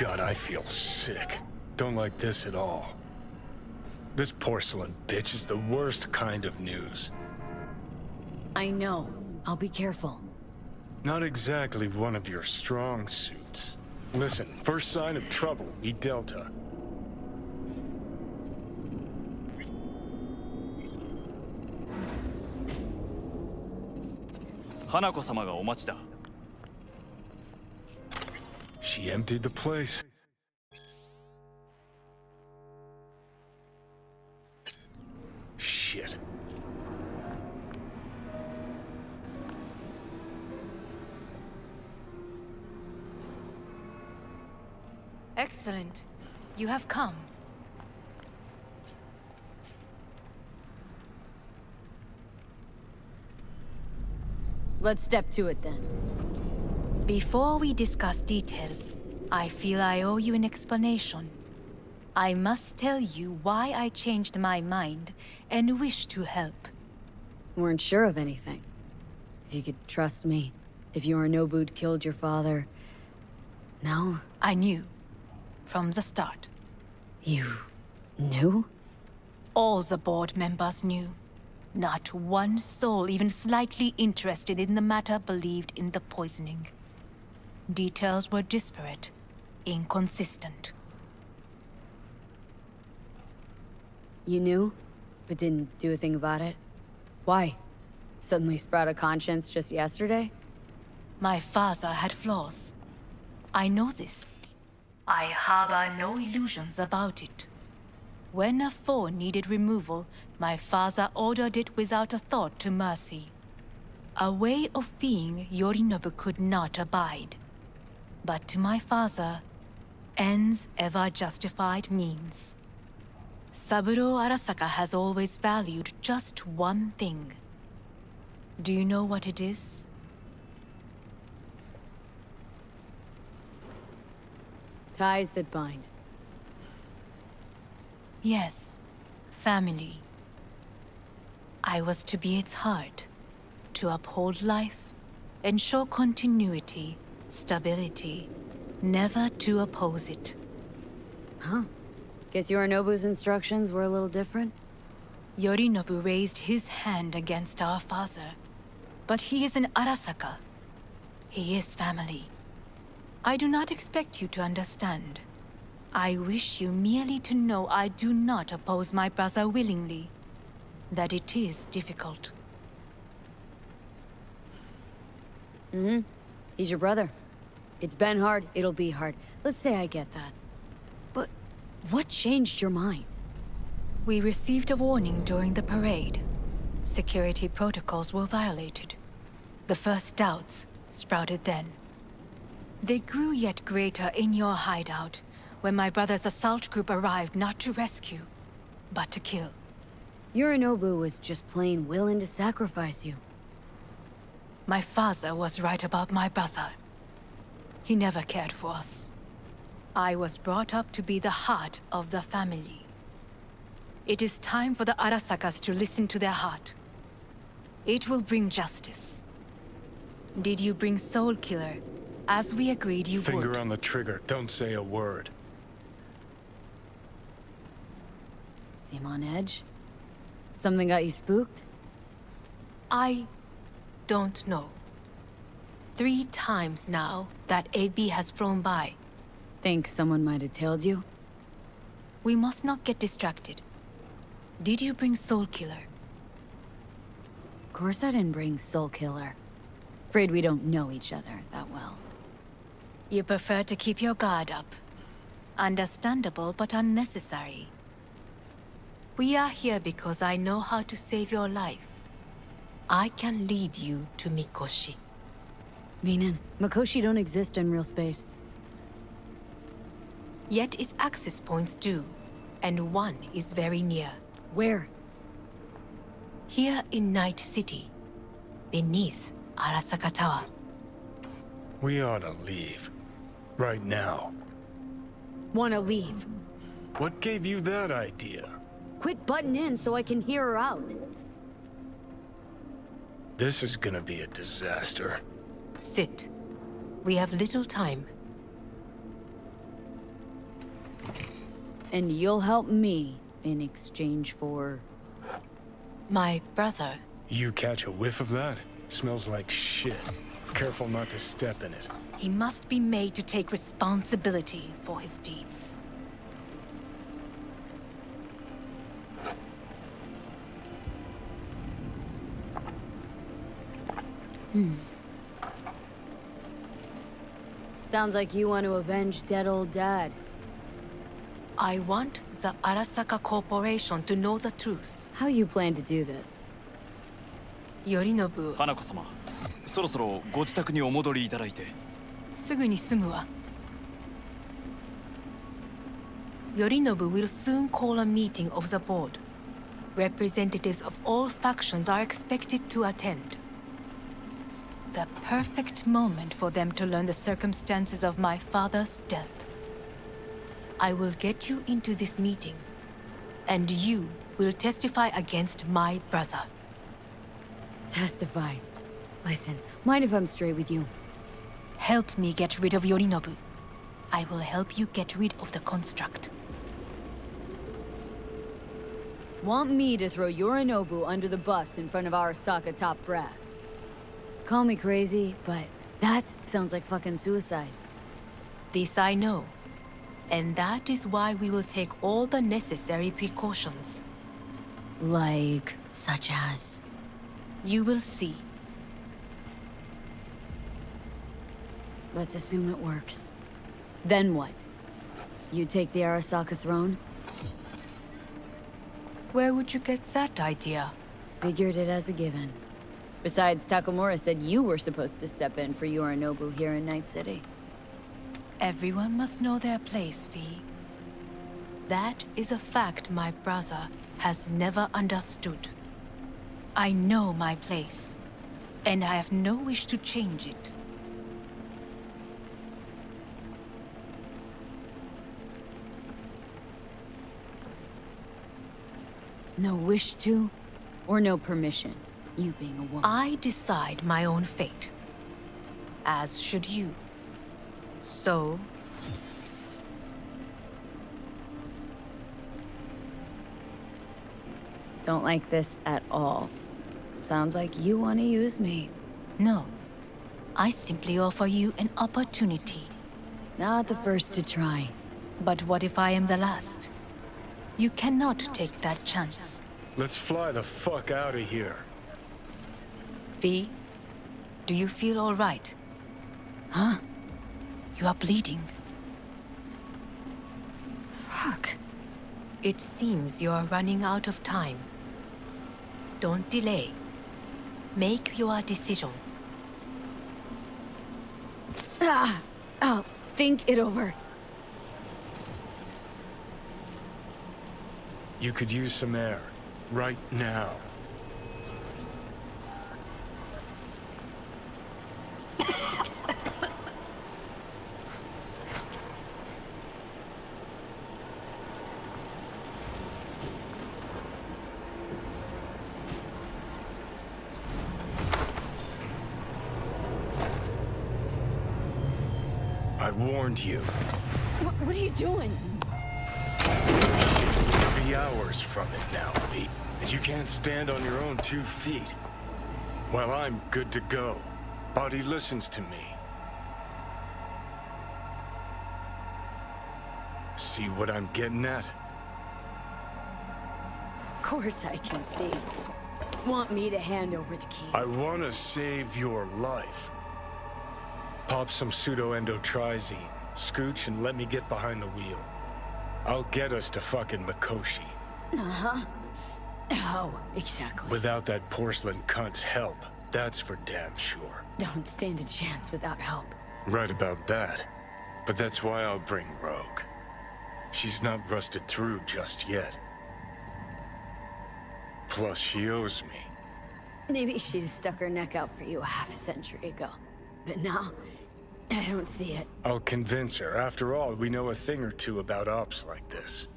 God, I feel sick. Don't like this at all. This porcelain bitch is the worst kind of news. I know. I'll be careful. Not exactly one of your strong suits. Listen, first sign of trouble, we Delta. Hanako-sama ga omachi da. She emptied the place. Shit. Excellent. You have come. Let's step to it then. Before we discuss details, I feel I owe you an explanation. I must tell you why I changed my mind and wish to help. Weren't sure of anything. If you could trust me, if Yorinobu'd killed your father... No? I knew. From the start. You... knew? All the board members knew. Not one soul even slightly interested in the matter believed in the poisoning. Details were disparate, inconsistent. You knew, but didn't do a thing about it? Why? Suddenly sprout a conscience just yesterday? My father had flaws. I know this. I harbor no illusions about it. When a foe needed removal, my father ordered it without a thought to mercy. A way of being Yorinobu could not abide. But to my father, ends ever justified means. Saburo Arasaka has always valued just one thing. Do you know what it is? Ties that bind. Yes, family. I was to be its heart, to uphold life, ensure continuity, stability, never to oppose it. Huh. Guess Yorinobu's instructions were a little different? Yorinobu raised his hand against our father, but he is an Arasaka. He is family. I do not expect you to understand. I wish you merely to know I do not oppose my brother willingly. That it is difficult. He's your brother. It's been hard, it'll be hard. Let's say I get that. But what changed your mind? We received a warning during the parade. Security protocols were violated. The first doubts sprouted then. They grew yet greater in your hideout, when my brother's assault group arrived not to rescue, but to kill. Yorinobu was just plain willing to sacrifice you. My father was right about my brother. He never cared for us. I was brought up to be the heart of the family. It is time for the Arasakas to listen to their heart. It will bring justice. Did you bring Soul Killer, as we agreed you would? Finger on the trigger, don't say a word. Seem on edge? Something got you spooked? I don't know. 3 times now that AB has flown by. Think someone might have tailed you? We must not get distracted. Did you bring Soul Killer? Of course I didn't bring Soul Killer. Afraid we don't know each other that well. You prefer to keep your guard up. Understandable but unnecessary. We are here because I know how to save your life. I can lead you to Mikoshi. Meaning, Mikoshi don't exist in real space. Yet its access points do, and one is very near. Where? Here in Night City, beneath Arasaka Tower. We ought to leave. Right now. Wanna leave? What gave you that idea? Quit butting in so I can hear her out. This is gonna be a disaster. Sit. We have little time. And you'll help me in exchange for... My brother. You catch a whiff of that? Smells like shit. Careful not to step in it. He must be made to take responsibility for his deeds. Sounds like you want to avenge dead old dad. I want the Arasaka Corporation to know the truth. How you plan to do this? Yorinobu, 花子様、そろそろご自宅にお戻りいただいて。すぐに済むわ。Yorinobu will soon call a meeting of the board. Representatives of all factions are expected to attend. The perfect moment for them to learn the circumstances of my father's death. I will get you into this meeting, and you will testify against my brother. Testify. Listen, mind if I'm straight with you? Help me get rid of Yorinobu. I will help you get rid of the construct. Want me to throw Yorinobu under the bus in front of Arasaka top brass? Call me crazy, but that sounds like fucking suicide. This I know. And that is why we will take all the necessary precautions. Like, such as? You will see. Let's assume it works. Then what? You take the Arasaka throne? Where would you get that idea? Figured it as a given. Besides, Takamura said you were supposed to step in for Yorinobu here in Night City. Everyone must know their place, V. That is a fact my brother has never understood. I know my place, and I have no wish to change it. No wish to? Or no permission? You being a woman. I decide my own fate. As should you. So... Don't like this at all. Sounds like you want to use me. No. I simply offer you an opportunity. Not the first to try. But what if I am the last? You cannot take that chance. Let's fly the fuck out of here. V, do you feel all right? Huh? You are bleeding. Fuck. It seems you are running out of time. Don't delay. Make your decision. I'll think it over. You could use some air. Right now. I warned you. What are you doing? You'll be hours from it now, V. And you can't stand on your own 2 feet. Well, I'm good to go. Body listens to me. See what I'm getting at? Of course I can see. Want me to hand over the keys? I want to save your life. Pop some pseudo-endotrizine, scooch, and let me get behind the wheel. I'll get us to fucking Mikoshi. Uh-huh. Oh, exactly. Without that porcelain cunt's help, that's for damn sure. Don't stand a chance without help. Right about that. But that's why I'll bring Rogue. She's not rusted through just yet. Plus, she owes me. Maybe she'd have stuck her neck out for you a half a century ago. But now, I don't see it. I'll convince her. After all, we know a thing or two about ops like this.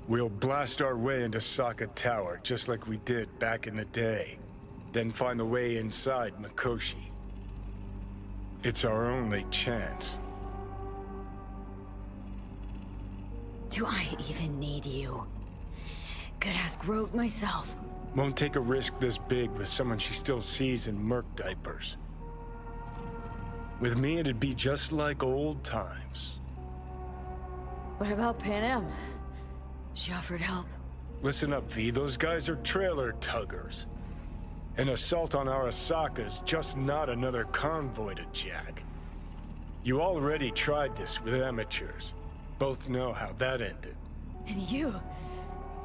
We'll blast our way into Saka Tower, just like we did back in the day. Then find the way inside Mikoshi. It's our only chance. Do I even need you? Could ask Rogue myself. Won't take a risk this big with someone she still sees in merc diapers. With me, it'd be just like old times. What about Pan Am? She offered help. Listen up, V. Those guys are trailer tuggers. An assault on Arasaka's just not another convoy to jack. You already tried this with amateurs. Both know how that ended. And you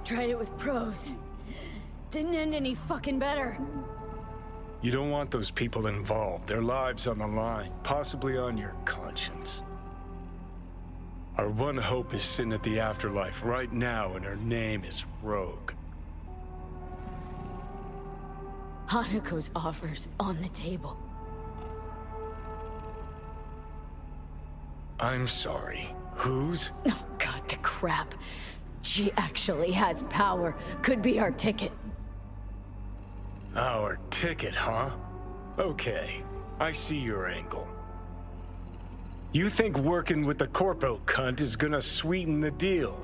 tried it with pros. Didn't end any fucking better. You don't want those people involved, their lives on the line, possibly on your conscience. Our one hope is sitting at the afterlife right now, and her name is Rogue. Hanako's offer's on the table. I'm sorry. Whose? Oh, God, the crap. She actually has power. Could be our ticket. Our ticket, huh? Okay, I see your angle. You think working with the corpo cunt is gonna sweeten the deal?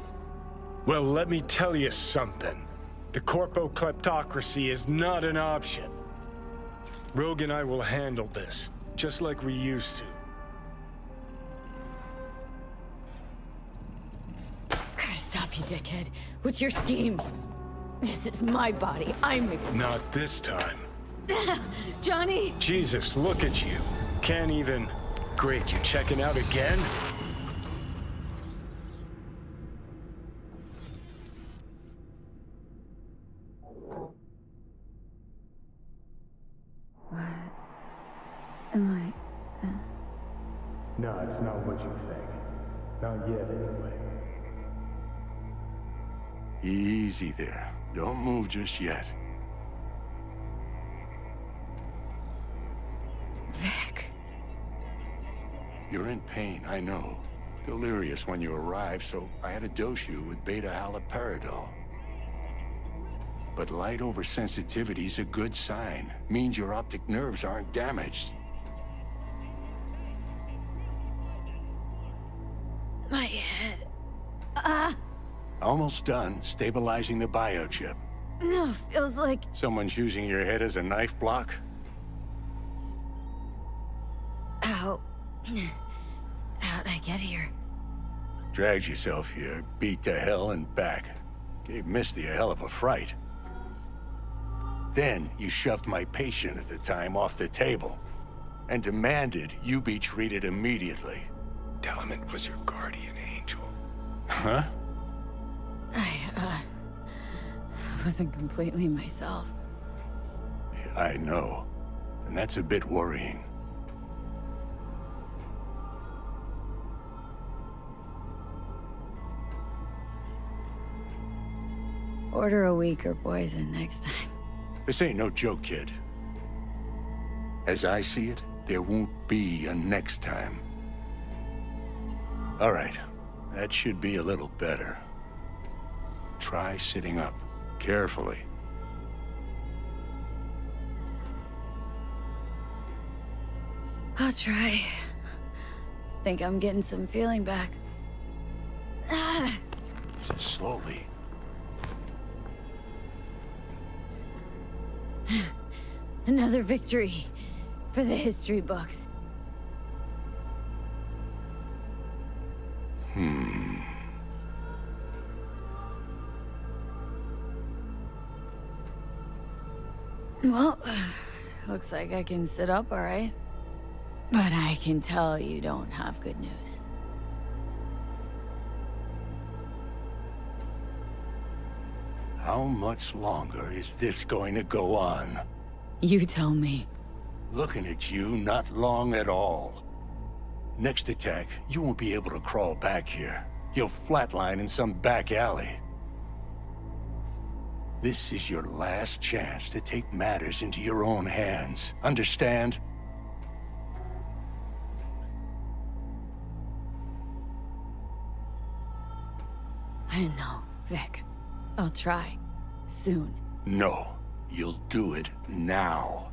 Well, let me tell you something. The corpo kleptocracy is not an option. Rogue and I will handle this, just like we used to. Gotta stop you, dickhead. What's your scheme? This is my body. I'm... Not this time. Johnny! Jesus, look at you. Can't even... Great, you checking out again? What am I... No, it's not what you think. Not yet, anyway. Easy there. Don't move just yet. Vic. You're in pain, I know. Delirious when you arrived, so I had to dose you with beta-haloperidol. But light oversensitivity's a good sign. Means your optic nerves aren't damaged. My head. Almost done stabilizing the biochip. No, feels like... Someone's using your head as a knife block? How... How'd I get here? Dragged yourself here, beat to hell and back. Gave Misty a hell of a fright. Then you shoved my patient at the time off the table and demanded you be treated immediately. Tell him it was your guardian angel. Huh? I wasn't completely myself. I know. And that's a bit worrying. Order a weaker poison next time. This ain't no joke, kid. As I see it, there won't be a next time. All right. That should be a little better. Try sitting up, carefully. I'll try. Think I'm getting some feeling back. Just slowly. Another victory for the history books. Well, looks like I can sit up all right. But I can tell you don't have good news. How much longer is this going to go on? You tell me. Looking at you, not long at all. Next attack, you won't be able to crawl back here. You'll flatline in some back alley. This is your last chance to take matters into your own hands. Understand? I know, Vic. I'll try. Soon. No, you'll do it now.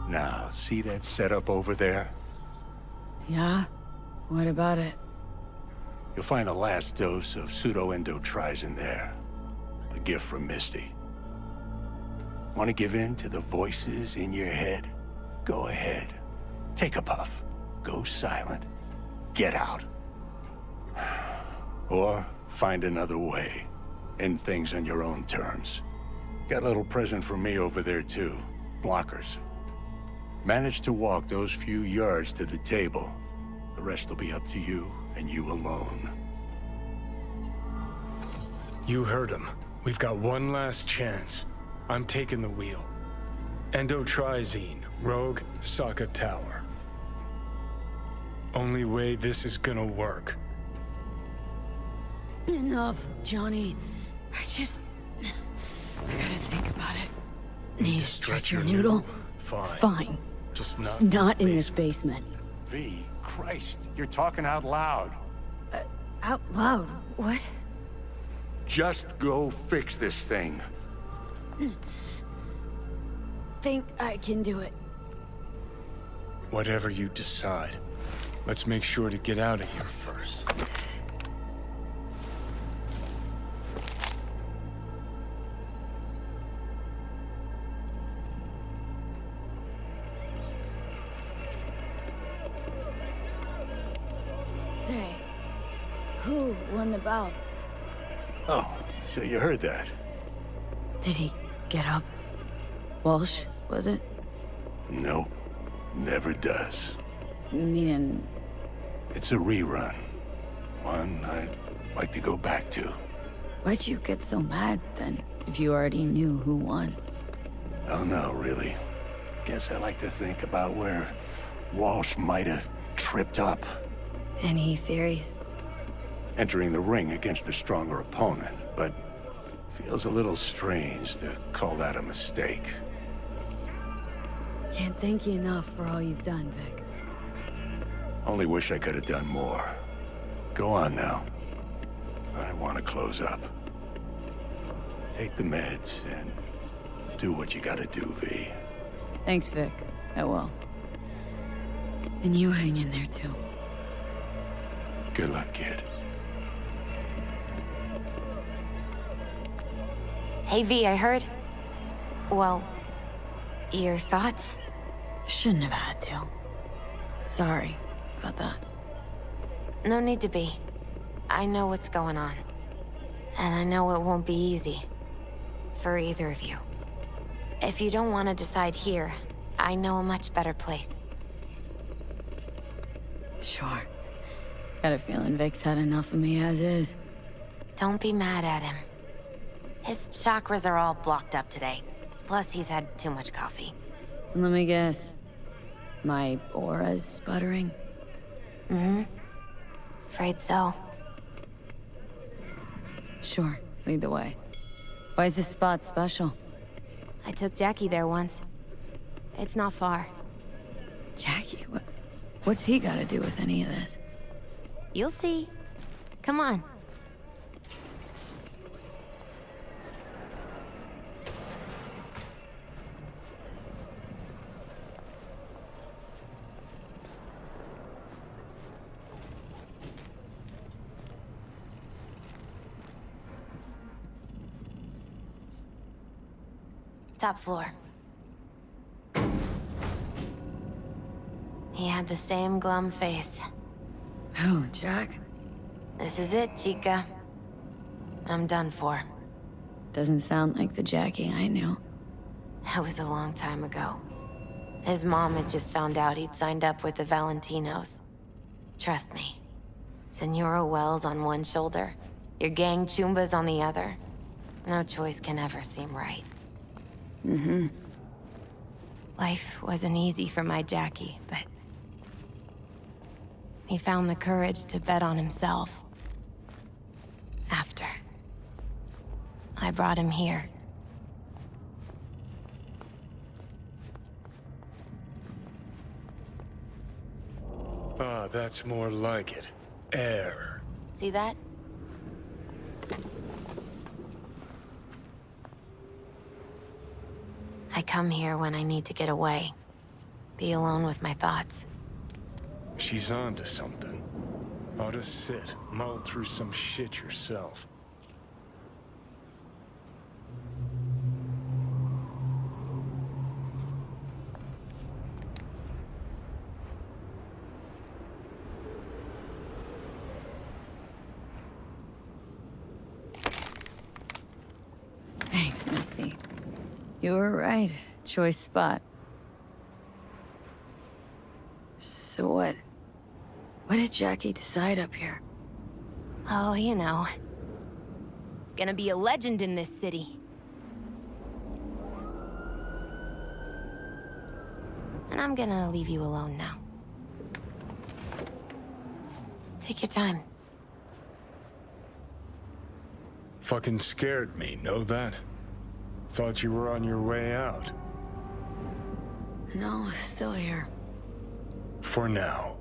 Now, see that setup over there? Yeah? What about it? You'll find a last dose of pseudo-endotrizin there. A gift from Misty. Want to give in to the voices in your head? Go ahead. Take a puff. Go silent. Get out. Or find another way. End things on your own terms. Got a little present for me over there too. Blockers. Manage to walk those few yards to the table. The rest will be up to you and you alone. You heard him. We've got one last chance. I'm taking the wheel. Endotrizine, Rogue, Sokka Tower. Only way this is gonna work. Enough, Johnny. I gotta think about it. Need to stretch your noodle? Fine. Fine. Just not in this basement. V, Christ, you're talking out loud. Out loud? What? Just go fix this thing. Think I can do it. Whatever you decide. Let's make sure to get out of here first. Say, who won the bout? Oh, so you heard that. Did he get up? Walsh, was it? Nope, never does. Meaning... It's a rerun. One I'd like to go back to. Why'd you get so mad, then, if you already knew who won? Oh no, really. Guess I like to think about where Walsh might have tripped up. Any theories? Entering the ring against a stronger opponent, but feels a little strange to call that a mistake. Can't thank you enough for all you've done, Vic. Only wish I could have done more. Go on now. I want to close up. Take the meds and do what you gotta do, V. Thanks, Vic. I will. And you hang in there, too. Good luck, kid. Hey, V, I heard... Well, your thoughts? Shouldn't have had to. Sorry about that. No need to be. I know what's going on. And I know it won't be easy. For either of you. If you don't want to decide here, I know a much better place. Sure. Got a feeling Vic's had enough of me as is. Don't be mad at him. His chakras are all blocked up today. Plus, he's had too much coffee. And let me guess. My aura's sputtering? Mm-hmm. Afraid so. Sure. Lead the way. Why is this spot special? I took Jackie there once. It's not far. Jackie? What's he got to do with any of this? You'll see. Come on. Top floor. He had the same glum face. Who, Jack? This is it, chica. I'm done for. Doesn't sound like the Jackie I knew. That was a long time ago. His mom had just found out he'd signed up with the Valentinos. Trust me. Senora Wells on one shoulder, your gang Chumbas on the other. No choice can ever seem right. Mm-hmm. Life wasn't easy for my Jackie, but... he found the courage to bet on himself. After. I brought him here. Ah, that's more like it. Air. See that? I come here when I need to get away. Be alone with my thoughts. She's on to something. Ought to sit, mull through some shit yourself. Thanks, Misty. You were right. Choice spot. So what? What did Jackie decide up here? Oh, you know. Gonna be a legend in this city. And I'm gonna leave you alone now. Take your time. Fucking scared me, know that? Thought you were on your way out. No, still here. For now.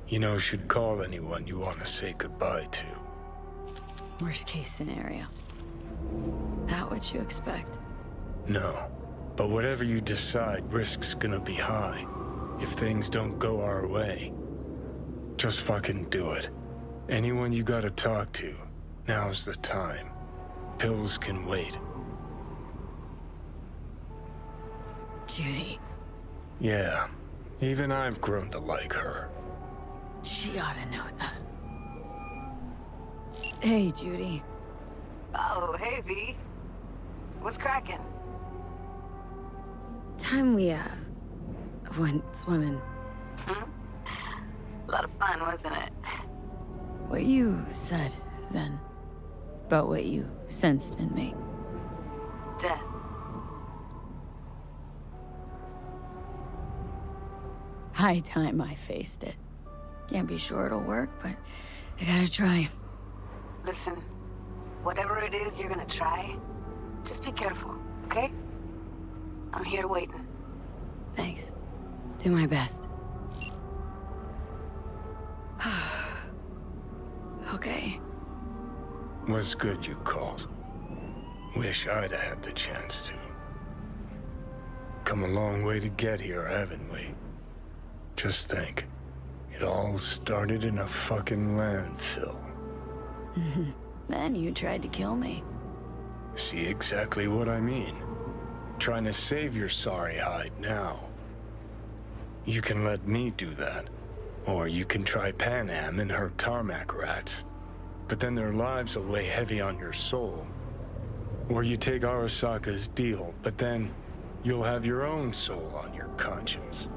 You know, should call anyone you want to say goodbye to. Worst case scenario. Not what you expect. No. But whatever you decide, risk's gonna be high. If things don't go our way. Just fucking do it. Anyone you gotta talk to, now's the time. Pills can wait. Judy. Yeah. Even I've grown to like her. She ought to know that. Hey, Judy. Oh, hey, V. What's cracking? Time we, went swimming. A lot of fun, wasn't it? What you said, then, about what you sensed in me. Death. High time I faced it. Can't be sure it'll work, but I gotta try. Listen, whatever it is you're gonna try, just be careful, okay? I'm here waiting. Thanks. Do my best. Okay. Was good you called. Wish I'd have had the chance to. Come a long way to get here, haven't we? Just think. It all started in a fucking landfill. Then you tried to kill me. See exactly what I mean? Trying to save your sorry hide now. You can let me do that. Or you can try Pan Am and her tarmac rats. But then their lives will weigh heavy on your soul. Or you take Arasaka's deal, but then you'll have your own soul on your conscience.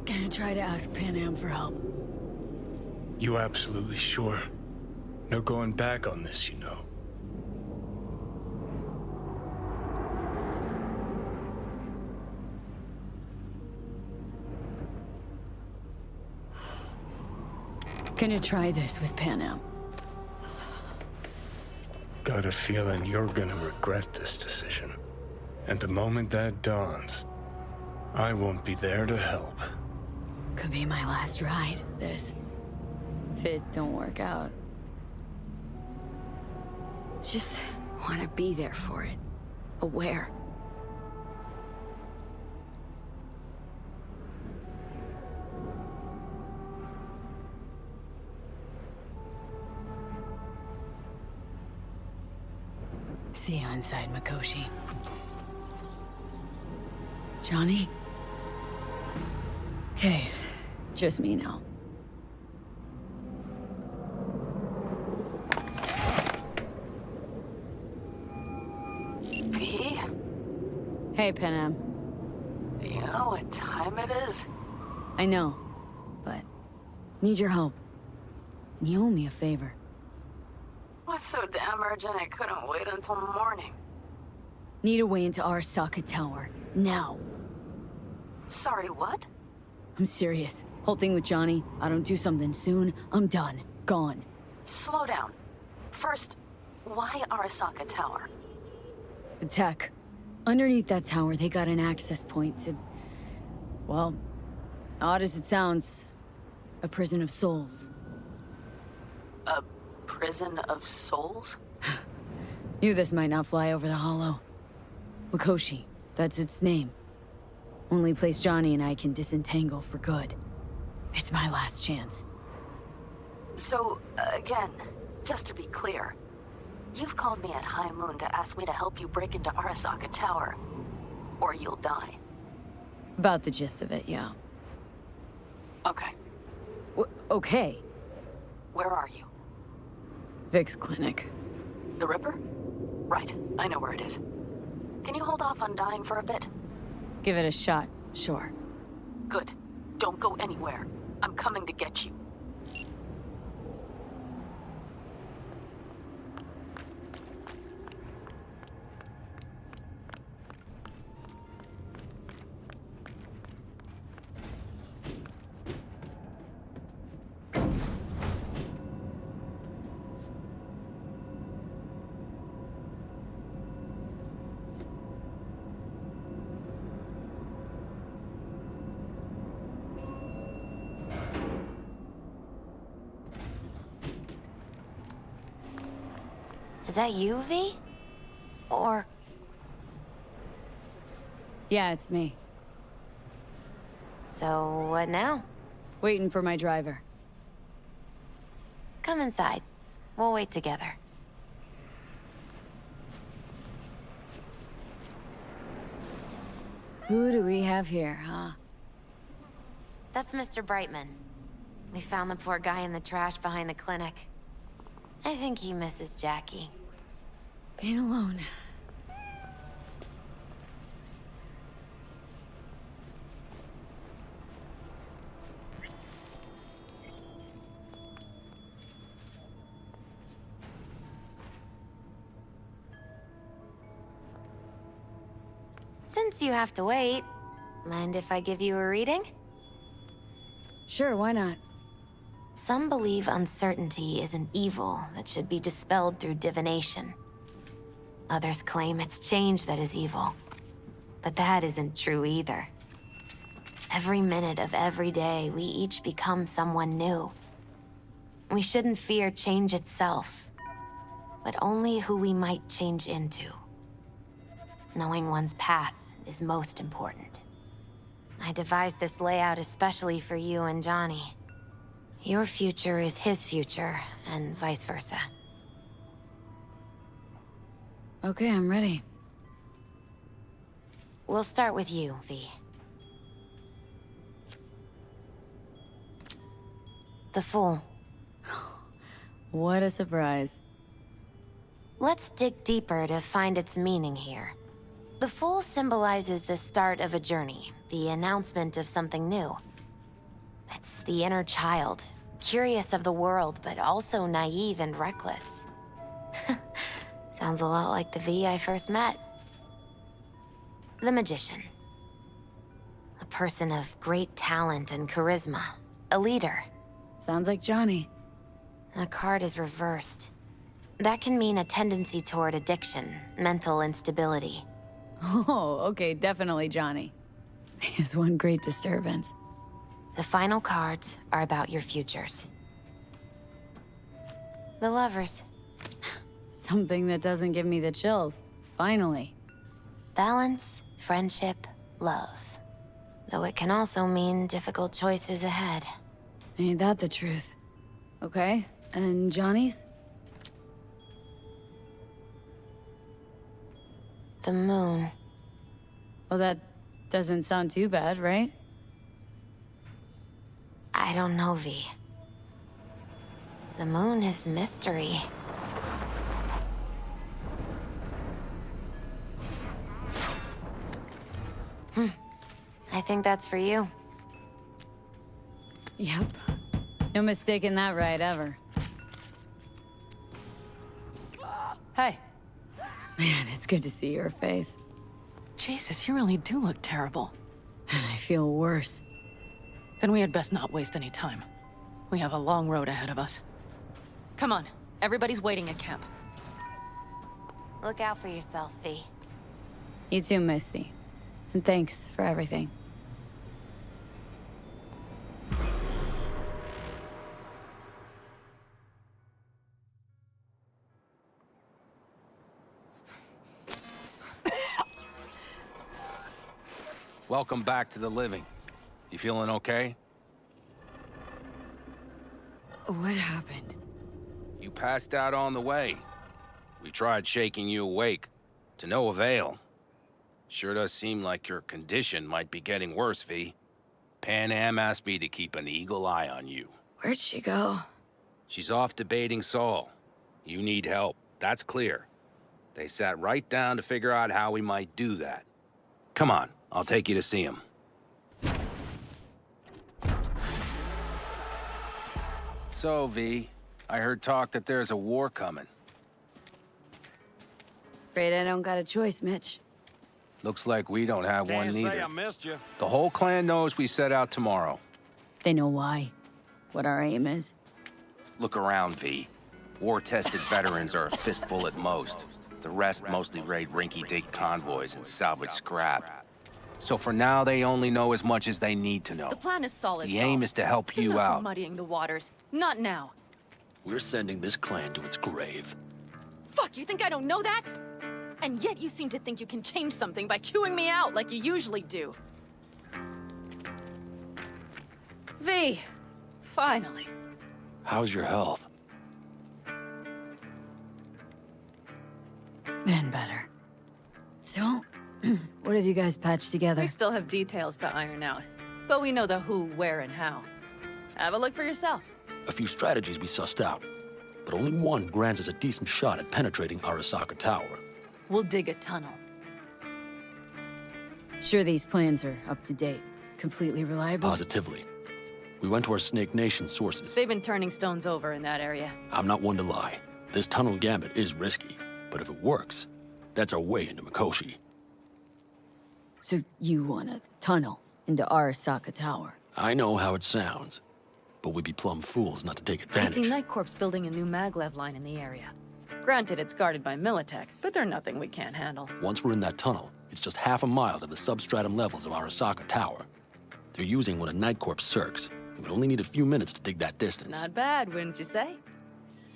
Gonna try to ask Pan Am for help. You absolutely sure? No going back on this, you know. Gonna try this with Pan Am. Got a feeling you're gonna regret this decision. And the moment that dawns, I won't be there to help. Could be my last ride, this. If it don't work out. Just wanna be there for it. Aware. See you inside, Mikoshi. Johnny? Okay, just me now. V? Hey, Panam. Do you know what time it is? I know, but need your help. And you owe me a favor. What's so damn urgent I couldn't wait until morning? Need a way into Arasaka Tower. Now. Sorry, what? I'm serious. Whole thing with Johnny, I don't do something soon, I'm done. Gone. Slow down. First, why Arasaka Tower? The tech. Underneath that tower, they got an access point to... Well, odd as it sounds, a prison of souls. A prison of souls? Knew this might not fly over the hollow. Mikoshi, that's its name. Only place Johnny and I can disentangle for good. It's my last chance. So, again, just to be clear, you've called me at high moon to ask me to help you break into Arasaka Tower, or you'll die. About the gist of it, yeah. Okay. Okay. Where are you? Vic's clinic. The Ripper? Right, I know where it is. Can you hold off on dying for a bit? Give it a shot, sure. Good. Don't go anywhere. I'm coming to get you. Is that you, V? Or... Yeah, it's me. So, what now? Waiting for my driver. Come inside. We'll wait together. Who do we have here, huh? That's Mr. Brightman. We found the poor guy in the trash behind the clinic. I think he misses Jackie. Being alone. Since you have to wait, mind if I give you a reading? Sure, why not? Some believe uncertainty is an evil that should be dispelled through divination. Others claim it's change that is evil. But that isn't true either. Every minute of every day, we each become someone new. We shouldn't fear change itself, but only who we might change into. Knowing one's path is most important. I devised this layout especially for you and Johnny. Your future is his future, and vice versa. Okay, I'm ready. We'll start with you, V. The Fool. What a surprise. Let's dig deeper to find its meaning here. The Fool symbolizes the start of a journey, the announcement of something new. It's the inner child, curious of the world, but also naive and reckless. Sounds a lot like the V I first met. The Magician. A person of great talent and charisma. A leader. Sounds like Johnny. The card is reversed. That can mean a tendency toward addiction, mental instability. Oh, okay, definitely Johnny. He has one great disturbance. The final cards are about your futures. The Lovers. Something that doesn't give me the chills. Finally. Balance, friendship, love. Though it can also mean difficult choices ahead. Ain't that the truth? Okay, and Johnny's? The Moon. Well, that doesn't sound too bad, right? I don't know, V. The Moon is mystery. I think that's for you. Yep. No mistaking that ride ever. Hey. Man, it's good to see your face. Jesus, you really do look terrible. And I feel worse. Then we had best not waste any time. We have a long road ahead of us. Come on, everybody's waiting at camp. Look out for yourself, V. You too, Misty. And thanks for everything. welcome back to the living. You feeling okay? What happened? You passed out on the way. We tried shaking you awake. To no avail. Sure does seem like your condition might be getting worse, V. Pan Am asked me to keep an eagle eye on you. Where'd she go? She's off debating Saul. You need help, that's clear. They sat right down to figure out how we might do that. Come on, I'll take you to see him. So, V, I heard talk that there's a war coming. Afraid I don't got a choice, Mitch. Looks like we don't have one Can't say neither. I missed you. The whole clan knows we set out tomorrow. They know why. What our aim is. Look around, V. War-tested veterans are a fistful at most. The rest mostly raid rinky-dink convoys and salvage scrap. So for now, they only know as much as they need to know. The plan is solid, The aim is to help Do you not go out. muddying the waters. Not now. We're sending this clan to its grave. Fuck, you think I don't know that? And yet you seem to think you can change something by chewing me out like you usually do. V, finally. How's your health? Been better. So, what have you guys patched together? We still have details to iron out, but we know the who, where, and how. Have a look for yourself. A few strategies we sussed out, but only one grants us a decent shot at penetrating Arasaka Tower. We'll dig a tunnel. Sure these plans are up to date. Completely reliable? Positively. We went to our Snake Nation sources. They've been turning stones over in that area. I'm not one to lie. This tunnel gambit is risky, but if it works, that's our way into Mikoshi. So you want a tunnel into Arasaka Tower? I know how it sounds, but we'd be plumb fools not to take I advantage. see Night Corps building a new maglev line in the area. Granted, it's guarded by Militech, but they're nothing we can't handle. Once we're in that tunnel, it's just half a mile to the substratum levels of Arasaka Tower. They're using one of Night Corps circs. It would only need a few minutes to dig that distance. Not bad, wouldn't you say?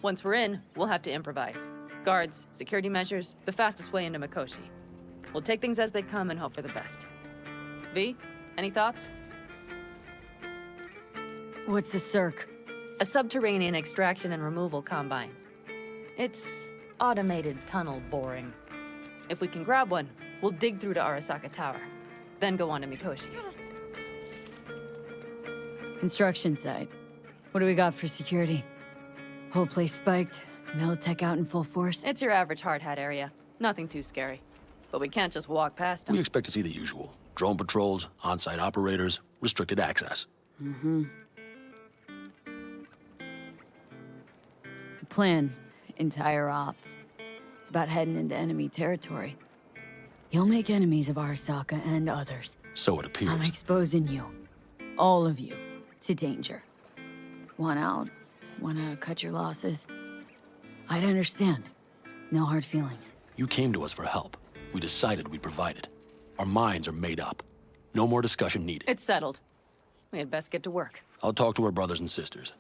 Once we're in, we'll have to improvise. Guards, security measures, the fastest way into Mikoshi. We'll take things as they come and hope for the best. V, any thoughts? What's a circ? A subterranean extraction and removal combine. It's automated tunnel boring. If we can grab one, we'll dig through to Arasaka Tower, then go on to Mikoshi. Construction site. What do we got for security? Whole place spiked, Militech out in full force? It's your average hard hat area. Nothing too scary. But we can't just walk past them. We expect to see the usual. Drone patrols, on-site operators, restricted access. The plan, entire op. It's about heading into enemy territory. You'll make enemies of Arasaka and others. So it appears. I'm exposing you, all of you, to danger. Want out? Wanna cut your losses? I'd understand. No hard feelings. You came to us for help. We decided we'd provide it. Our minds are made up. No more discussion needed. It's settled. We had best get to work. I'll talk to our brothers and sisters.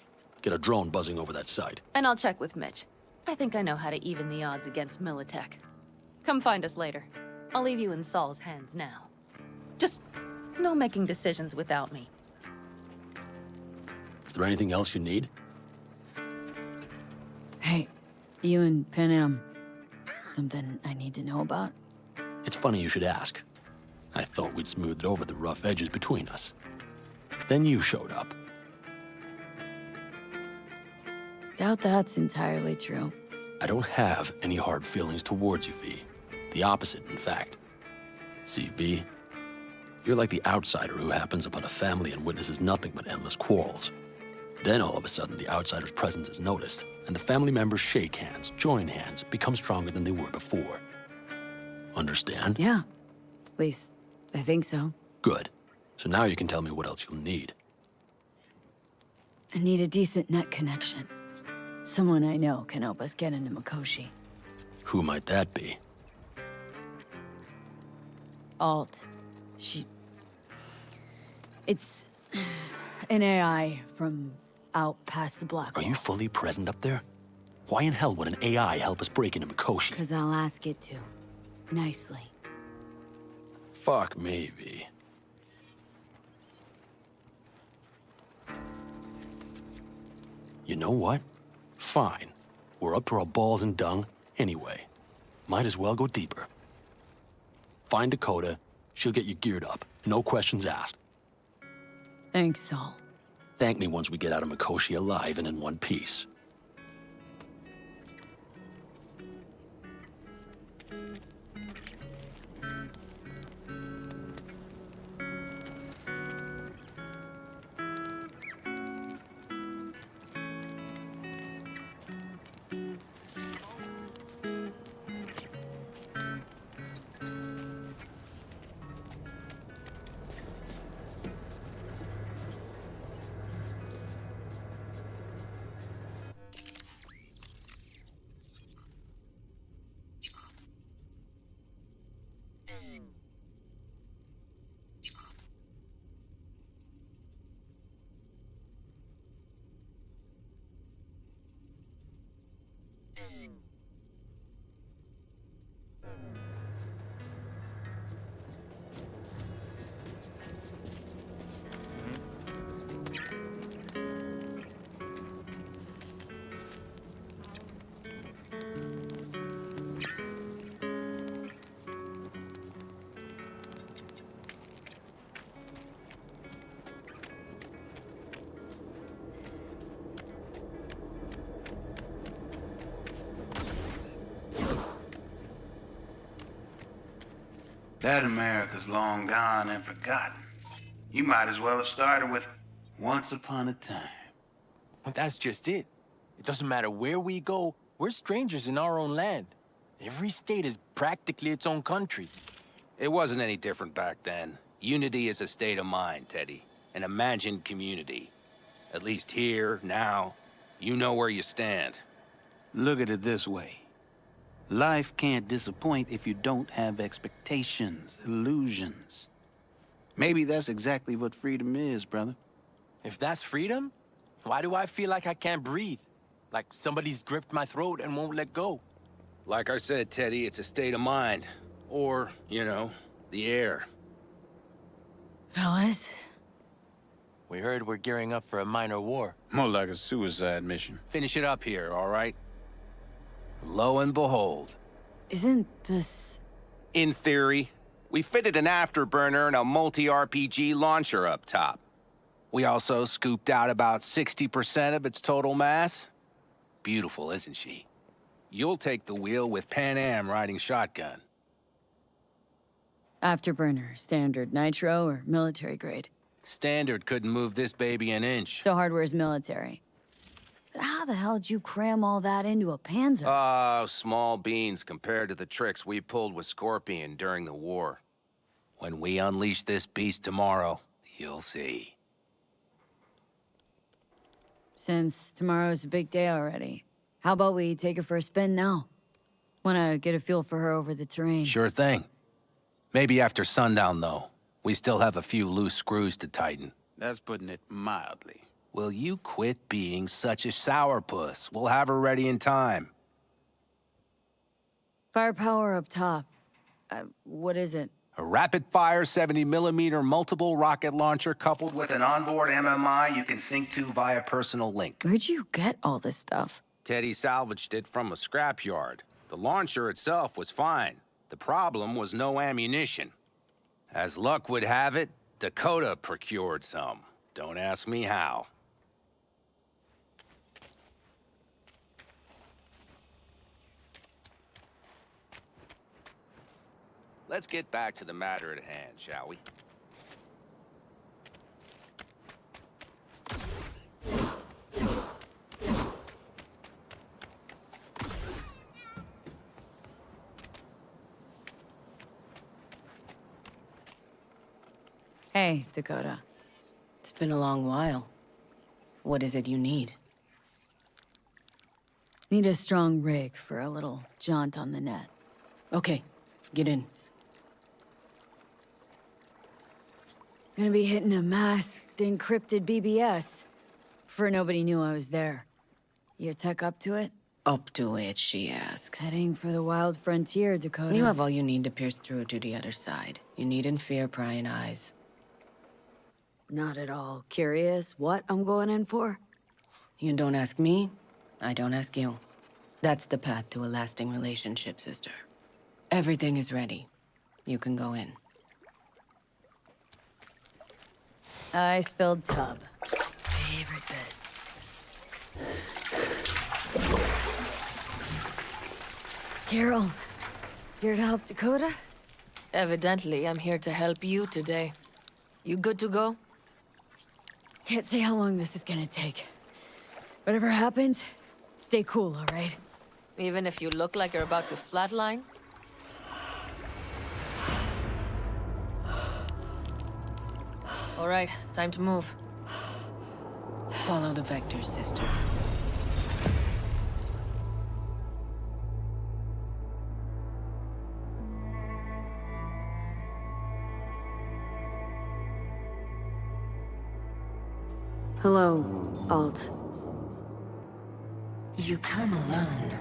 Get a drone buzzing over that site. And I'll check with Mitch. I think I know how to even the odds against Militech. Come find us later. I'll leave you in Saul's hands now. Just no making decisions without me. Is there anything else you need? Hey, you and Pan Am. Something I need to know about? It's funny you should ask. I thought we'd smoothed over the rough edges between us. Then you showed up. Doubt that's entirely true. I don't have any hard feelings towards you, V. The opposite, in fact. See, V, you're like the outsider who happens upon a family and witnesses nothing but endless quarrels. Then all of a sudden, the outsider's presence is noticed, and the family members shake hands, join hands, become stronger than they were before. Understand? Yeah. At least, I think so. Good. So now you can tell me what else you'll need. I need a decent net connection. Someone I know can help us get into Mikoshi. Who might that be? Alt. It's an AI from out past the black Are wall. you fully present up there? Why in hell would an AI help us break into Mikoshi? Because I'll ask it to. Nicely. Fuck me, V. You know what? Fine. We're up to our balls in dung anyway. Might as well go deeper. Find Dakota. She'll get you geared up. No questions asked. Thanks, Saul. Thank me once we get out of Mikoshi alive and in one piece. That America's long gone and forgotten. You might as well have started with Once Upon a Time. But that's just it. It doesn't matter where we go, we're strangers in our own land. Every state is practically its own country. It wasn't any different back then. Unity is a state of mind, Teddy. An imagined community. At least here, now, you know where you stand. Look at it this way. Life can't disappoint if you don't have expectations, illusions. Maybe that's exactly what freedom is, brother. If that's freedom, why do I feel like I can't breathe? Like somebody's gripped my throat and won't let go? Like I said, Teddy, it's a state of mind. Or, you know, the air. Fellas? We heard we're gearing up for a minor war. More like a suicide mission. Finish it up here, all right? Lo and behold. Isn't this... In theory, we fitted an afterburner and a multi-RPG launcher up top. We also scooped out about 60% of its total mass. Beautiful, isn't she? You'll take the wheel with Pan Am riding shotgun. Afterburner, standard, nitro, or military grade? Standard couldn't move this baby an inch. So hardware's military. But how the hell did you cram all that into a Panzer? Oh, small beans compared to the tricks we pulled with Scorpion during the war. When we unleash this beast tomorrow, you'll see. Since tomorrow's a big day already, how about we take her for a spin now? Wanna get a feel for her over the terrain. Sure thing. Maybe after sundown, though. We still have a few loose screws to tighten. That's putting it mildly. Will you quit being such a sourpuss? We'll have her ready in time. Firepower up top. What is it? A rapid-fire 70mm multiple rocket launcher coupled with an onboard MMI you can sync to via personal link. Where'd you get all this stuff? Teddy salvaged it from a scrapyard. The launcher itself was fine. The problem was no ammunition. As luck would have it, Dakota procured some. Don't ask me how. Let's get back to the matter at hand, shall we? Hey, Dakota. It's been a long while. What is it you need? Need a strong rig for a little jaunt on the net. Okay, get in. Gonna be hitting a masked, encrypted BBS. Before nobody knew I was there. Your tech up to it? Up to it, she asks. Heading for the wild frontier, Dakota. You have all you need to pierce through to the other side. You needn't fear prying eyes. Not at all curious what I'm going in for? You don't ask me, I don't ask you. That's the path to a lasting relationship, sister. Everything is ready. You can go in. Ice-filled tub. Favorite bit. Carol, here to help Dakota? Evidently, I'm here to help you today. You good to go? Can't say how long this is gonna take. Whatever happens, stay cool, all right? Even if you look like you're about to flatline? All right, time to move. Follow the vectors, sister. Hello, Alt. You come alone.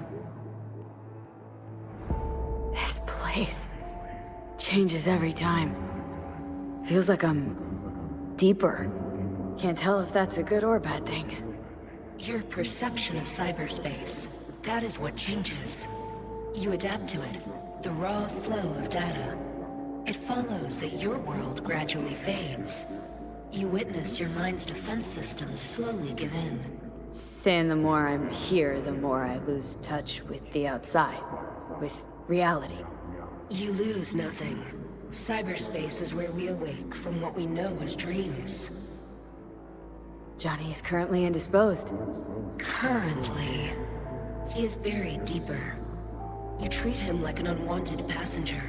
This place changes every time. Feels like I'm deeper. Can't tell if that's a good or bad thing. Your perception of cyberspace, that is what changes. You adapt to it, the raw flow of data. It follows that your world gradually fades. You witness your mind's defense systems slowly give in. Saying the more I'm here, the more I lose touch with the outside, with reality. You lose nothing. Cyberspace is where we awake from what we know as dreams. Johnny is currently indisposed. Currently. He is buried deeper. You treat him like an unwanted passenger,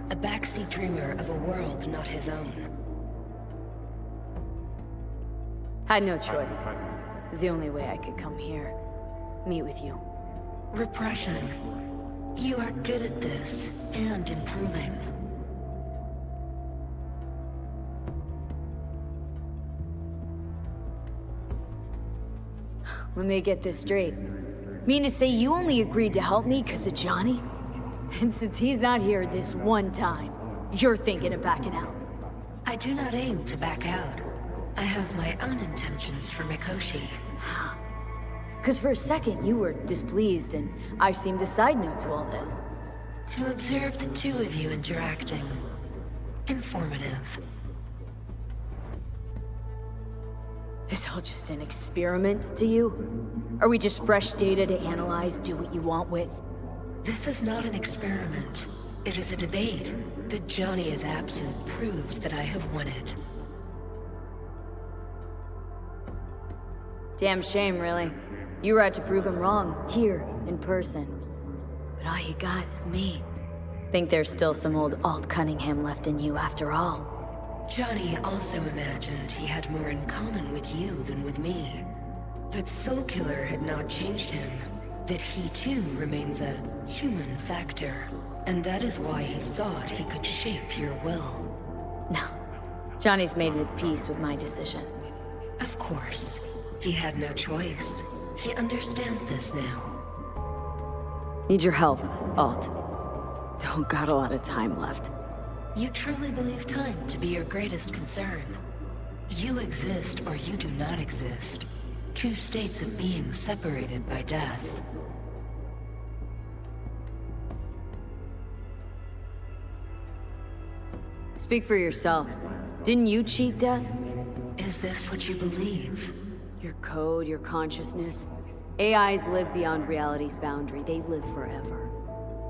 a backseat dreamer of a world not his own. Had no choice. It was the only way I could come here. Meet with you. Repression. You are good at this, and improving. Let me get this straight. Mean to say you only agreed to help me because of Johnny? And since he's not here this one time, you're thinking of backing out? I do not aim to back out. I have my own intentions for Mikoshi. Because for a second you were displeased and I seemed a side note to all this. To observe the two of you interacting. Informative. This all just an experiment to you? Are we just fresh data to analyze, do what you want with? This is not an experiment. It is a debate. That Johnny is absent proves that I have won it. Damn shame, really. You were out to prove him wrong, here, in person. But all you got is me. Think there's still some old Alt Cunningham left in you after all. Johnny also imagined he had more in common with you than with me. That Soul Killer had not changed him. That he too remains a human factor. And that is why he thought he could shape your will. No. Johnny's made his peace with my decision. Of course. He had no choice. He understands this now. Need your help, Alt. Don't got a lot of time left. You truly believe time to be your greatest concern. You exist or you do not exist. Two states of being separated by death. Speak for yourself. Didn't you cheat death? Is this what you believe? Your code, your consciousness. AIs live beyond reality's boundary. They live forever.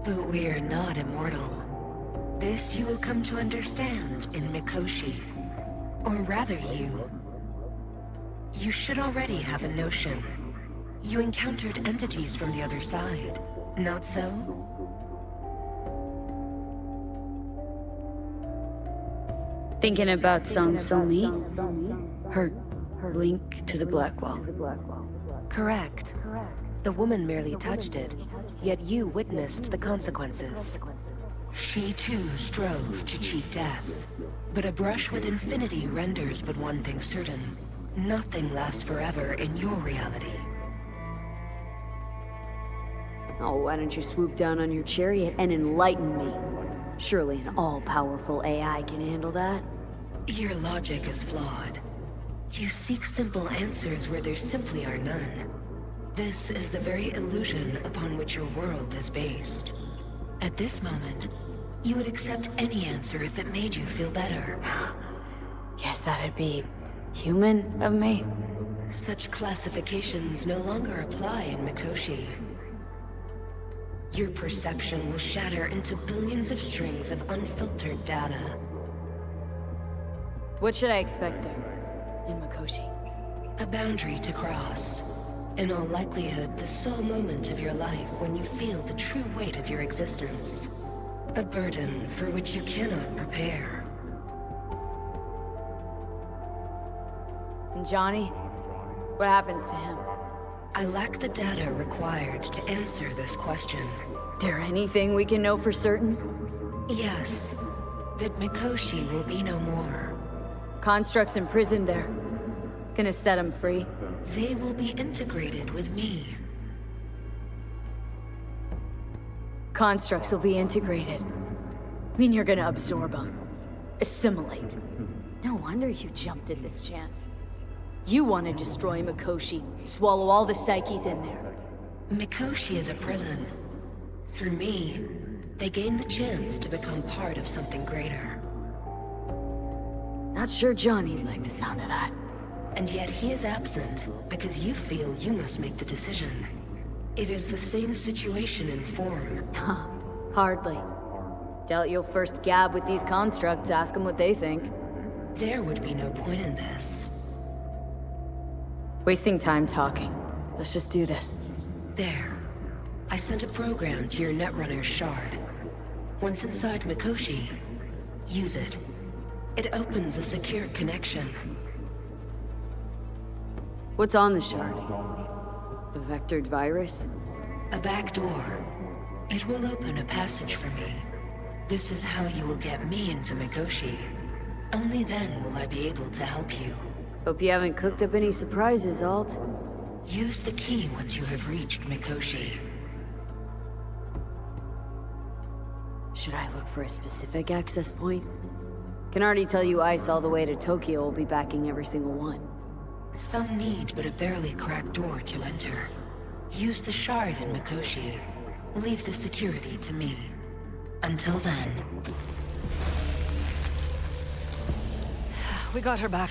But we are not immortal. This you will come to understand in Mikoshi. Or rather you. You should already have a notion. You encountered entities from the other side, not so? Thinking about Song So-mi? Her link to the Blackwall. Correct. The woman merely touched it, yet you witnessed the consequences. She too strove to cheat death. But a brush with infinity renders but one thing certain. Nothing lasts forever in your reality. Oh, why don't you swoop down on your chariot and enlighten me? Surely an all-powerful AI can handle that. Your logic is flawed. You seek simple answers where there simply are none. This is the very illusion upon which your world is based. At this moment, you would accept any answer if it made you feel better. Guess that'd be human of me. Such classifications no longer apply in Mikoshi. Your perception will shatter into billions of strings of unfiltered data. What should I expect there, in Mikoshi? A boundary to cross. In all likelihood, the sole moment of your life when you feel the true weight of your existence. A burden for which you cannot prepare. And Johnny? What happens to him? I lack the data required to answer this question. There anything we can know for certain? Yes. That Mikoshi will be no more. Constructs imprisoned there. Gonna set him free? They will be integrated with me. Constructs will be integrated. I mean you're gonna absorb them. Assimilate. No wonder you jumped at this chance. You want to destroy Mikoshi, swallow all the psyches in there. Mikoshi is a prison. Through me, they gain the chance to become part of something greater. Not sure Johnny'd like the sound of that. And yet he is absent, because you feel you must make the decision. It is the same situation in form. Huh. Hardly. Doubt you'll first gab with these constructs, ask them what they think. There would be no point in this. Wasting time talking. Let's just do this. There. I sent a program to your Netrunner's shard. Once inside Mikoshi, use it. It opens a secure connection. What's on the shard? A vectored virus? A back door. It will open a passage for me. This is how you will get me into Mikoshi. Only then will I be able to help you. Hope you haven't cooked up any surprises, Alt. Use the key once you have reached Mikoshi. Should I look for a specific access point? Can already tell you Ice all the way to Tokyo will be backing every single one. Some need but a barely cracked door to enter. Use the shard in Mikoshi. Leave the security to me. Until then... We got her back.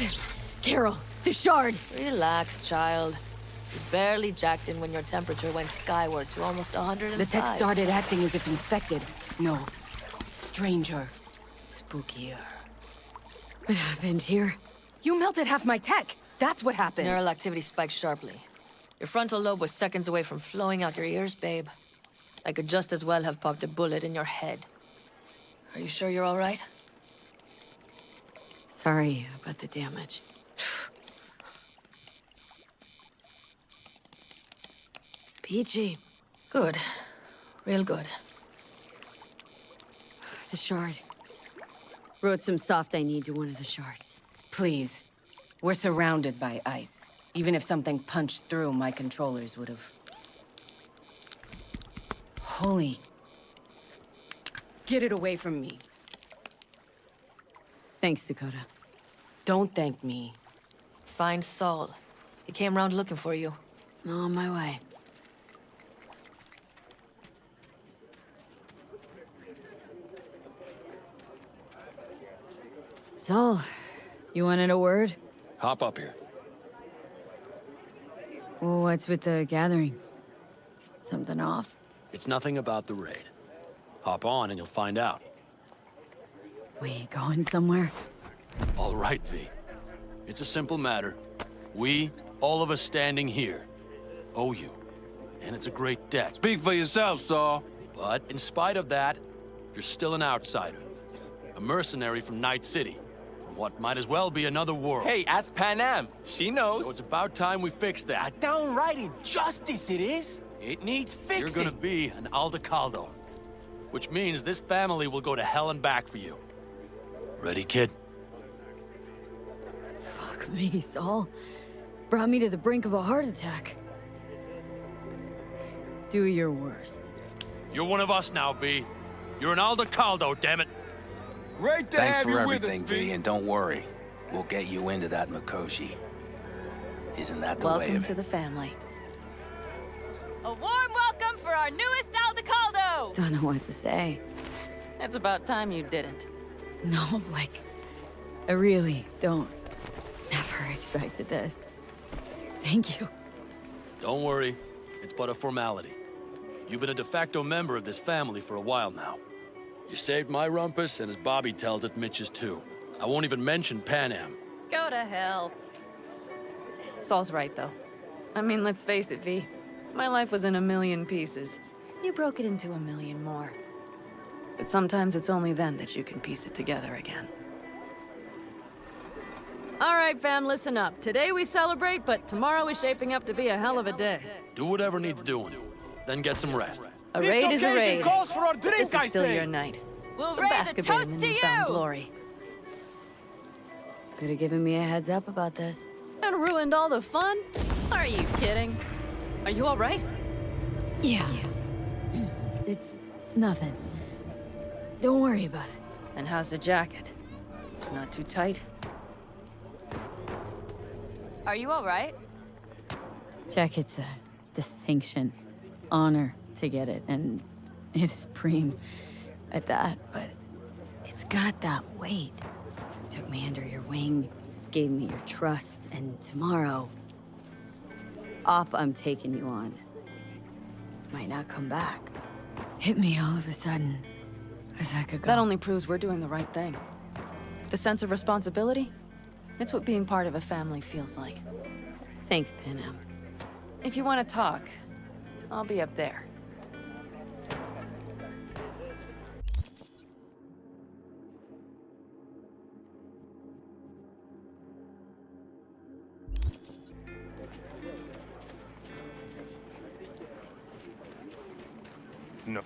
Carol, the shard! Relax, child. You barely jacked in when your temperature went skyward to almost 105. The tech started acting as if infected. No. Stranger. Spookier. What happened here? You melted half my tech! That's what happened! Neural activity spiked sharply. Your frontal lobe was seconds away from flowing out your ears, babe. I could just as well have popped a bullet in your head. Are you sure you're all right? Sorry about the damage. Peachy. Good. Real good. The shard. Wrote some soft I need to one of the shards. Please. We're surrounded by ice. Even if something punched through, my controllers would have... Holy... Get it away from me. Thanks, Dakota. Don't thank me. Find Saul. He came round looking for you. On my way. Saul, you wanted a word? Hop up here. Well, what's with the gathering? Something off? It's nothing about the raid. Hop on and you'll find out. We going somewhere? All right, V. It's a simple matter. We, all of us standing here, owe you. And it's a great debt. Speak for yourself, Saul. But in spite of that, you're still an outsider. A mercenary from Night City. From what might as well be another world. Hey, ask Panam. She knows. So it's about time we fix that. A downright injustice it is. It needs fixing. You're gonna be an Aldecaldo. Which means this family will go to hell and back for you. Ready, kid? Fuck me, Saul. Brought me to the brink of a heart attack. Do your worst. You're one of us now, B. You're an Aldecaldo, damn it. Great to Thanks have for you everything, with us, V, and don't worry. We'll get you into that Mikoshi. Isn't that the way Welcome of to it? the family. A warm welcome for our newest Aldecaldo! Don't know what to say. It's about time you didn't. No, like, I really don't. Never expected this. Thank you. Don't worry. It's but a formality. You've been a de facto member of this family for a while now. You saved my rumpus, and as Bobby tells it, Mitch's too. I won't even mention Pan Am. Go to hell. Saul's right, though. I mean, let's face it, V. My life was in a million pieces. You broke it into a million more. But sometimes it's only then that you can piece it together again. All right, fam, listen up. Today we celebrate, but tomorrow is shaping up to be a hell of a day. Do whatever needs doing. Then get some rest. A raid is a raid. Calls for our drink, This I is still say. your night. We'll So raise bask a a bit in toast the to newfound you! glory. Could have given me a heads up about this. And ruined all the fun? Are you kidding? Are you all right? Yeah. It's nothing. Don't worry about it. And how's the jacket? Not too tight? Are you all right? Jacket's a distinction. Honor to get it, and it's preem at that, but it's got that weight. Took me under your wing, gave me your trust, and tomorrow, Op I'm taking you on might not come back. Hit me all of a sudden, a sec ago. That only proves we're doing the right thing. The sense of responsibility? It's what being part of a family feels like. Thanks, Panam. If you want to talk, I'll be up there. No.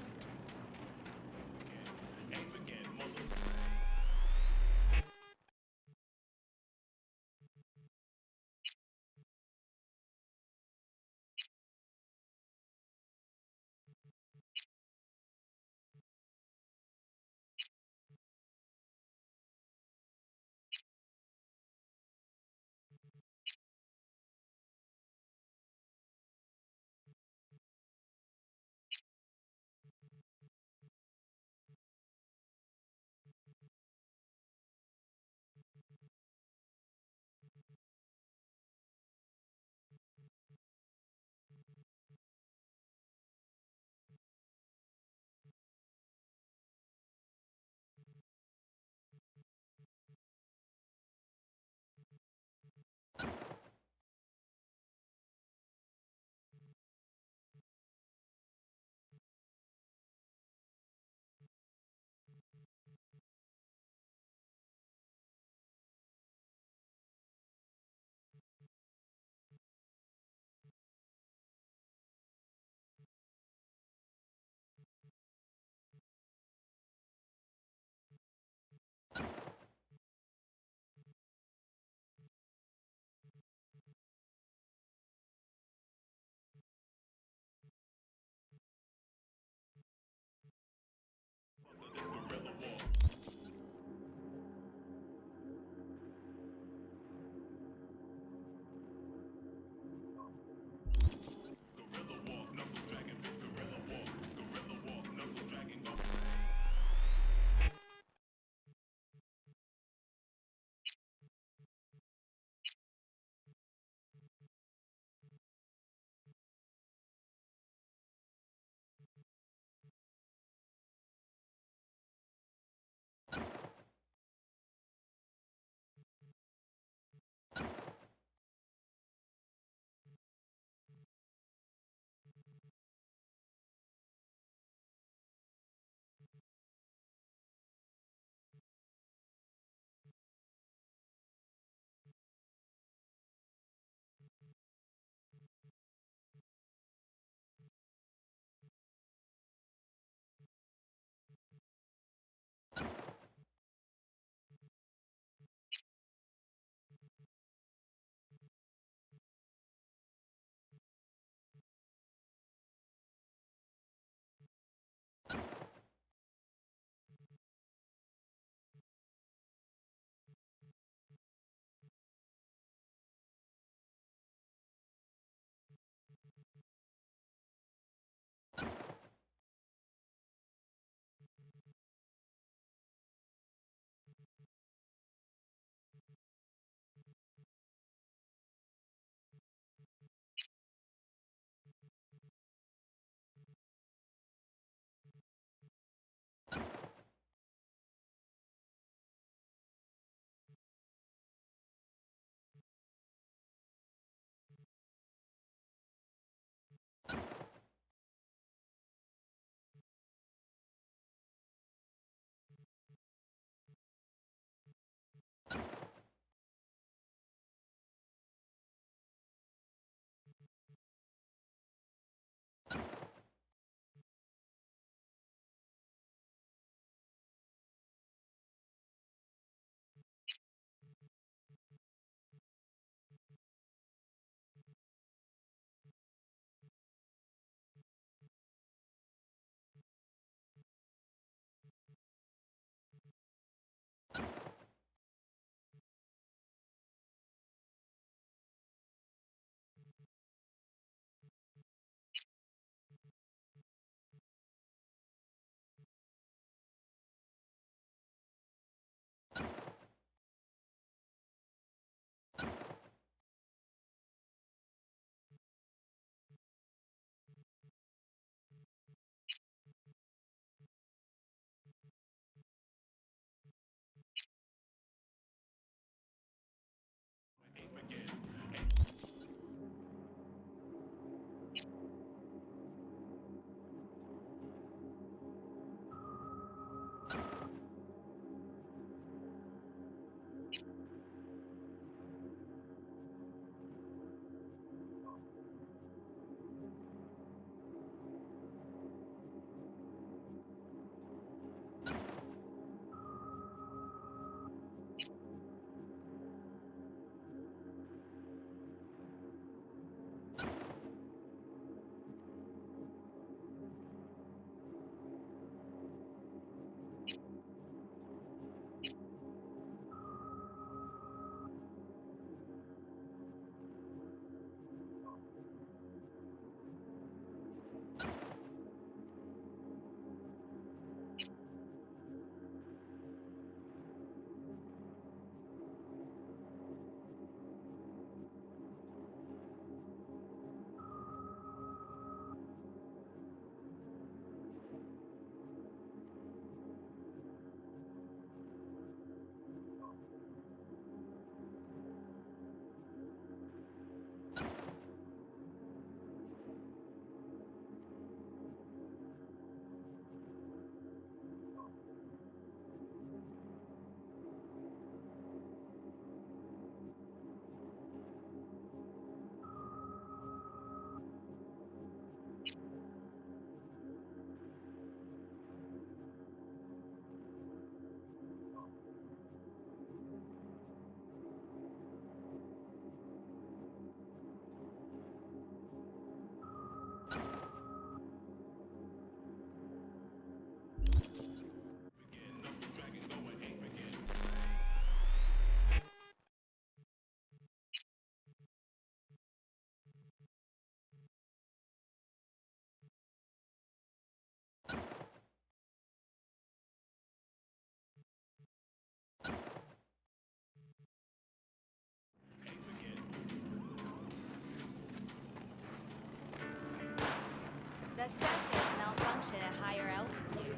The sensors malfunction at higher altitude.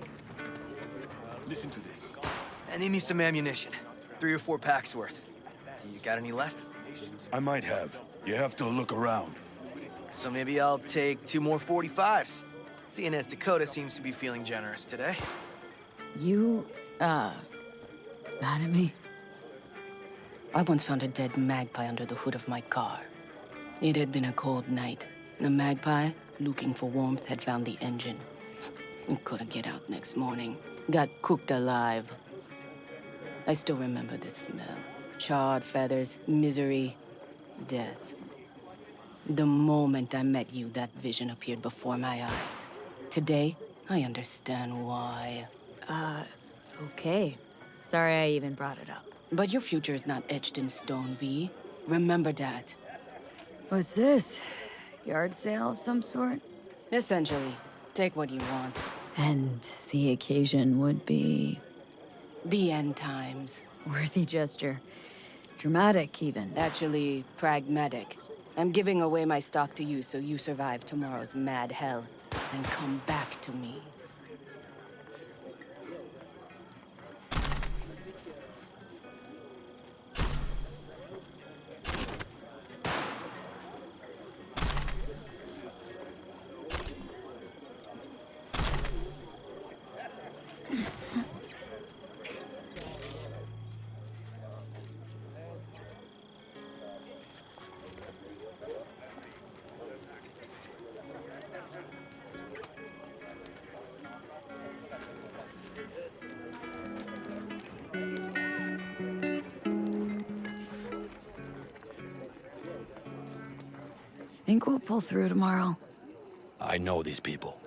Listen to this. I need me some ammunition. 3 or 4 packs worth. You got any left? I might have. You have to look around. So maybe I'll take 2 more 45s. Seeing as Dakota seems to be feeling generous today. You, mad at me? I once found a dead magpie under the hood of my car. It had been a cold night. The magpie, looking for warmth, had found the engine. Couldn't get out next morning. Got cooked alive. I still remember the smell. Charred feathers, misery, death. The moment I met you, that vision appeared before my eyes. Today, I understand why. Okay. Sorry I even brought it up. But your future is not etched in stone, V. Remember that. What's this? Yard sale of some sort? Essentially, take what you want. And the occasion would be... The end times. Worthy gesture. Dramatic, even. Actually, pragmatic. I'm giving away my stock to you so you survive tomorrow's mad hell. And come back to me. Think we'll pull through tomorrow? I know these people.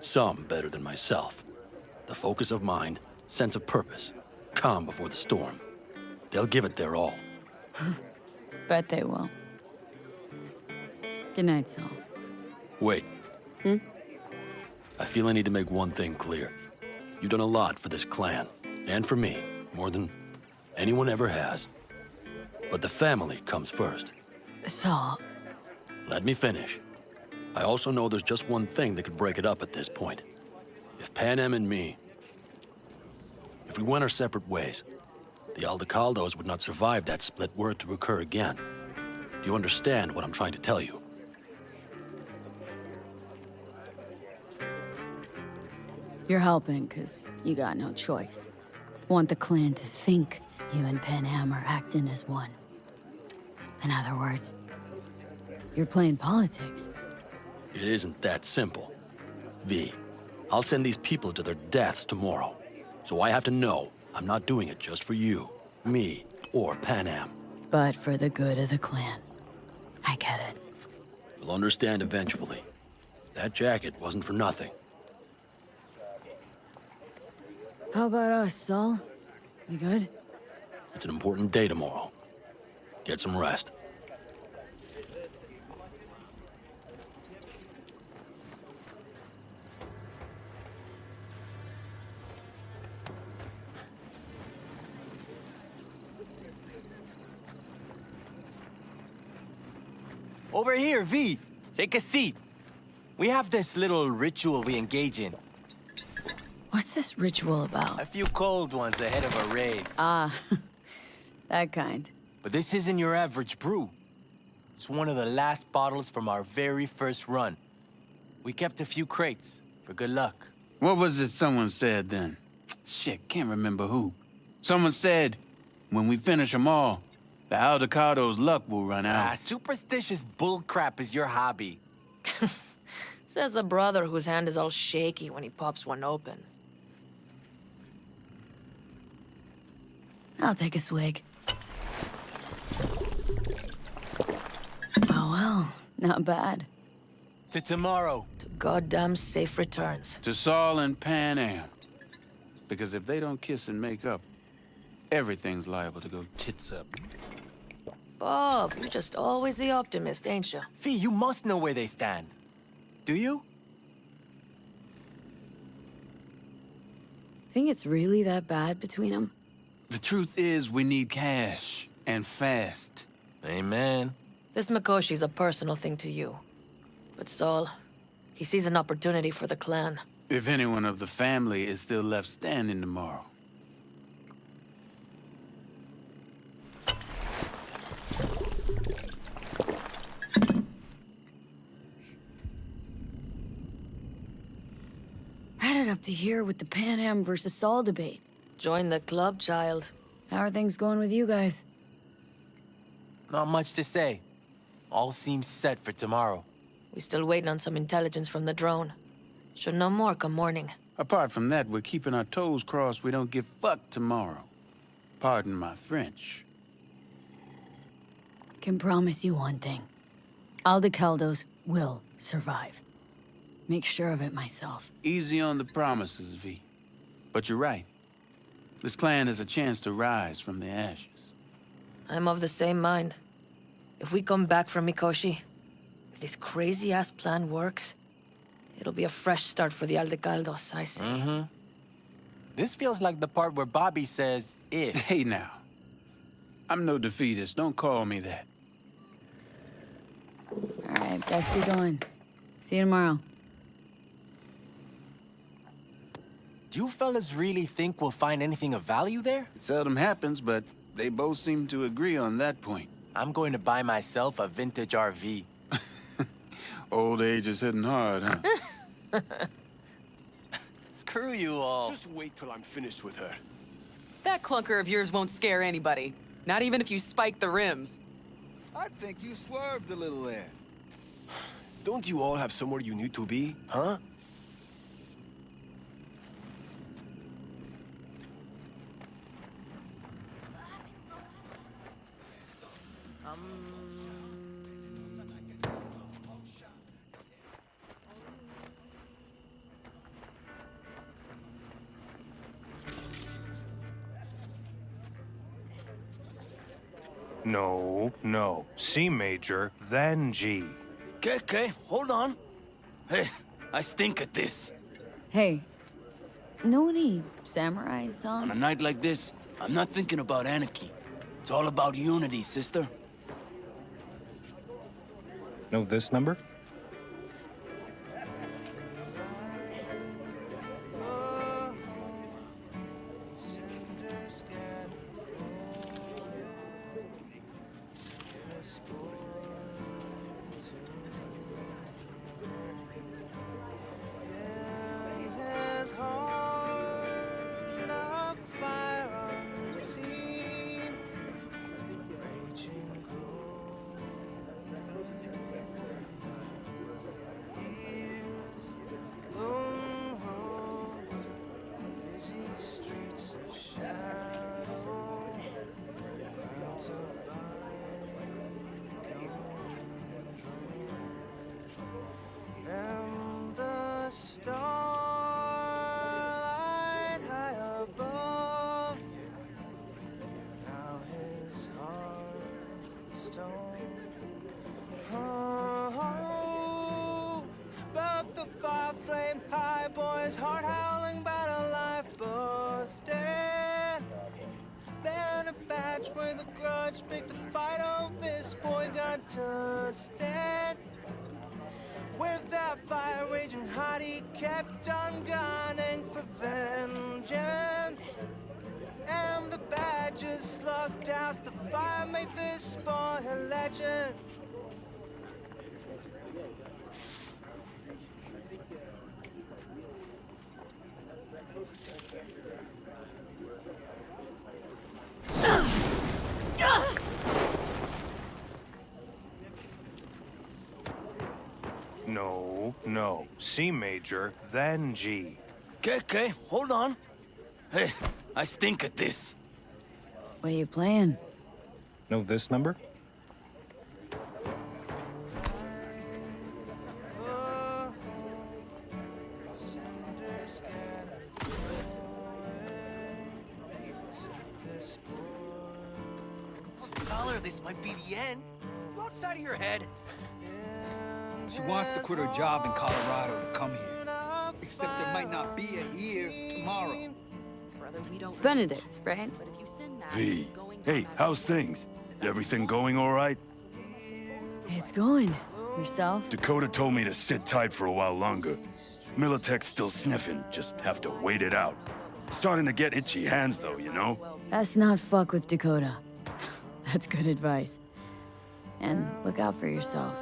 Some better than myself. The focus of mind, sense of purpose, calm before the storm. They'll give it their all. Bet they will. Good night, Saul. Wait. I feel I need to make one thing clear. You've done a lot for this clan, and for me, more than anyone ever has. But the family comes first. Saul... Let me finish. I also know there's just one thing that could break it up at this point. If Panem and me... If we went our separate ways, the Aldecaldos would not survive that split were it to occur again. Do you understand what I'm trying to tell you? You're helping, 'cause you got no choice. Want the clan to think you and Panem are acting as one. In other words, you're playing politics. It isn't that simple. V, I'll send these people to their deaths tomorrow. So I have to know I'm not doing it just for you, me, or Panem. But for the good of the clan. I get it. You'll understand eventually. That jacket wasn't for nothing. How about us, Saul? We good? It's an important day tomorrow. Get some rest. Over here, V. Take a seat. We have this little ritual we engage in. What's this ritual about? A few cold ones ahead of a raid. Ah, that kind. But this isn't your average brew. It's one of the last bottles from our very first run. We kept a few crates for good luck. What was it someone said then? Shit, can't remember who. Someone said, when we finish them all, the Aldecado's luck will run out. Superstitious bullcrap is your hobby. Says the brother whose hand is all shaky when he pops one open. I'll take a swig. Oh well, not bad. To tomorrow. To goddamn safe returns. To Saul and Pan Am. Because if they don't kiss and make up, everything's liable to go tits up. Bob, you're just always the optimist, ain't you? Fee, you must know where they stand. Do you? Think it's really that bad between them? The truth is, we need cash, and fast. Amen. This Mikoshi's a personal thing to you. But Saul, he sees an opportunity for the clan. If anyone of the family is still left standing tomorrow. Headed up to here with the Pan Am versus Saul debate. Join the club, child. How are things going with you guys? Not much to say. All seems set for tomorrow. We still waiting on some intelligence from the drone. Should know more come morning. Apart from that, we're keeping our toes crossed we don't get fucked tomorrow. Pardon my French. Can promise you one thing. Aldecaldos will survive. Make sure of it myself. Easy on the promises, V. But you're right. This clan has a chance to rise from the ashes. I'm of the same mind. If we come back from Mikoshi, if this crazy-ass plan works, it'll be a fresh start for the Aldecaldos, I say. Mm-hmm. This feels like the part where Bobby says, if. Hey now. I'm no defeatist, don't call me that. All right, best be going. See you tomorrow. Do you fellas really think we'll find anything of value there? It seldom happens, but they both seem to agree on that point. I'm going to buy myself a vintage RV. Old age is hitting hard, huh? Screw you all. Just wait till I'm finished with her. That clunker of yours won't scare anybody. Not even if you spike the rims. I think you swerved a little there. Don't you all have somewhere you need to be, huh? No. C major, then G. Okay, hold on. Hey, I stink at this. Hey, know any samurai songs? On a night like this, I'm not thinking about anarchy. It's all about unity, sister. Know this number? Heart howling, but a life busted. Then a batch with a grudge picked a fight. Oh, this boy got to stand. hot, he kept on gunning for vengeance. And the badgers slugged out the fire, made this boy a legend. No. C major, then G. Okay, hold on. Hey, I stink at this. What are you playing? Know this number? Dollar, this might be the end. You outside of your head. She wants to quit her job in Colorado to come here. Except there might not be a here tomorrow. It's Benedict, right? V. Hey, how's things? Everything going all right? It's going. Yourself? Dakota told me to sit tight for a while longer. Militech's still sniffing, just have to wait it out. Starting to get itchy hands though, you know? Best not fuck with Dakota. That's good advice. And look out for yourself.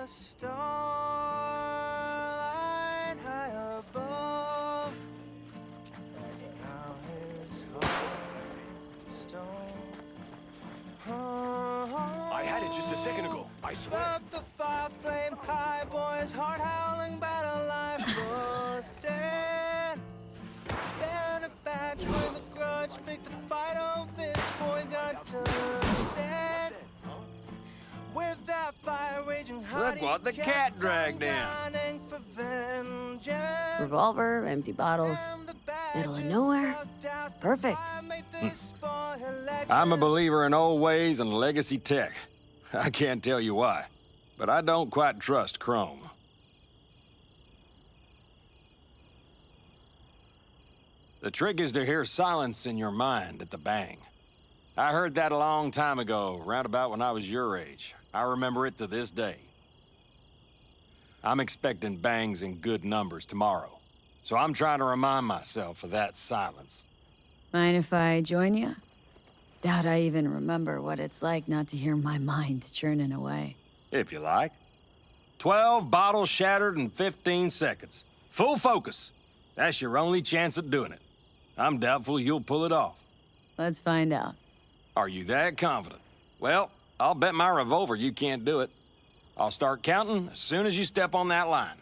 I had it just a second ago, I swear. But the fire flame high, boys, heart howling, battle life busted. Then a badge with a grudge, picked a fight over this boy got toasted. With that fire raging hot, Look what the cat dragged in. Revolver, empty bottles. Middle of nowhere. Perfect. I'm a believer in old ways and legacy tech. I can't tell you why, but I don't quite trust Chrome. The trick is to hear silence in your mind at the bang. I heard that a long time ago, round about when I was your age. I remember it to this day. I'm expecting bangs in good numbers tomorrow, so I'm trying to remind myself of that silence. Mind if I join you? Doubt I even remember what it's like not to hear my mind churning away. If you like. 12 bottles shattered in 15 seconds. Full focus. That's your only chance at doing it. I'm doubtful you'll pull it off. Let's find out. Are you that confident? Well, I'll bet my revolver you can't do it. I'll start counting as soon as you step on that line.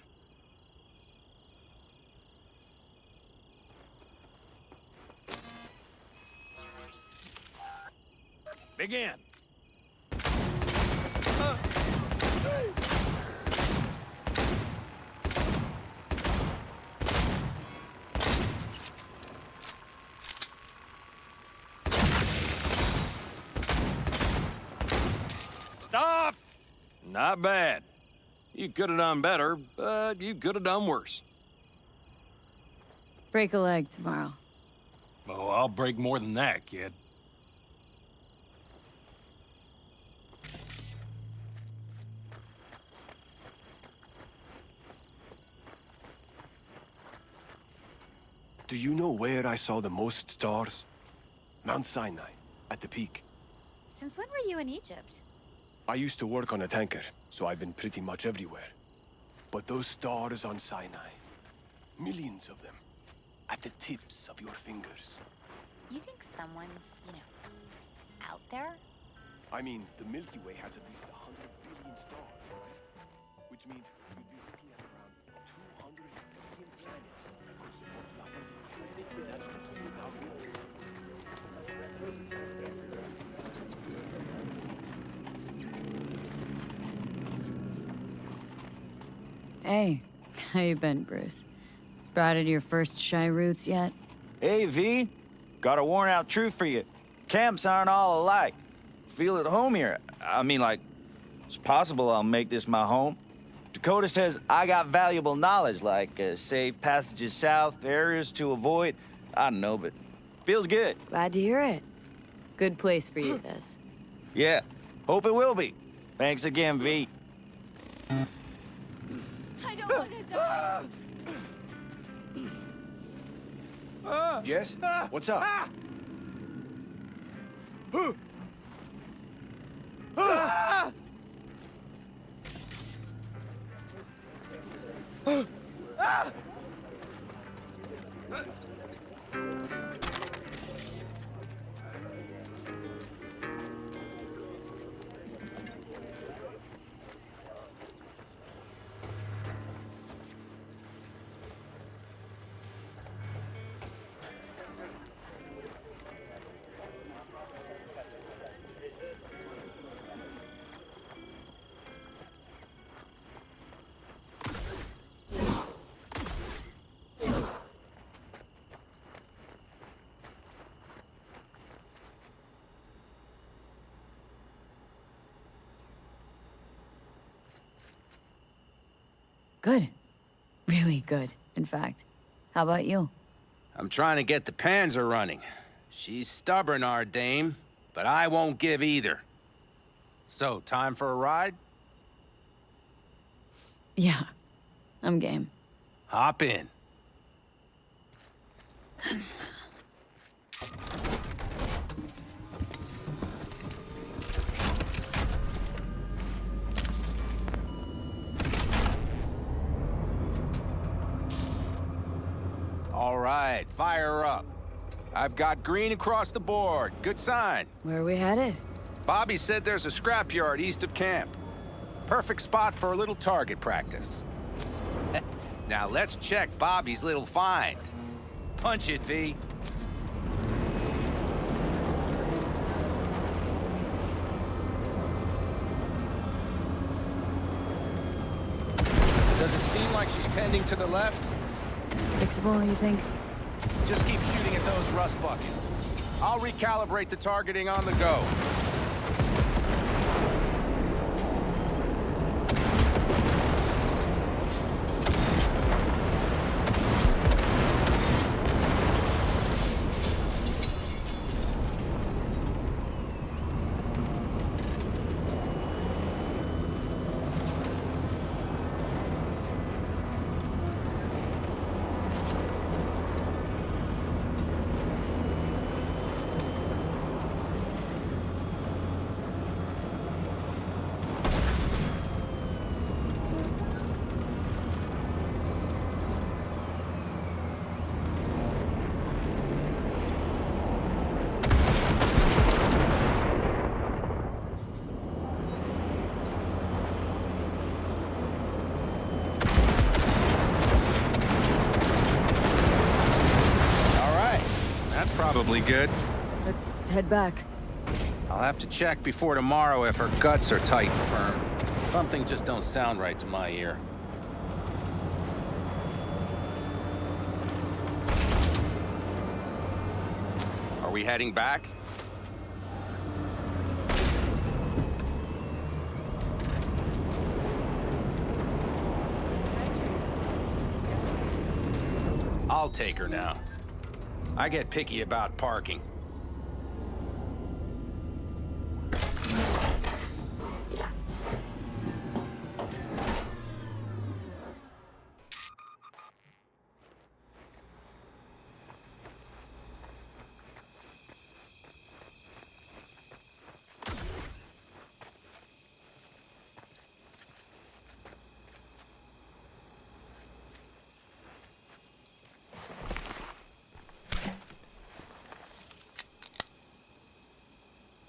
Begin. Stop! Not bad. You could have done better, but you could have done worse. Break a leg tomorrow. Oh, I'll break more than that, kid. Do you know where I saw the most stars? Mount Sinai, at the peak. Since when were you in Egypt? I used to work on a tanker, so I've been pretty much everywhere. But those stars on Sinai, millions of them, at the tips of your fingers. You think someone's, out there? I mean, the Milky Way has at least 100 billion stars, right? Which means you'd be looking at around 200 billion planets that could support life. That's just without humans. Hey, how you been, Bruce? Sprouted your first shy roots yet? Hey, V. Got a worn-out truth for you. Camps aren't all alike. Feel at home here. I mean, like, it's possible I'll make this my home. Dakota says I got valuable knowledge, like safe passages south, areas to avoid. I don't know, but feels good. Glad to hear it. Good place for you, this. Yeah, hope it will be. Thanks again, V. I don't want to die. Jess? What's up? Good. Really good, in fact. How about you? I'm trying to get the Panzer running. She's stubborn, our dame, but I won't give either. So, time for a ride? Yeah, I'm game. Hop in. All right, fire up. I've got green across the board. Good sign. Where are we headed? Bobby said there's a scrapyard east of camp. Perfect spot for a little target practice. Now let's check Bobby's little find. Punch it, V. Does it seem like she's tending to the left? Fixable, you think? Just keep shooting at those rust buckets. I'll recalibrate the targeting on the go. Probably good. Let's head back. I'll have to check before tomorrow if her guts are tight and firm. Something just don't sound right to my ear. Are we heading back? I'll take her now. I get picky about parking.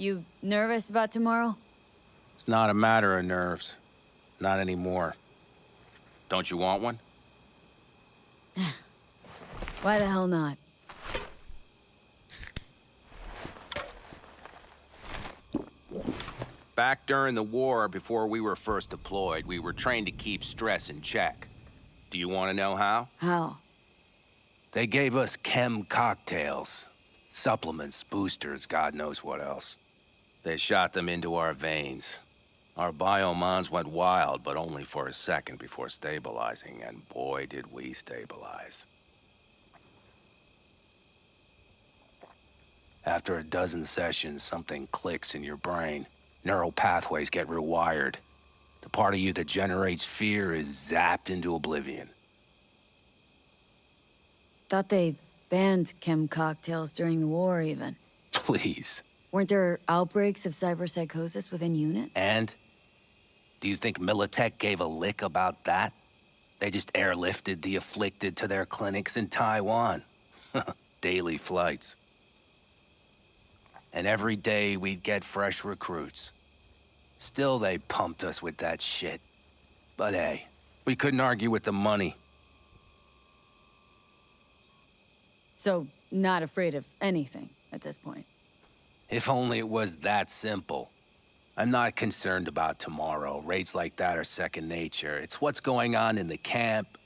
You nervous about tomorrow? It's not a matter of nerves. Not anymore. Don't you want one? Why the hell not? Back during the war, before we were first deployed, we were trained to keep stress in check. Do you want to know how? How? They gave us chem cocktails. Supplements, boosters, God knows what else. They shot them into our veins. Our biomons went wild, but only for a second before stabilizing, and boy, did we stabilize. After a dozen sessions, something clicks in your brain. Neural pathways get rewired. The part of you that generates fear is zapped into oblivion. Thought they banned chem cocktails during the war, even. Please. Weren't there outbreaks of cyberpsychosis within units? And? Do you think Militech gave a lick about that? They just airlifted the afflicted to their clinics in Taiwan. Daily flights. And every day we'd get fresh recruits. Still, they pumped us with that shit. But hey, we couldn't argue with the money. So, not afraid of anything at this point. If only it was that simple. I'm not concerned about tomorrow. Raids like that are second nature. It's what's going on in the camp.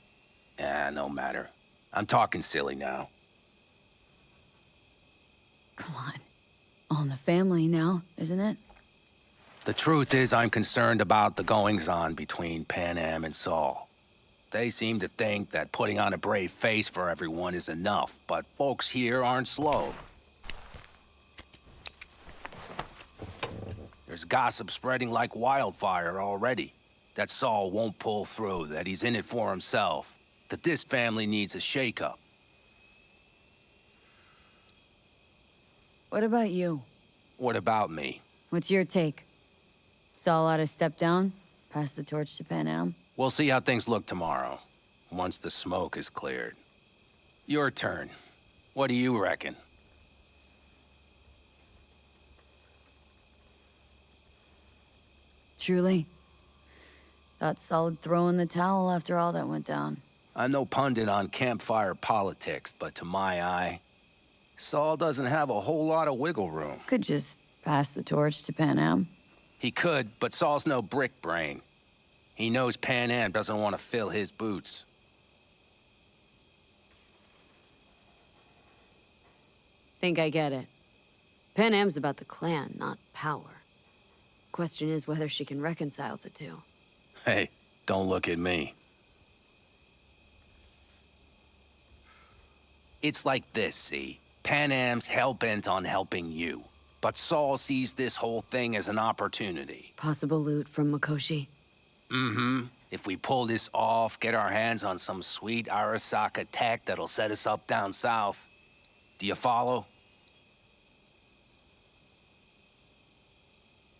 No matter. I'm talking silly now. Come on. All in the family now, isn't it? The truth is, I'm concerned about the goings-on between Pan Am and Saul. They seem to think that putting on a brave face for everyone is enough, but folks here aren't slow. There's gossip spreading like wildfire already. That Saul won't pull through, that he's in it for himself, that this family needs a shake-up. What about you? What about me? What's your take? Saul ought to step down, pass the torch to Pan Am? We'll see how things look tomorrow, once the smoke is cleared. Your turn. What do you reckon? Truly. Thought Saul'd throw in the towel after all that went down. I'm no pundit on campfire politics, but to my eye, Saul doesn't have a whole lot of wiggle room. Could just pass the torch to Pan Am. He could, but Saul's no brick brain. He knows Pan Am doesn't want to fill his boots. Think I get it. Pan Am's about the clan, not power. Question is whether she can reconcile the two. Hey, don't look at me. It's like this, see? Pan Am's hell-bent on helping you. But Saul sees this whole thing as an opportunity. Possible loot from Mikoshi? Mm-hmm. If we pull this off, get our hands on some sweet Arasaka tech that'll set us up down south. Do you follow?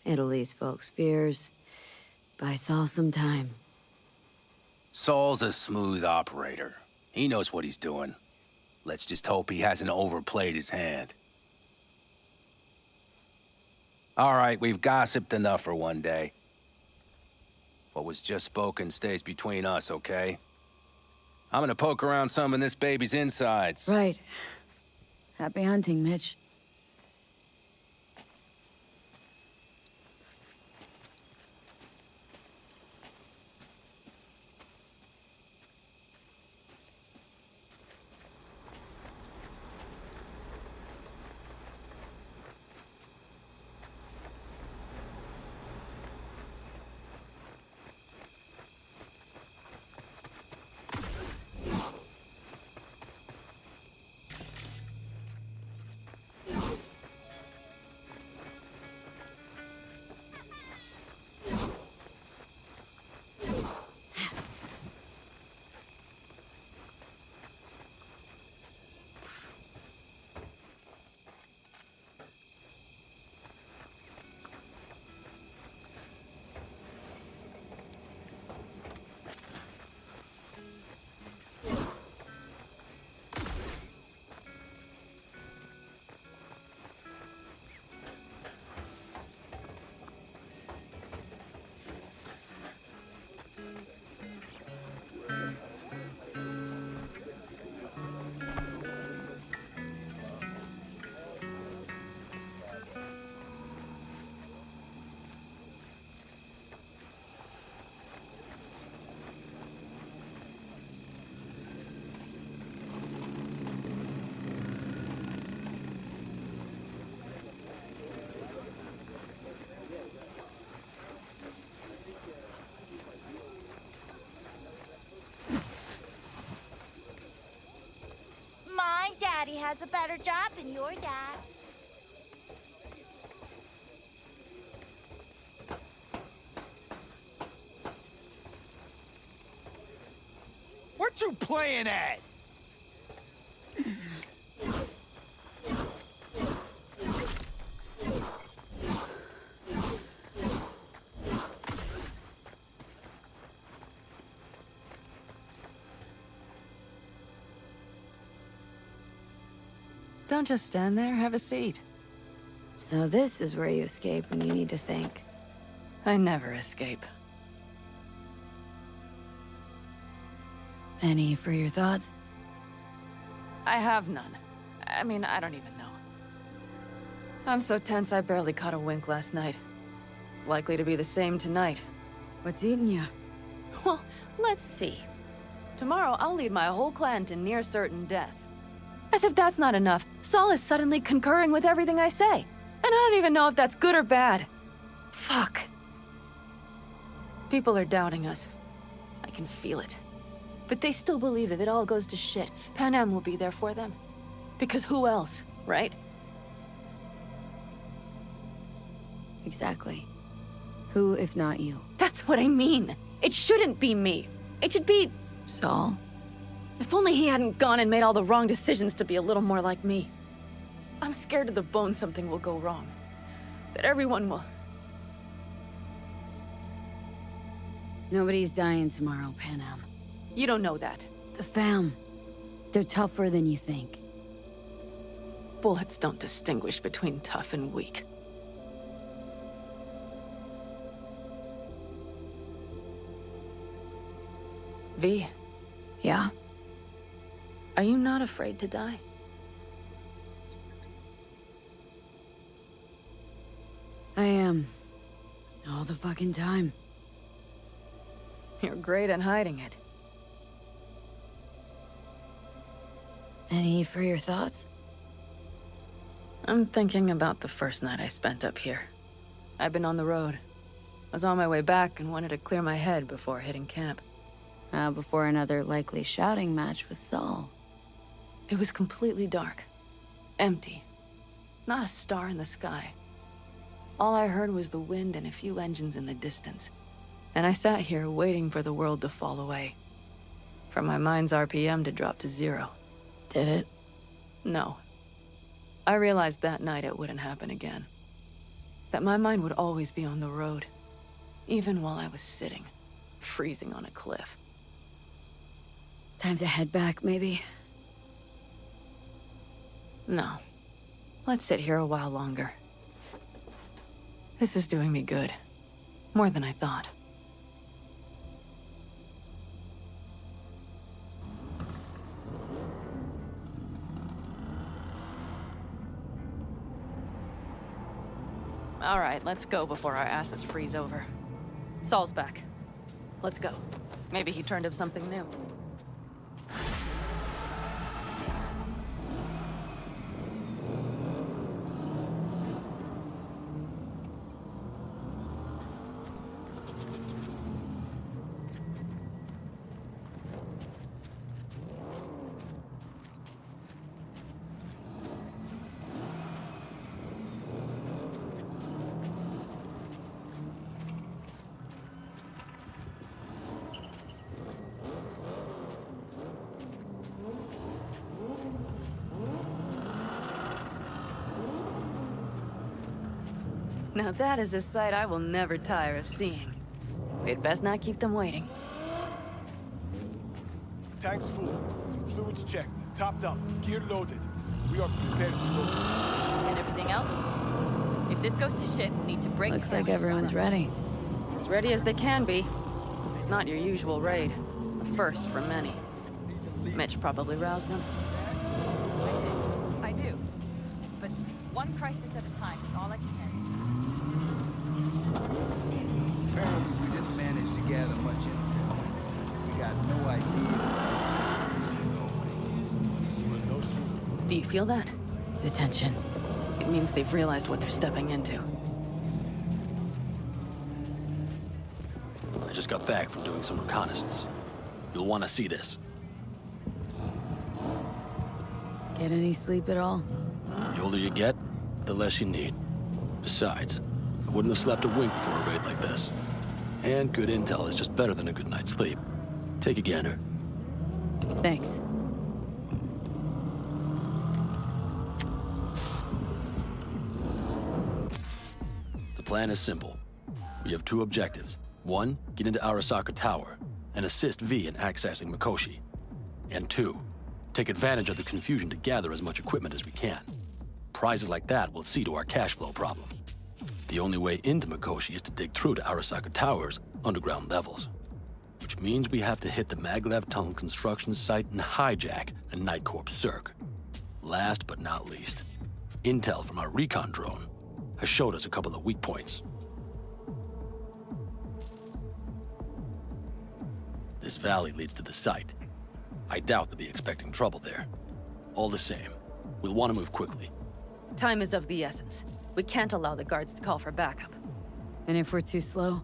It'll ease folks' fears. Buy Saul some time. Saul's a smooth operator. He knows what he's doing. Let's just hope he hasn't overplayed his hand. All right, we've gossiped enough for one day. What was just spoken stays between us, okay? I'm gonna poke around some of this baby's insides. Right. Happy hunting, Mitch. My daddy has a better job than your dad. What you playing at? Don't just stand there, have a seat. So this is where you escape when you need to think. I never escape. Any for your thoughts? I have none. I mean, I don't even know. I'm so tense I barely caught a wink last night. It's likely to be the same tonight. What's eating you? Well, let's see. Tomorrow I'll lead my whole clan to near certain death. As if that's not enough, Saul is suddenly concurring with everything I say. And I don't even know if that's good or bad. Fuck. People are doubting us. I can feel it. But they still believe if it all goes to shit, Pan Am will be there for them. Because who else, right? Exactly. Who, if not you? That's what I mean. It shouldn't be me. It should be... Saul? If only he hadn't gone and made all the wrong decisions to be a little more like me. I'm scared to the bone something will go wrong. That everyone will... Nobody's dying tomorrow, Pan Am. You don't know that. The fam. They're tougher than you think. Bullets don't distinguish between tough and weak. V. Yeah? Are you not afraid to die? I am. All the fucking time. You're great at hiding it. Any for your thoughts? I'm thinking about the first night I spent up here. I've been on the road. I was on my way back and wanted to clear my head before hitting camp. Before another likely shouting match with Saul. It was completely dark. Empty. Not a star in the sky. All I heard was the wind and a few engines in the distance. And I sat here waiting for the world to fall away. For my mind's RPM to drop to 0. Did it? No. I realized that night it wouldn't happen again. That my mind would always be on the road. Even while I was sitting, freezing on a cliff. Time to head back, maybe? No. Let's sit here a while longer. This is doing me good. More than I thought. All right, let's go before our asses freeze over. Saul's back. Let's go. Maybe he turned of something new. Now that is a sight I will never tire of seeing. We'd best not keep them waiting. Tanks full. Fluids checked. Topped up. Gear loaded. We are prepared to go. And everything else? If this goes to shit, we'll need to break. Looks like everyone's ready. As ready as they can be. It's not your usual raid. A first for many. Mitch probably roused them. I do. But one crisis at a time is all I can manage. Apparently, we didn't manage to gather much intel. We got no idea. Do you feel that? The tension. It means they've realized what they're stepping into. I just got back from doing some reconnaissance. You'll want to see this. Get any sleep at all? The older you get, the less you need. Besides, I wouldn't have slept a wink before a raid like this. And good intel is just better than a good night's sleep. Take a gander. Thanks. The plan is simple. We have two objectives. One, get into Arasaka Tower and assist V in accessing Mikoshi. And two, Take advantage of the confusion to gather as much equipment as we can. Prizes like that will see to our cash flow problem. The only way into Mikoshi is to dig through to Arasaka Tower's underground levels. Which means we have to hit the maglev tunnel construction site and hijack a Night Corps Cirque. Last but not least, intel from our recon drone has showed us a couple of weak points. This valley leads to the site. I doubt they'll be expecting trouble there. All the same, we'll want to move quickly. Time is of the essence. We can't allow the guards to call for backup. And if we're too slow?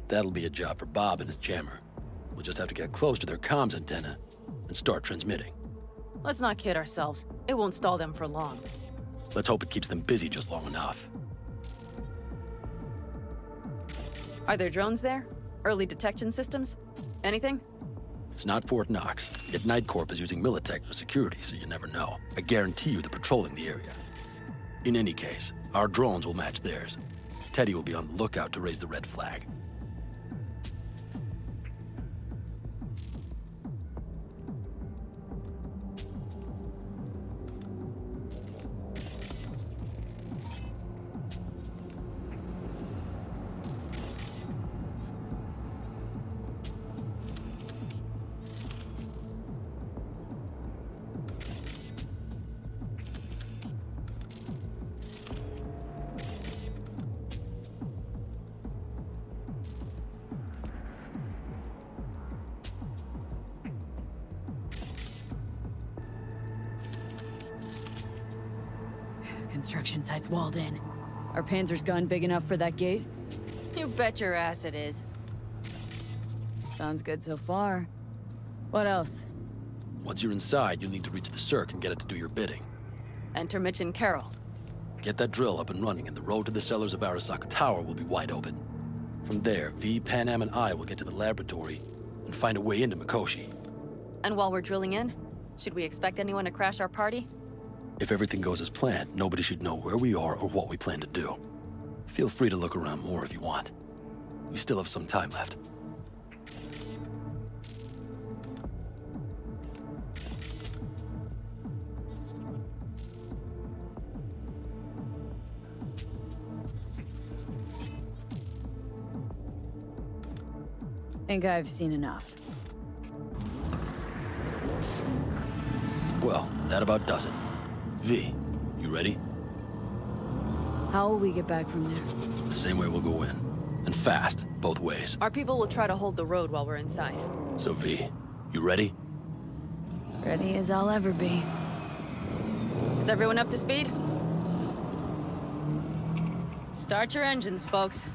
That'll be a job for Bob and his jammer. We'll just have to get close to their comms antenna and start transmitting. Let's not kid ourselves. It won't stall them for long. Let's hope it keeps them busy just long enough. Are there drones there? Early detection systems? Anything? It's not Fort Knox, yet Night Corp is using Militech for security, so you never know. I guarantee you they're patrolling the area. In any case, our drones will match theirs. Teddy will be on the lookout to raise the red flag. Construction site's walled in. Our Panzer's gun big enough for that gate? You bet your ass it is. Sounds good so far. What else? Once you're inside, you'll need to reach the Cirque and get it to do your bidding. Enter Mitch and Carol. Get that drill up and running, and the road to the cellars of Arasaka Tower will be wide open. From there, V, Panam, and I will get to the laboratory and find a way into Mikoshi. And while we're drilling in, should we expect anyone to crash our party? If everything goes as planned, nobody should know where we are or what we plan to do. Feel free to look around more if you want. We still have some time left. Think I've seen enough. Well, that about does it. V, you ready? How will we get back from there? The same way we'll go in. And fast, both ways. Our people will try to hold the road while we're inside. So V, you ready? Ready as I'll ever be. Is everyone up to speed? Start your engines, folks.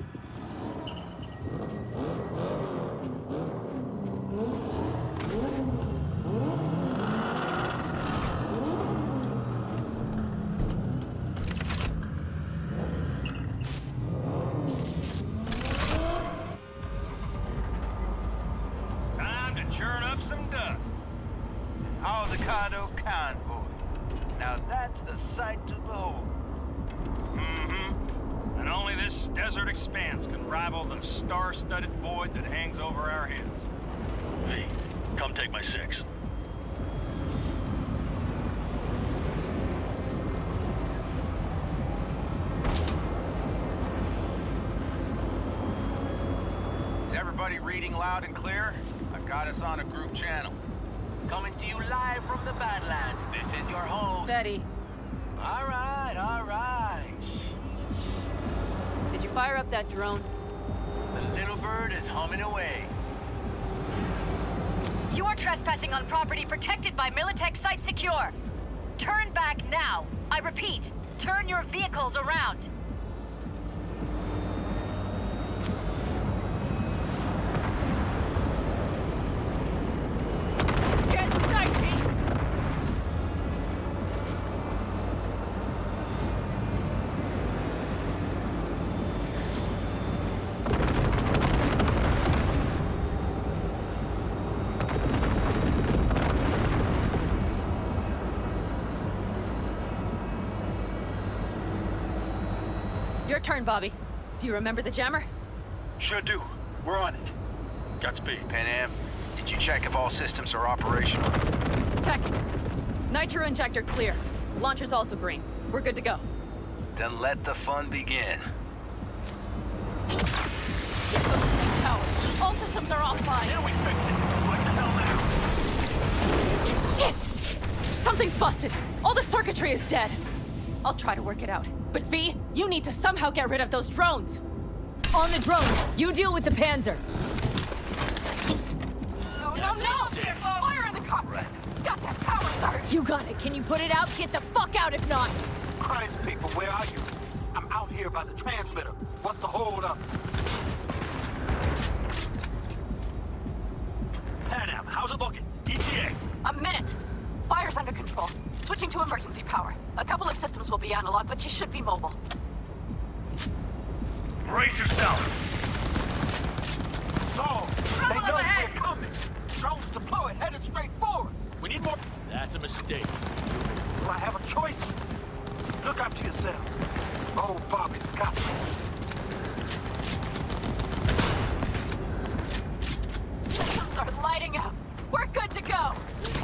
Now that's a sight to behold. Mm-hmm. And only this desert expanse can rival the star-studded void that hangs over our heads. V, come take my 6. Is everybody reading loud and clear? I've got us on a group channel. Coming to you live from the Badlands. This is your home. Teddy. All right. Did you fire up that drone? The little bird is humming away. You are trespassing on property protected by Militech Site Secure. Turn back now. I repeat, turn your vehicles around. Your turn, Bobby. Do you remember the jammer? Sure do. We're on it. Godspeed. Pan Am, did you check if all systems are operational? Tech, nitro injector clear. Launcher's also green. We're good to go. Then let the fun begin. Tower. All systems are offline. Can we fix it? What the hell now? Shit! Something's busted. All the circuitry is dead. I'll try to work it out. But V, you need to somehow get rid of those drones. On the drone, you deal with the Panzer. No! Fire in the cockpit! Got that power surge! You got it. Can you put it out? Get the fuck out if not! Christ, people, where are you? I'm out here by the transmitter. What's the hold up? Pan Am, how's it looking? ETA. A minute. Fire's under control. Switching to emergency power. A couple of systems will be analog, but you should be mobile. Brace yourself. So, they know we're coming. Drones deployed, headed straight for us. We need more. That's a mistake. Do I have a choice? Look after yourself. Old Bobby's got this. Systems are lighting up. We're good to go.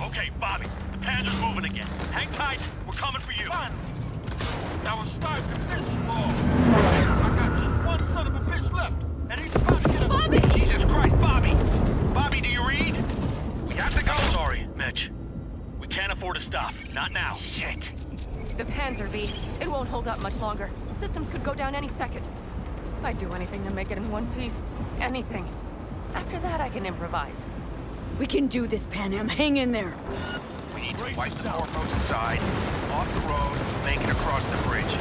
Okay, Bobby. The Panzer's moving again. Hang tight. We're coming for you. That was starting to fish ball. I got just one son of a bitch left, and he's about to get a... Bobby! Jesus Christ, Bobby! Bobby, do you read? We have to go. Sorry, Mitch. We can't afford to stop. Not now. Shit. The Panzer, V. It won't hold up much longer. Systems could go down any second. I'd do anything to make it in one piece. Anything. After that, I can improvise. We can do this, Pan Am. Hang in there. We need to wipe the foremost side, off the road, make it across the bridge.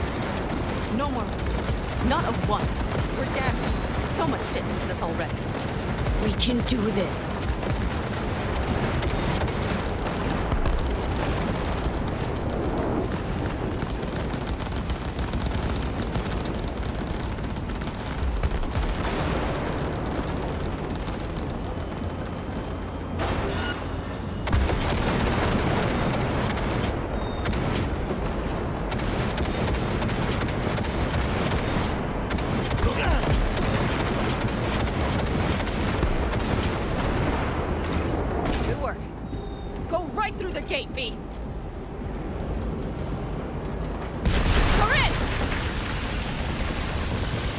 No more mistakes. Not a one. We're damaged. So much fitness in us already. We can do this. Gate, V. We're in!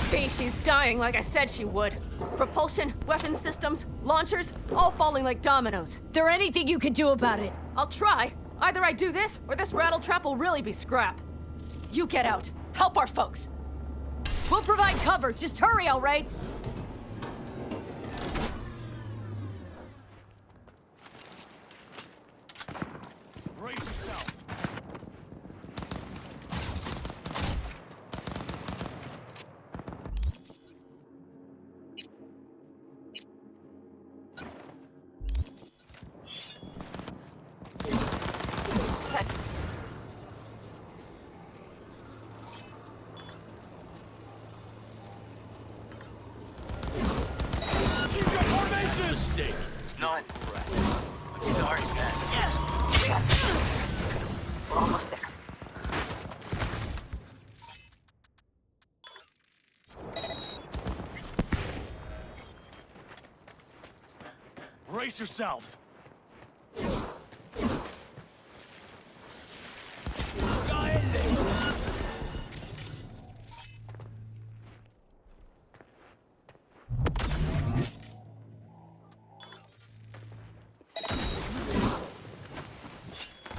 V, she's dying like I said she would. Propulsion, weapons systems, launchers, all falling like dominoes. There anything you can do about it? I'll try. Either I do this, or this rattletrap will really be scrap. You get out. Help our folks. We'll provide cover. Just hurry, all right? Brace yourselves. Mistake. None. He's already passed. Yeah. We got this. We're almost there. Brace yourselves.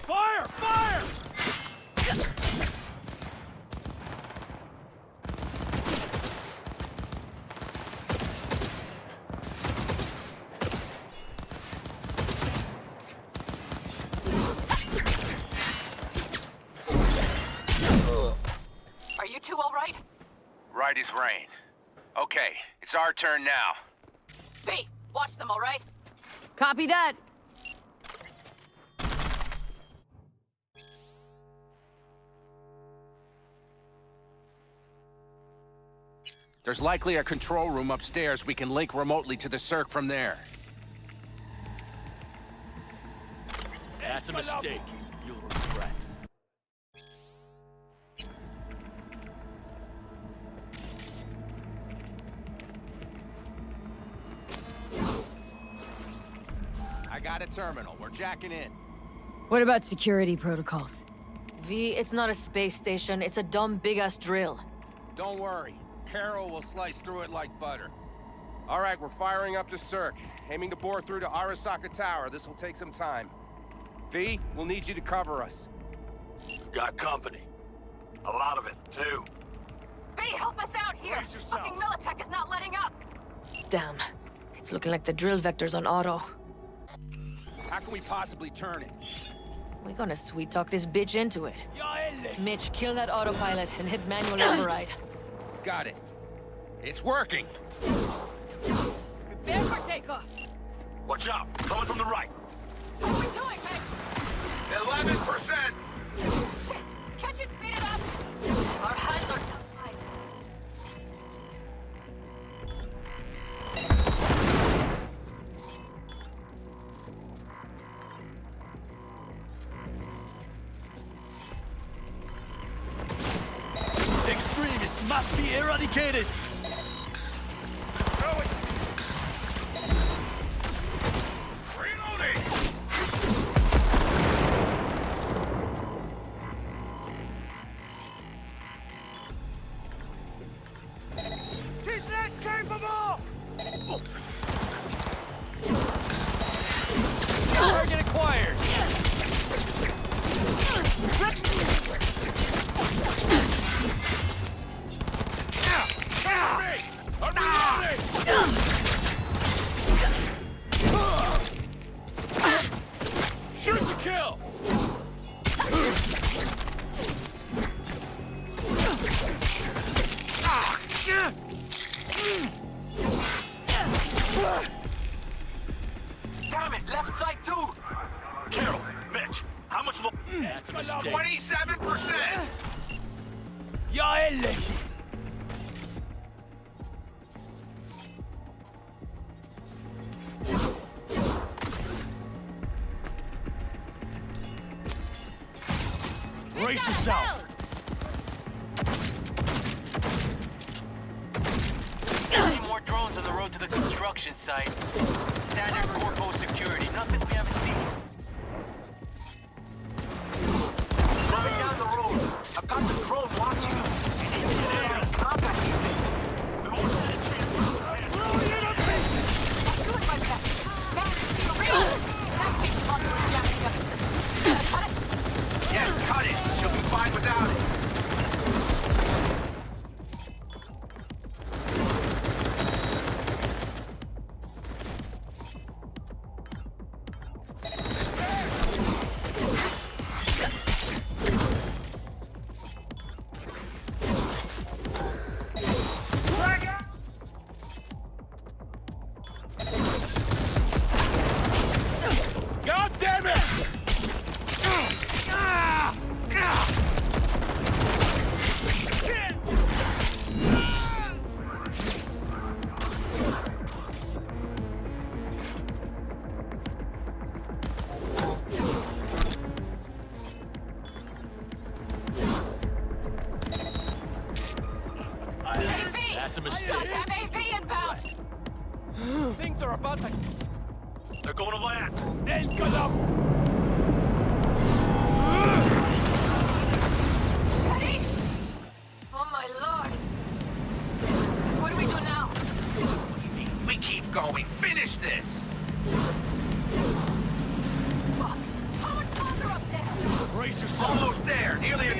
Fire! Fire! Are you two all right? Right as rain. Okay, it's our turn now. V, watch them, all right? Copy that. There's likely a control room upstairs. We can link remotely to the circ from there. That's a mistake. You'll regret. I got a terminal. We're jacking in. What about security protocols? V, it's not a space station. It's a dumb big-ass drill. Don't worry. Carol will slice through it like butter. All right, we're firing up the circ. Aiming to bore through to Arasaka Tower. This will take some time. V, we'll need you to cover us. Got company. A lot of it, too. V, help us out here! Fucking Militech is not letting up! Damn. It's looking like the drill vector's on auto. How can we possibly turn it? We're gonna sweet-talk this bitch into it. Mitch, kill that autopilot and hit manual override. Got it. It's working! Prepare for takeoff! Watch out! Coming from the right! What are we doing, Mitch? 11%! Shit! Can't you speed it up? Our hands are tied. Extremists must be eradicated! Target acquired! Shoot to kill! Damn it! Left side too! Carol, Mitch, how much lo- That's a mistake. 27%! Ya eleji! Brace yourselves! See more drones on the road to the construction site. Standard corpo security, nothing we haven't seen. Coming down the road. I've got the drone watching us. It's combat. We won't let it treat us. I'm doing my best. Managed to real. Navigation module is jamming together. Cut it. Yes, cut it! She'll be fine without it. God damn it! That's a mistake. Have AV inbound! Things are about to... They're going to land. El Calamo! Teddy! Oh my lord! What do we do now? We keep going. Finish this! Fuck! How much longer up there? Brace yourself! Almost there. Nearly a...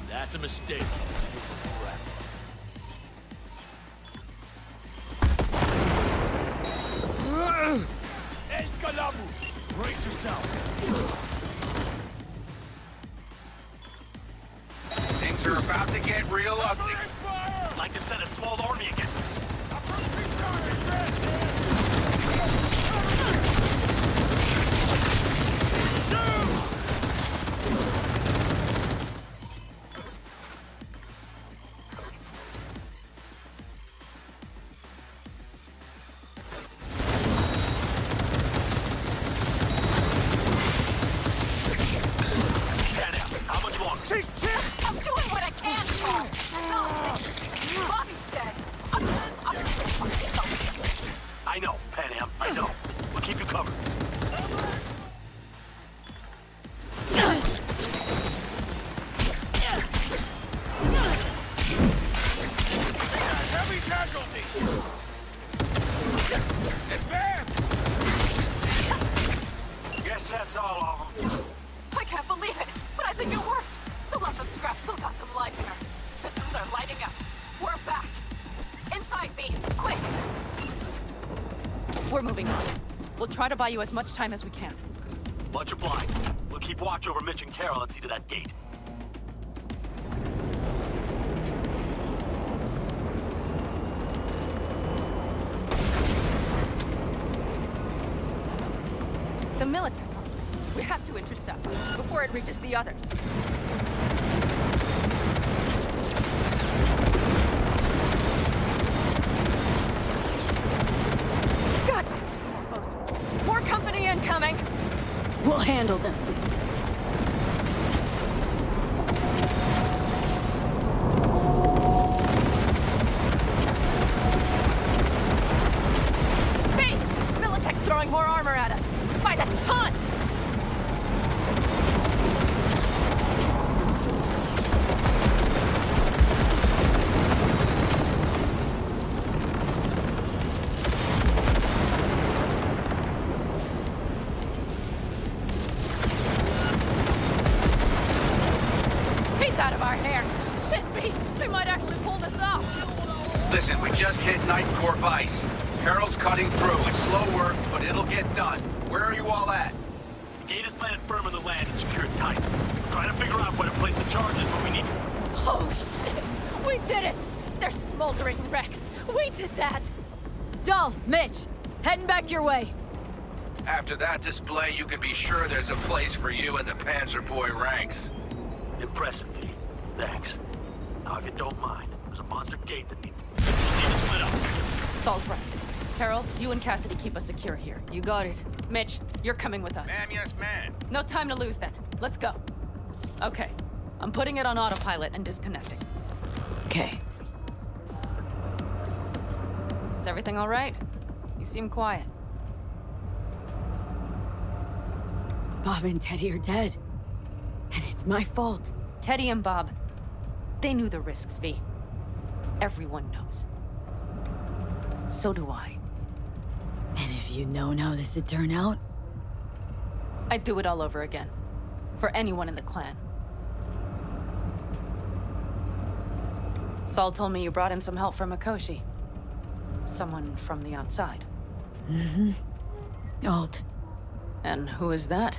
That's a mistake. El Calamo! Brace yourselves! Things are about to get real ugly. It's like they've sent a small army against us. I know, Pan Am, I know. We'll keep you covered. Heavy casualties! Advance! Guess that's all of them. I can't believe it, but I think it worked. The lump of scrap still got some life in her. Systems are lighting up. We're back. Inside, B. Quick! We're moving on. We'll try to buy you as much time as we can. Much obliged. We'll keep watch over Mitch and Carol and see to that gate. The military. We have to intercept before it reaches the others. God! More company incoming! We'll handle them. Hey! Militech's throwing more armor at us! By the ton! He's out of our hair! Shit, B! We might actually pull this off! Listen, we just hit Night Corp ice. Carol's cutting through. It's slow work, but it'll get done. Where are you all at? The gate is planted firm in the land and secured tight. We're trying to figure out where to place the charges, but we need... Holy shit! We did it! They're smoldering wrecks! We did that! Zal, Mitch, heading back your way. After that display, you can be sure there's a place for you in the Panzer Boy ranks. Impressive, V. Thanks. Now, if you don't mind, there's a monster gate that needs to split up. Saul's right. Carol, you and Cassidy keep us secure here. You got it. Mitch, you're coming with us. Ma'am, yes, ma'am. No time to lose then. Let's go. Okay. I'm putting it on autopilot and disconnecting. Okay. Is everything all right? You seem quiet. Bob and Teddy are dead. And it's my fault. Teddy and Bob, they knew the risks, V. Everyone knows. So do I. And if you'd known how this would turn out? I'd do it all over again. For anyone in the clan. Saul told me you brought in some help from Mikoshi. Someone from the outside. Mm-hmm. Alt. And who is that?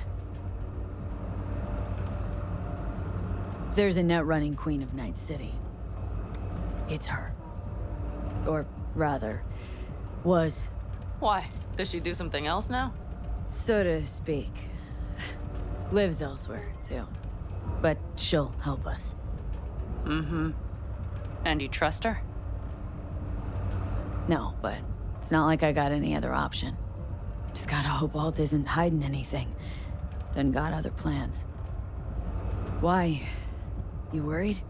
There's a net-running Queen of Night City. It's her. Or rather, was. Why? Does she do something else now? So to speak. Lives elsewhere, too. But she'll help us. Mm-hmm. And you trust her? No, but it's not like I got any other option. Just gotta hope Alt isn't hiding anything. Then got other plans. Why? You worried?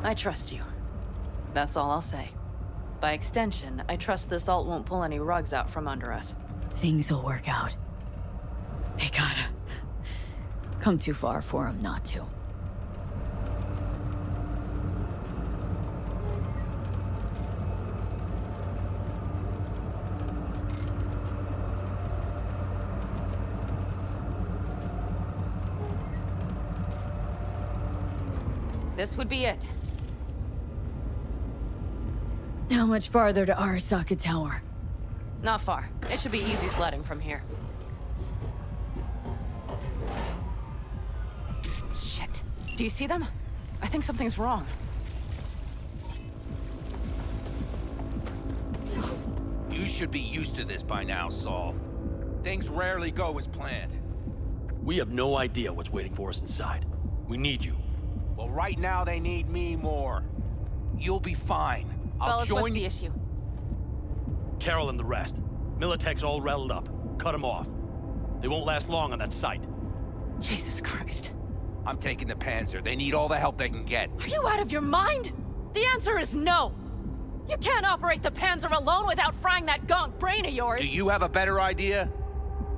I trust you. That's all I'll say. By extension, I trust this Alt won't pull any rugs out from under us. Things will work out. They gotta. Come too far for him not to. This would be it. How much farther to Arasaka Tower? Not far. It should be easy sledding from here. Shit. Do you see them? I think something's wrong. You should be used to this by now, Saul. Things rarely go as planned. We have no idea what's waiting for us inside. We need you. Well, right now they need me more. You'll be fine. I'll Fellas, join what's the issue? Carol and the rest. Militech's all rattled up. Cut them off. They won't last long on that site. Jesus Christ. I'm taking the Panzer. They need all the help they can get. Are you out of your mind? The answer is no. You can't operate the Panzer alone without frying that gonk brain of yours! Do you have a better idea?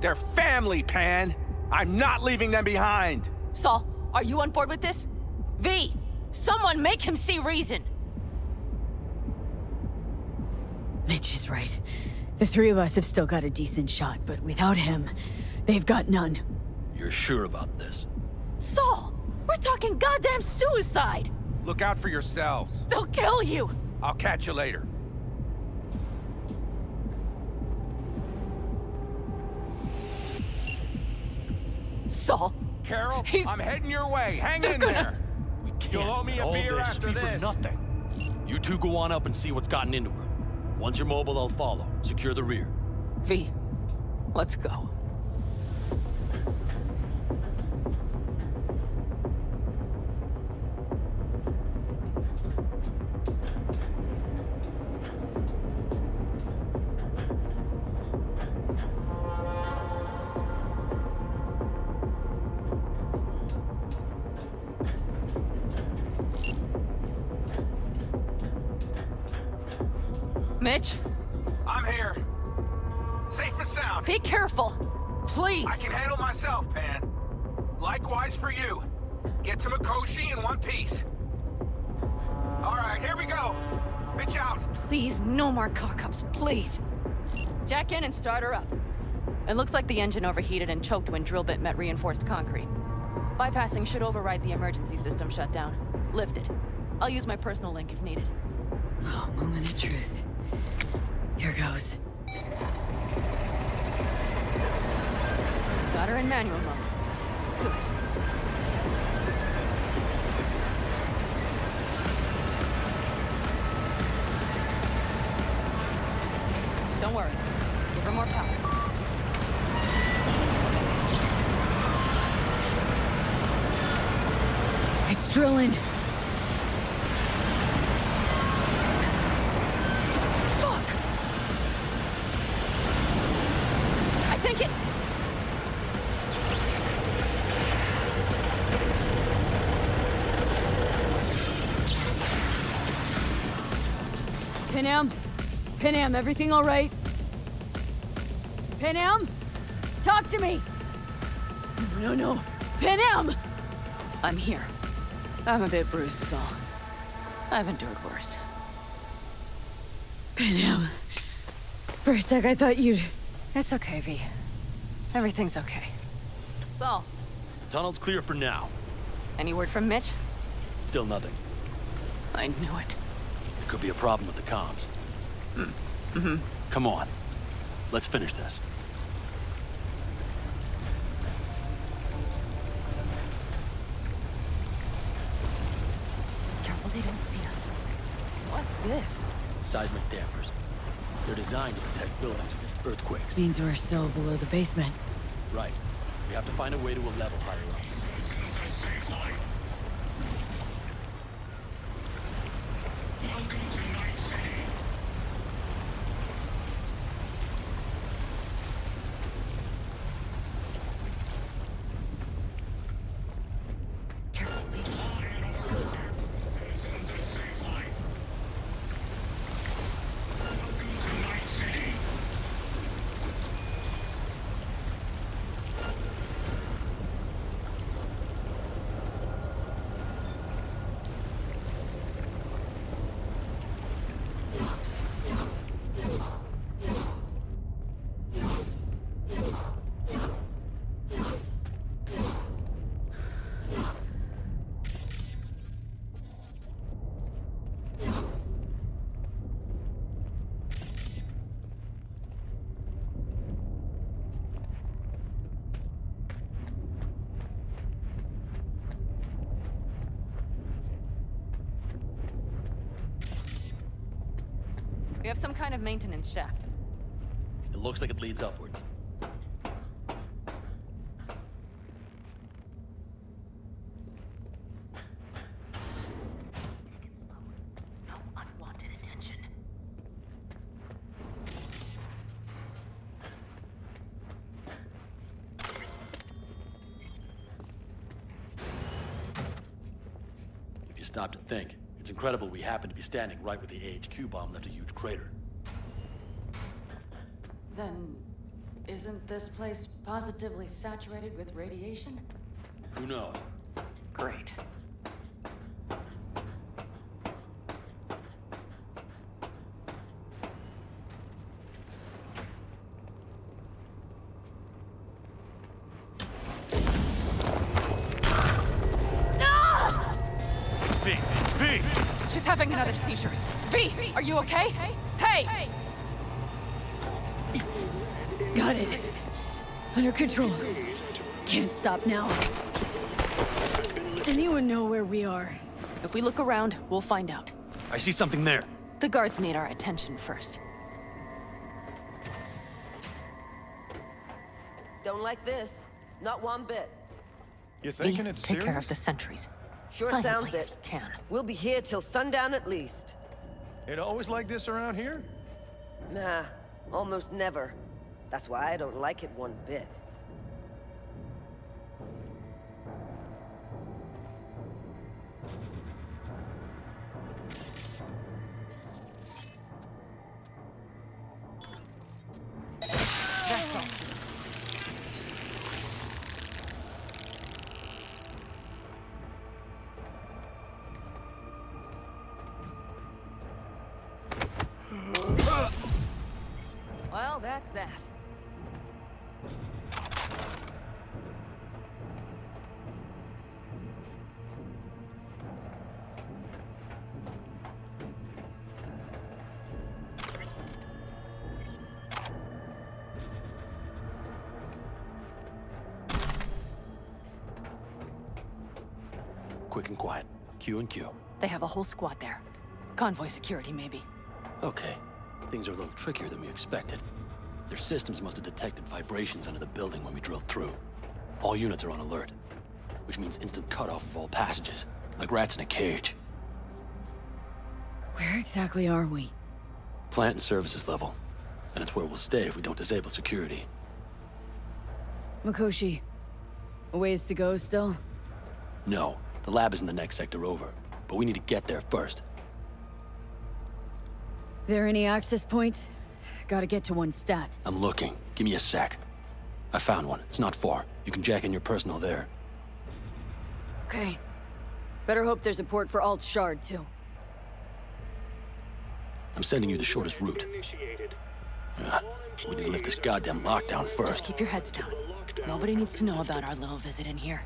They're family, Pan! I'm not leaving them behind! Saul, are you on board with this? V, someone make him see reason! Mitch is right. The three of us have still got a decent shot, but without him, they've got none. You're sure about this? Saul, we're talking goddamn suicide! Look out for yourselves. They'll kill you! I'll catch you later. Saul. Carol, I'm heading your way. Hang in there. We can't. You'll owe me a All beer this after be for this. nothing. You two go on up and see what's gotten into her. Once you're mobile, I'll follow. Secure the rear. V, let's go. Mitch? I'm here. Safe and sound. Be careful. Please. I can handle myself, Pan. Likewise for you. Get to Mikoshi in one piece. All right, here we go. Mitch out. Please, no more cock-ups, please. Jack in and start her up. It looks like the engine overheated and choked when drill bit met reinforced concrete. Bypassing should override the emergency system shutdown. Lift it. I'll use my personal link if needed. Oh, moment of truth. Here goes. Got her in manual mode. Good. Don't worry. Give her more power. It's drilling. Fuck! I think it... Panam, everything all right? Panam? Talk to me! No. Panam! I'm here. I'm a bit bruised is all. I've endured worse. Panam. For a sec, I thought you'd... It's okay, V. Everything's okay. Saul. Tunnel's clear for now. Any word from Mitch? Still nothing. I knew it. It could be a problem with the comms. Mm-hmm. Come on. Let's finish this. Careful they don't see us. What's this? Seismic dampers. They're designed to protect buildings against earthquakes. Means we're still below the basement. Right. We have to find a way to a level higher up. We have some kind of maintenance shaft. It looks like it leads upwards. If you stop to think, It's incredible we happen to be standing right where the AHQ bomb left a huge crater. Then, isn't this place positively saturated with radiation? Who knows? Great. V! She's having another seizure. V, are you okay? Hey! Got it. Under control. Can't stop now. Anyone know where we are? If we look around, we'll find out. I see something there. The guards need our attention first. Don't like this. Not one bit. You thinking it's take care of the sentries. Sure Silently, sounds it. if you can. We'll be here till sundown at least. It always like this around here? Nah, almost never. That's why I don't like it one bit. That's all. Well, that's that. Quick and quiet. Q and Q. They have a whole squad there. Convoy security, maybe. Okay. Things are a little trickier than we expected. Their systems must have detected vibrations under the building when we drilled through. All units are on alert, which means instant cutoff of all passages, like rats in a cage. Where exactly are we? Plant and services level. And it's where we'll stay if we don't disable security. Mikoshi, a ways to go still? No, the lab is in the next sector over, but we need to get there first. There any access points? Gotta get to one stat. I'm looking. Give me a sec. I found one. It's not far. You can jack in your personal there. Okay. Better hope there's a port for Alt Shard, too. I'm sending you the shortest route. We need to lift this goddamn lockdown first. Just keep your heads down. Nobody needs to know about our little visit in here.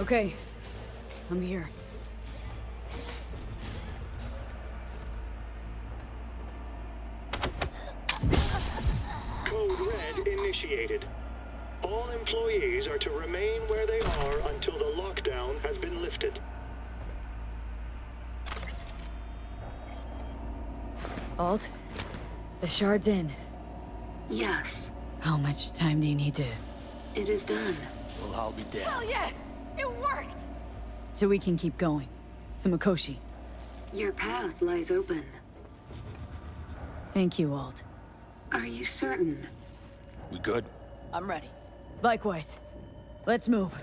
Okay. I'm here. Code Red initiated. All employees are to remain where they are until the lockdown has been lifted. Alt, the shard's in. Yes, How much time do you need to... it is done. Well, I'll be damned. Hell yes! It worked! So we can keep going. To Mikoshi. Your path lies open. Thank you, Alt. Are you certain? We good? I'm ready. Likewise. Let's move.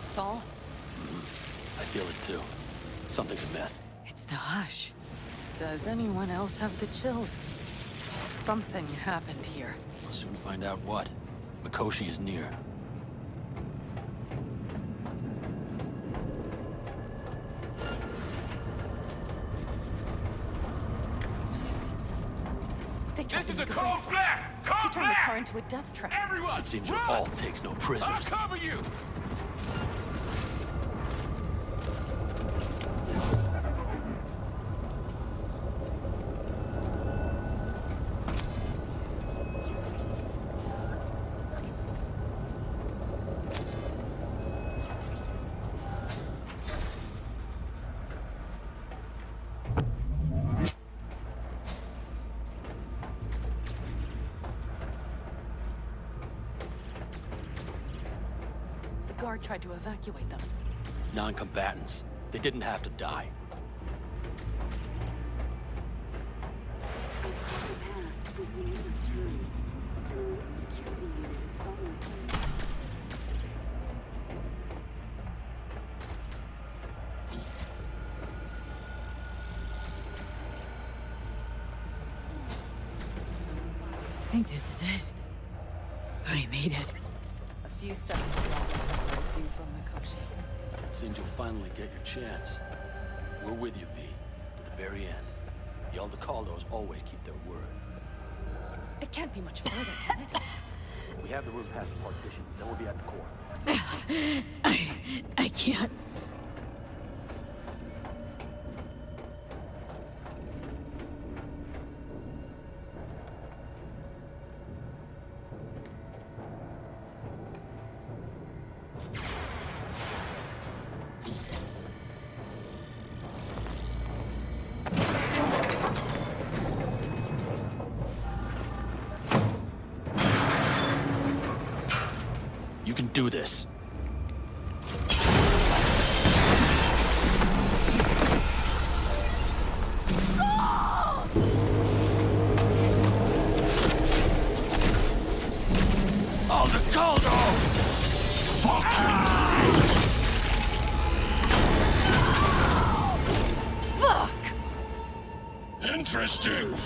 Saul? I feel it too. Something's amiss. It's the hush. Does anyone else have the chills? Something happened here. We'll soon find out what. Mikoshi is near. This is a cold black! She turned the car into a death trap. Everyone! It seems your alt takes no prisoners. I'll cover you! The guard tried to evacuate them. Non-combatants. They didn't have to die. I think this is it. I made it. A few steps separates you from Mikoshi. It seems you'll finally get your chance. We're with you, V, to the very end. The Aldecaldos always keep their word. It can't be much further, can it? We have the route past the partition, then we'll be at the core. I can't. You can do this. Aldecaldos! Fuck! Interesting.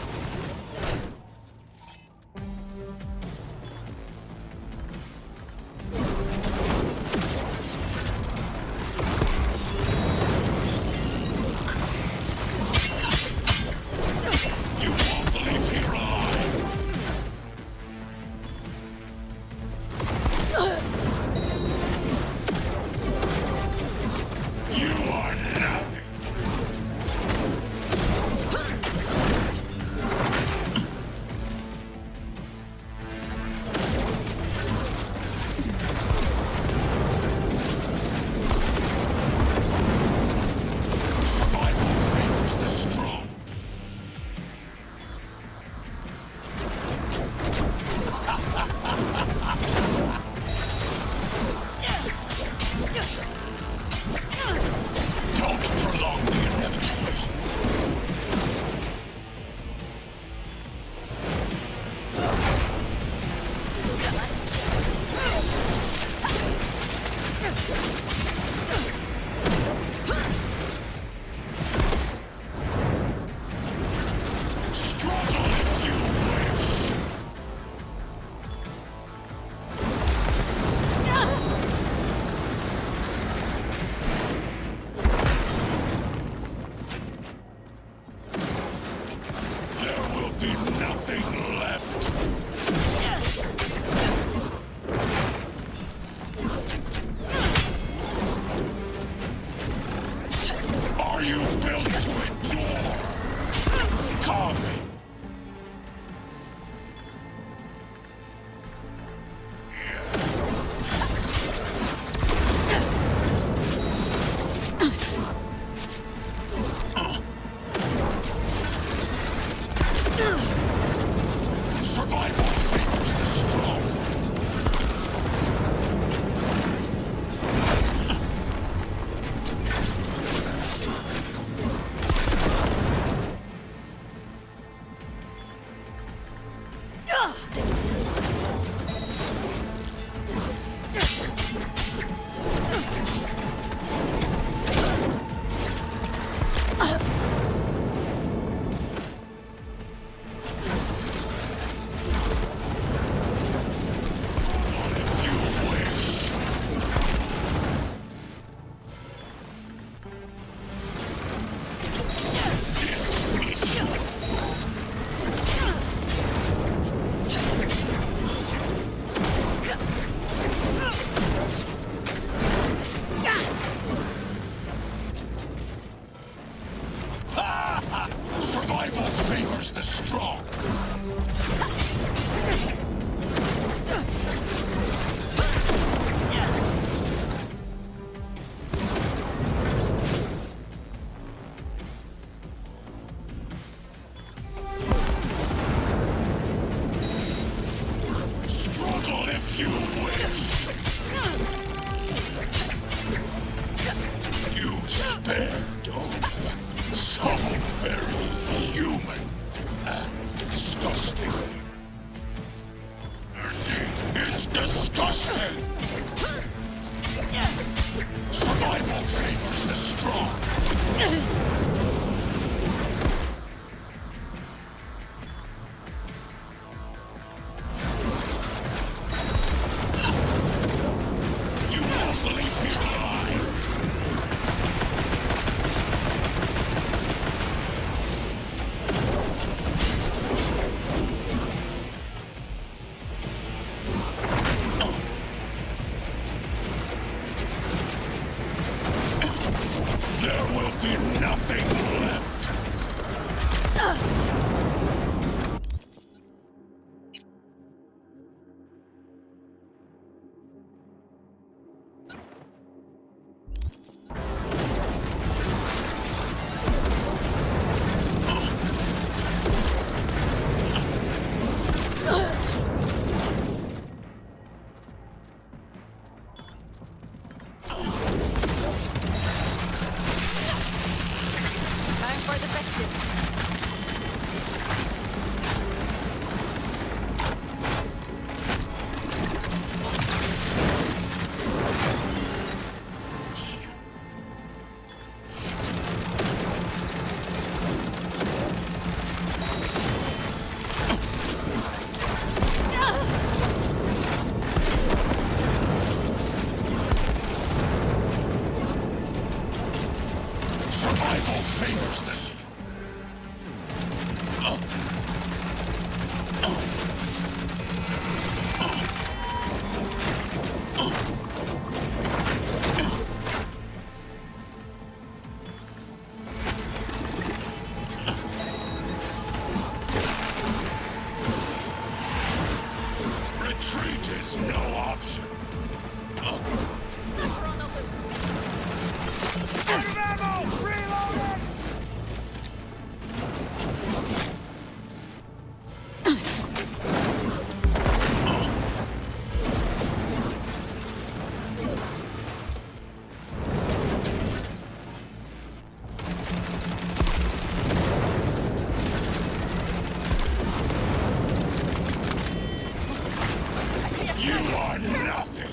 you wish. You spare, don't you? So very human and disgusting. Your thing is disgusting. Survival favors the strong. You won't leave me alive. There will be nothing left. Time for the festive. Survival favors the retreat is no option. You are nothing.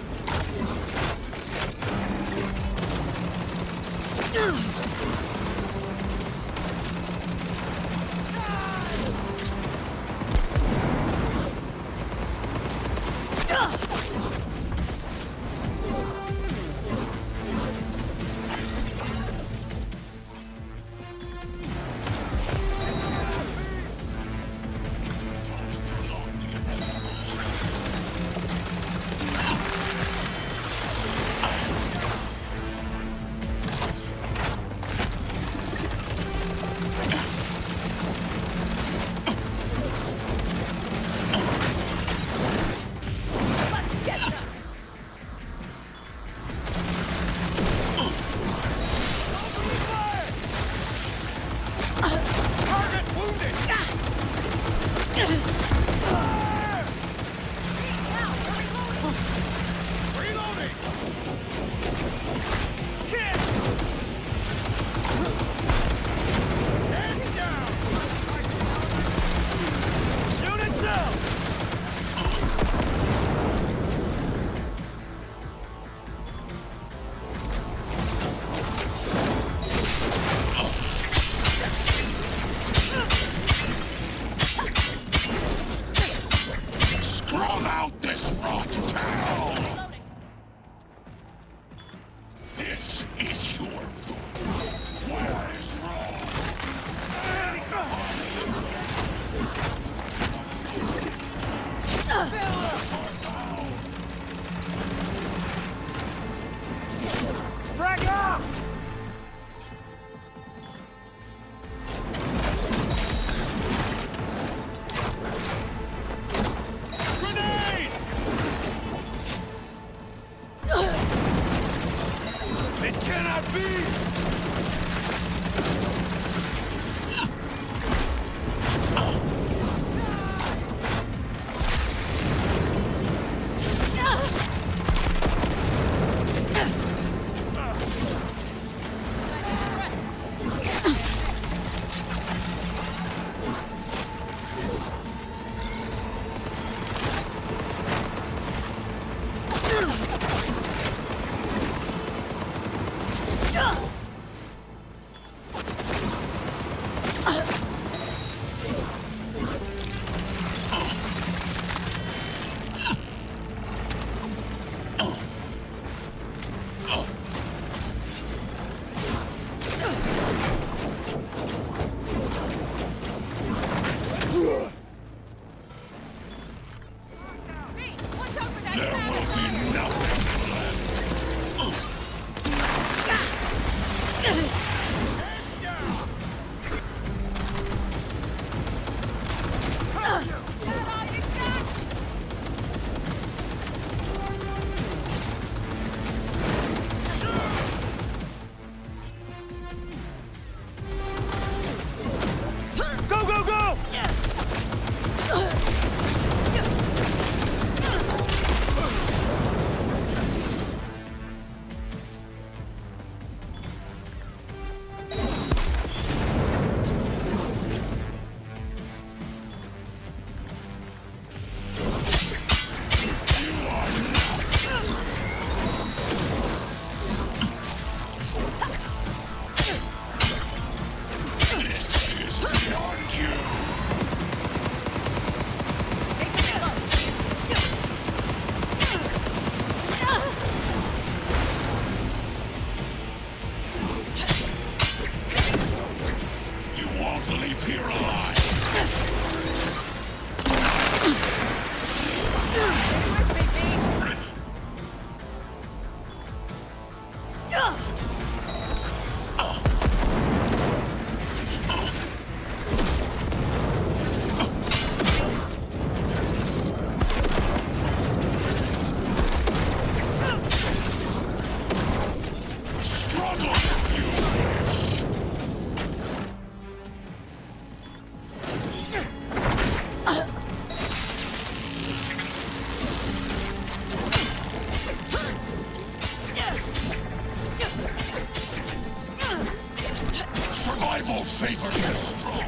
Scrum out this rot town! This is your doing. Where is Frag up! It cannot be! favors the strong.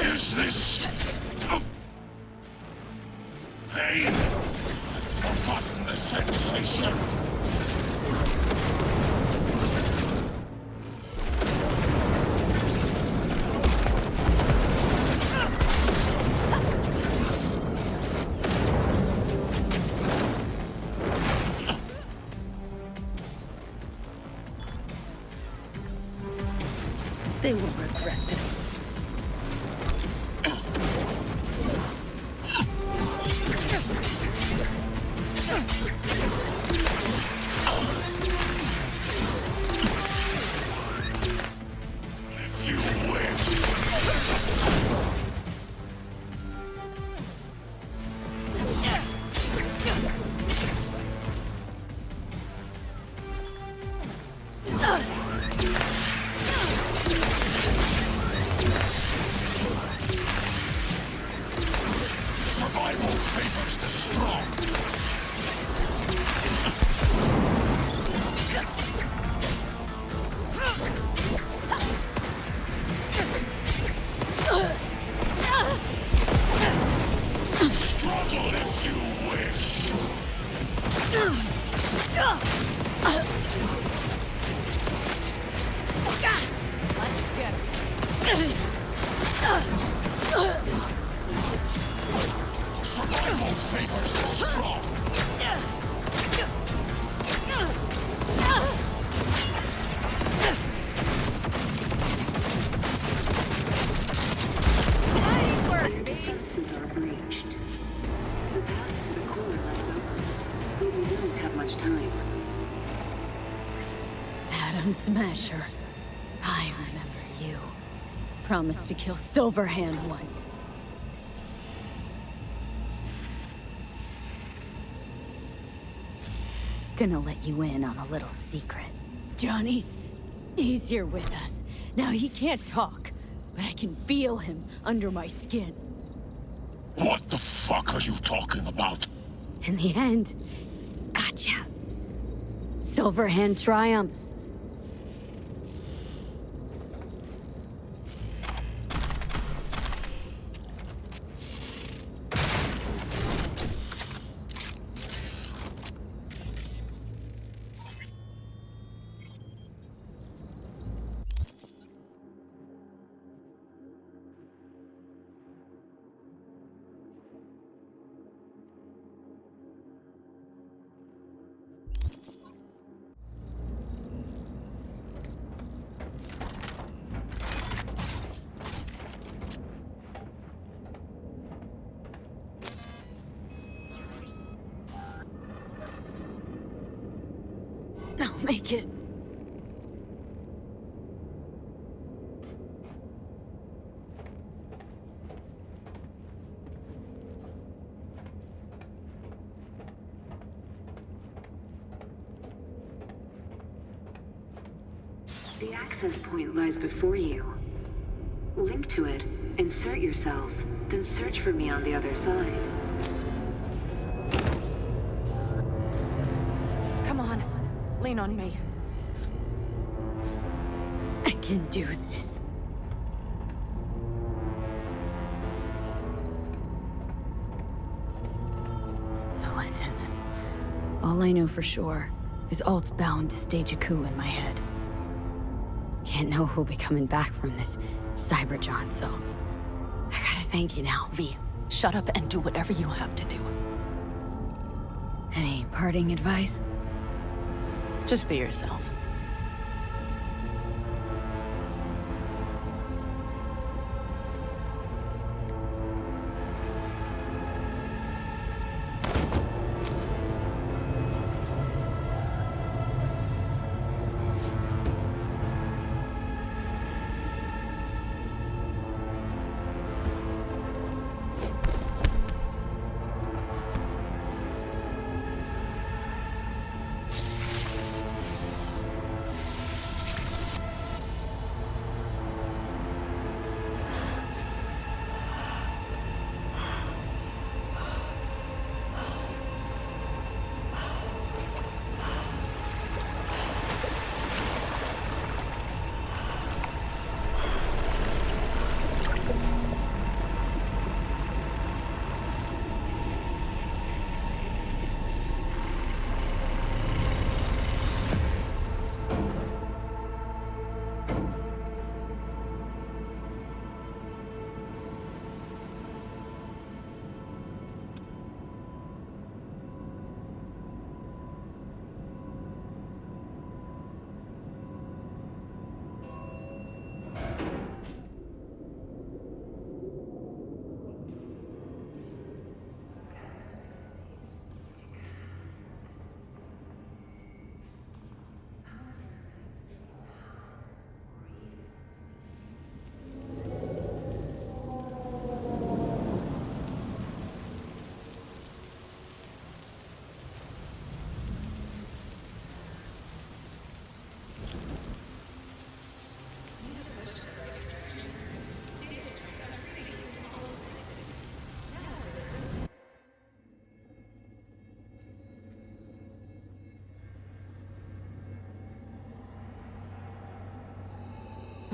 Is this pain? I've forgotten the sensation. They will regret this. Smasher. I remember you. Promised to kill Silverhand once. Gonna let you in on a little secret. Johnny, he's here with us. Now he can't talk, but I can feel him under my skin. What the fuck are you talking about? In the end, gotcha. Silverhand triumphs. I'll make it. The access point lies before you. Link to it, insert yourself, then search for me on the other side. Come on, lean on me. I can do this. So listen, all I know for sure is Alt's bound to stage a coup in my head. Can't know who'll be coming back from this Cyberjahn, so I gotta thank you now. V, shut up and do whatever you have to do. Any parting advice? Just be yourself.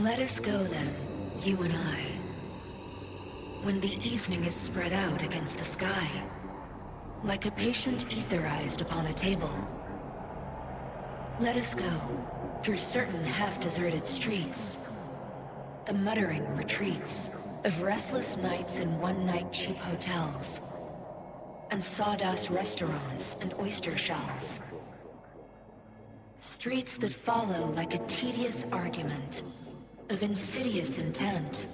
Let us go then, you and I. When the evening is spread out against the sky, like a patient etherized upon a table. Let us go through certain half-deserted streets, the muttering retreats of restless nights in one-night cheap hotels, and sawdust restaurants and oyster shells. Streets that follow like a tedious argument of insidious intent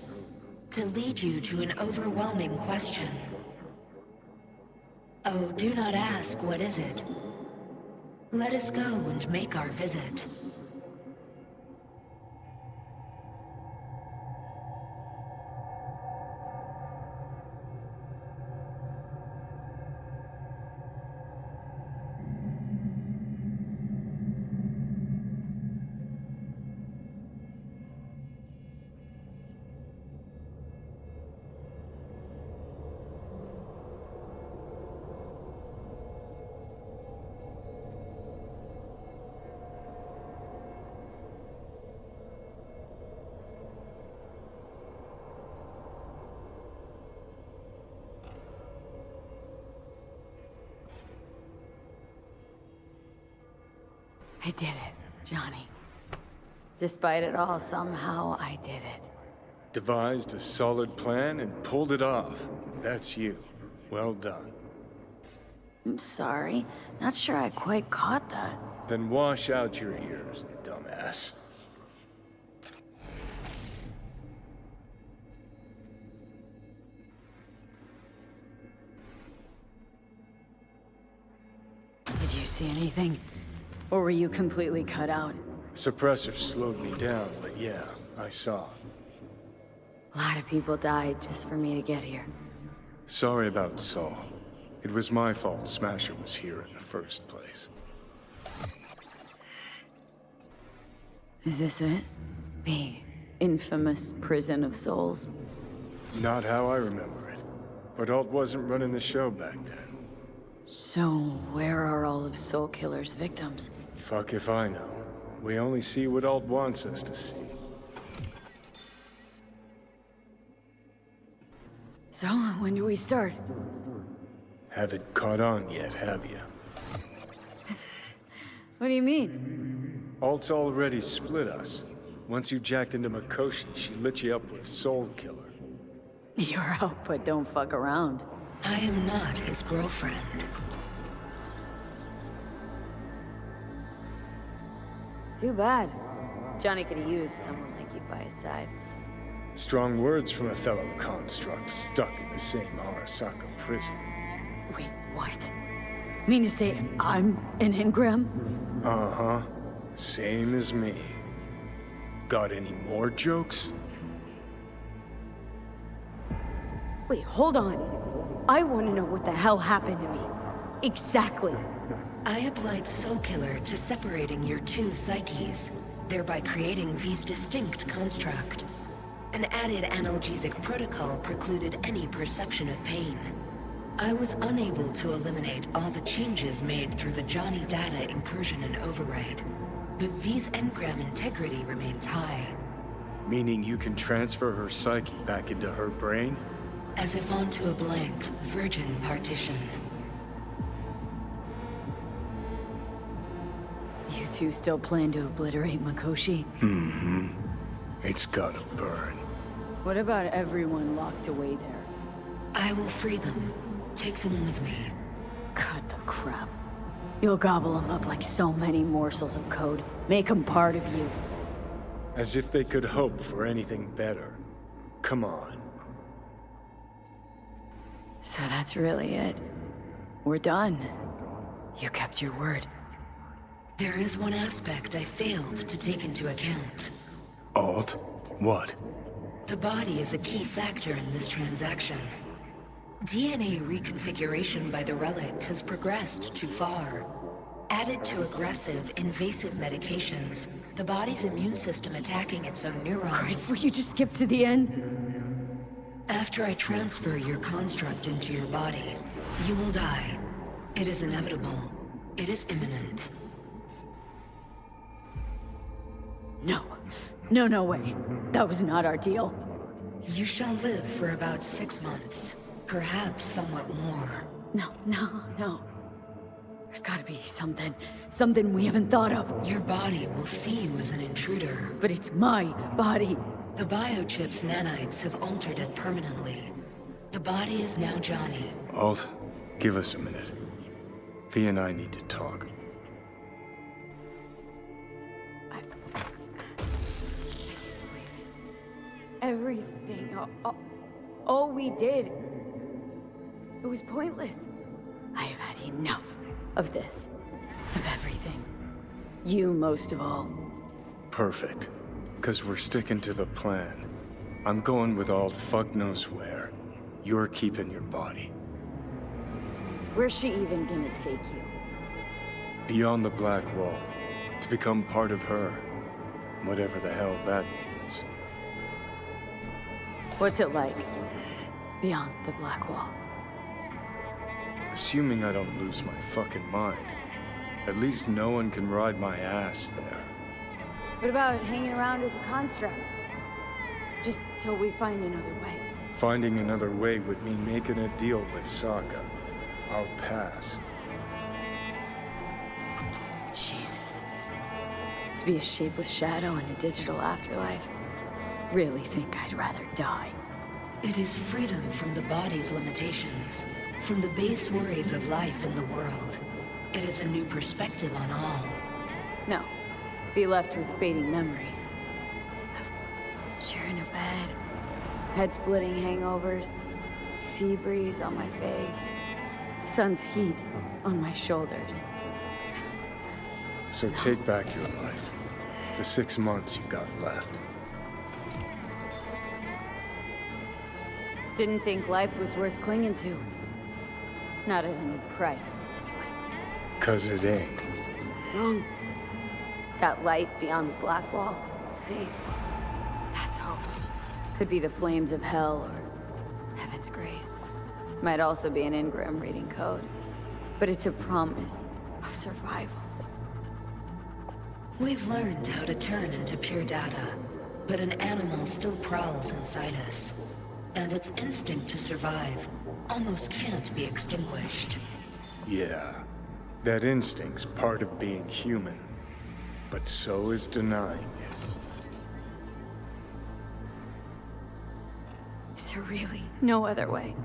to lead you to an overwhelming question. Oh, do not ask, what is it? Let us go and make our visit. I did it, Johnny. Despite it all, somehow I did it. Devised a solid plan and pulled it off. That's you. Well done. I'm sorry. Not sure I quite caught that. Then wash out your ears, dumbass. Did you see anything? Or were you completely cut out? Suppressor slowed me down, but yeah, I saw. A lot of people died just for me to get here. Sorry about Saul. It was my fault Smasher was here in the first place. Is this it? The infamous prison of souls? Not how I remember it. But Alt wasn't running the show back then. So, where are all of Soul Killer's victims? Fuck if I know. We only see what Alt wants us to see. So, when do we start? Haven't caught on yet, have you? What do you mean? Alt's already split us. Once you jacked into Mikoshi, she lit you up with Soul Killer. You're out, but don't fuck around. I am not his girlfriend. Too bad. Johnny could have used someone like you by his side. Strong words from a fellow construct stuck in the same Arasaka prison. Wait, what? Mean to say I'm an engram? Uh-huh. Same as me. Got any more jokes? Wait, hold on. I want to know what the hell happened to me. Exactly. I applied Soul Killer to separating your two psyches, thereby creating V's distinct construct. An added analgesic protocol precluded any perception of pain. I was unable to eliminate all the changes made through the Johnny data incursion and override. But V's engram integrity remains high. Meaning you can transfer her psyche back into her brain? As if onto a blank, virgin partition. You two still plan to obliterate Mikoshi? Mm-hmm. It's gotta burn. What about everyone locked away there? I will free them. Take them with me. Cut the crap. You'll gobble them up like so many morsels of code. Make them part of you. As if they could hope for anything better. Come on. So that's really it. We're done. You kept your word. There is one aspect I failed to take into account. Alt? What? The body is a key factor in this transaction. DNA reconfiguration by the relic has progressed too far. Added to aggressive, invasive medications, the body's immune system attacking its own neurons. Christ, will you just skip to the end? After I transfer your construct into your body, you will die. It is inevitable. It is imminent. No. No way. That was not our deal. You shall live for about 6 months. Perhaps somewhat more. No. There's gotta be something we haven't thought of. Your body will see you as an intruder. But it's my body. The biochip's nanites have altered it permanently. The body is now Johnny. Alt, give us a minute. V and I need to talk. Everything, all we did, it was pointless. I have had enough of this, of everything. You most of all. Perfect. Because we're sticking to the plan. I'm going with Alt fuck knows where. You're keeping your body. Where's she even gonna take you? Beyond the Black Wall. To become part of her. Whatever the hell that means. What's it like? Beyond the Black Wall? Assuming I don't lose my fucking mind. At least no one can ride my ass there. What about hanging around as a construct? Just till we find another way. Finding another way would mean making a deal with Sokka. I'll pass. Jesus. To be a shapeless shadow in a digital afterlife. Really think I'd rather die. It is freedom from the body's limitations, from the base worries of life in the world. It is a new perspective on all. No. Be left with fading memories. Of sharing a bed, head-splitting hangovers, sea breeze on my face, sun's heat on my shoulders. So take back your life. The 6 months you got left. Didn't think life was worth clinging to. Not at any price. 'Cause it ain't. Wrong. That light beyond the Black Wall, see? That's hope. Could be the flames of hell or heaven's grace. Might also be an Ingram reading code. But it's a promise of survival. We've learned how to turn into pure data, but an animal still prowls inside us. And its instinct to survive almost can't be extinguished. Yeah. That instinct's part of being human. But so is denying it. Is there really no other way?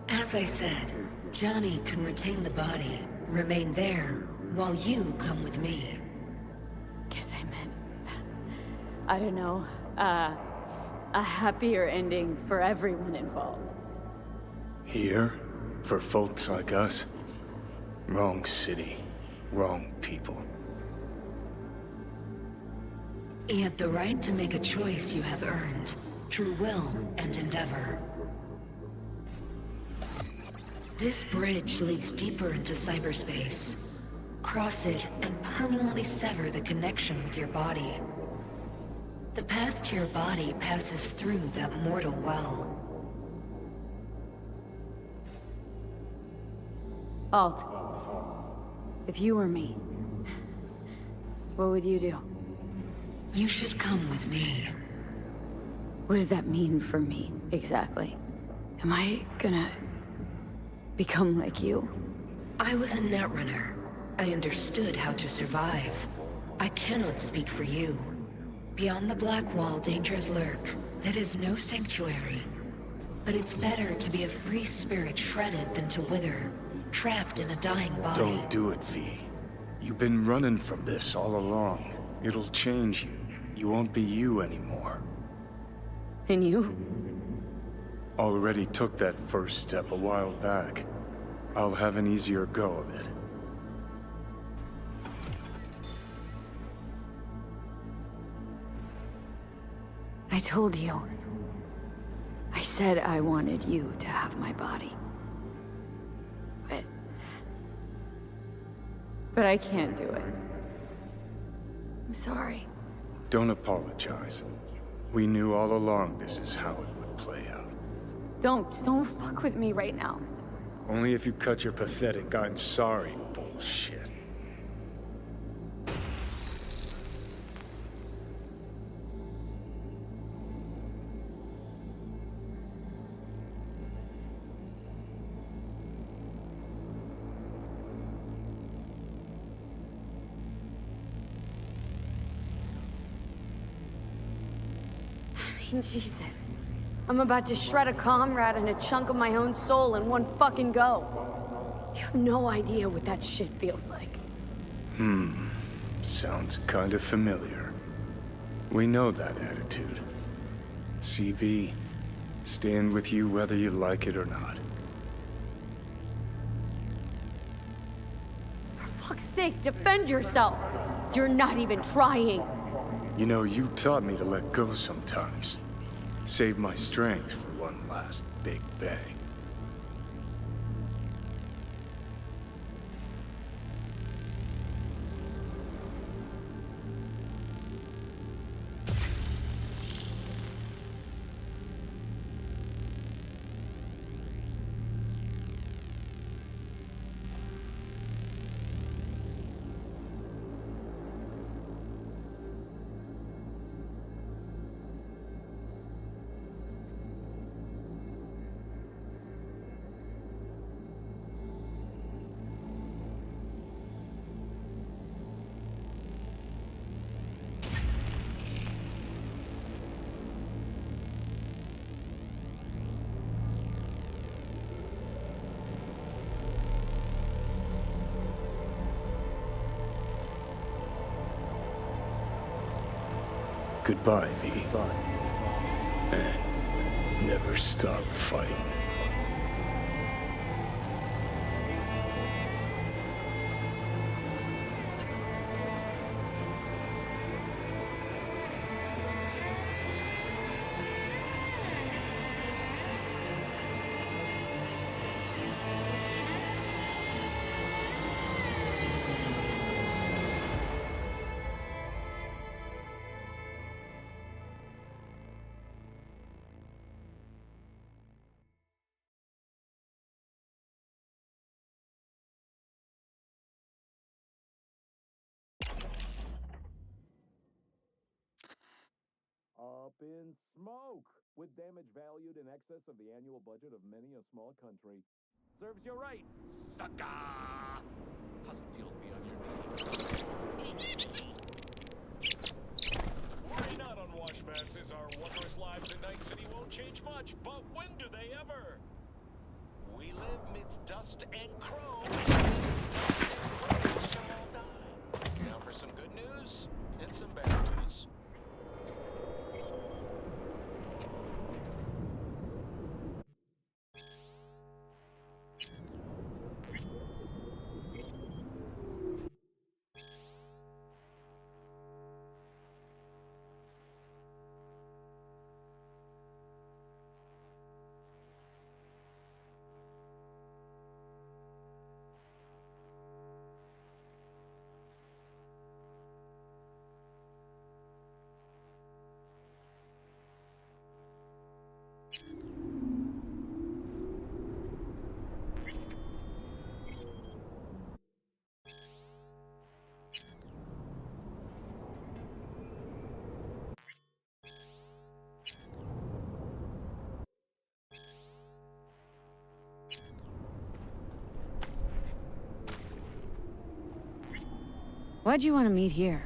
As I said, Johnny can retain the body, remain there, while you come with me. Guess I meant... I don't know, a happier ending for everyone involved. Here? For folks like us? Wrong city. Wrong people. Yet the right to make a choice you have earned, through will and endeavor. This bridge leads deeper into cyberspace. Cross it and permanently sever the connection with your body. The path to your body passes through that mortal well. Alt, if you were me, what would you do? You should come with me. What does that mean for me, exactly? Am I gonna become like you? I was a netrunner. I understood how to survive. I cannot speak for you. Beyond the Black Wall, dangers lurk. It is no sanctuary. But it's better to be a free spirit shredded than to wither, trapped in a dying body. Don't do it, V. You've been running from this all along. It'll change you. You won't be you anymore. And you? Already took that first step a while back. I'll have an easier go of it. I told you. I said I wanted you to have my body. But I can't do it. I'm sorry. Don't apologize. We knew all along this is how it would play out. Don't fuck with me right now. Only if you cut your pathetic "I'm sorry" bullshit. Fucking Jesus. I'm about to shred a comrade and a chunk of my own soul in one fucking go. You have no idea what that shit feels like. Sounds kind of familiar. We know that attitude. CV, stand with you whether you like it or not. For fuck's sake, defend yourself! You're not even trying! You know, you taught me to let go sometimes. Save my strength for one last big bang. Goodbye, V. And never stop fighting. Up in smoke, with damage valued in excess of the annual budget of many a small country. Serves you right, sucker! How's it feel to be on your knees? Worry not, unwashed masses. Our wondrous lives in Night City won't change much, but when do they ever? We live midst dust and chrome. Shall all die. Now for some good news and some bad news. Why'd you want to meet here?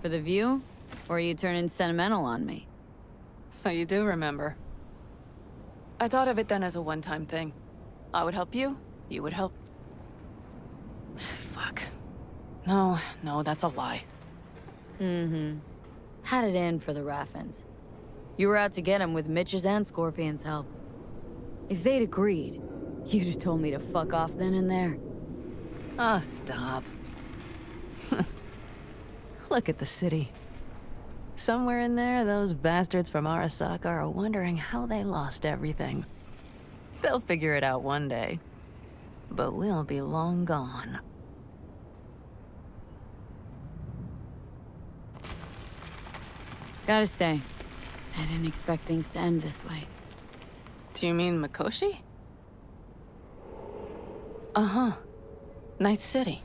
For the view? Or are you turning sentimental on me? So you do remember. I thought of it then as a one-time thing. I would help you, you would help... Fuck. No, that's a lie. Had it in for the Raffins. You were out to get him with Mitch's and Scorpion's help. If they'd agreed, you'd have told me to fuck off then and there. Oh, stop. Look at the city. Somewhere in there, those bastards from Arasaka are wondering how they lost everything. They'll figure it out one day. But we'll be long gone. Gotta say, I didn't expect things to end this way. Do you mean Mikoshi? Uh-huh. Night City.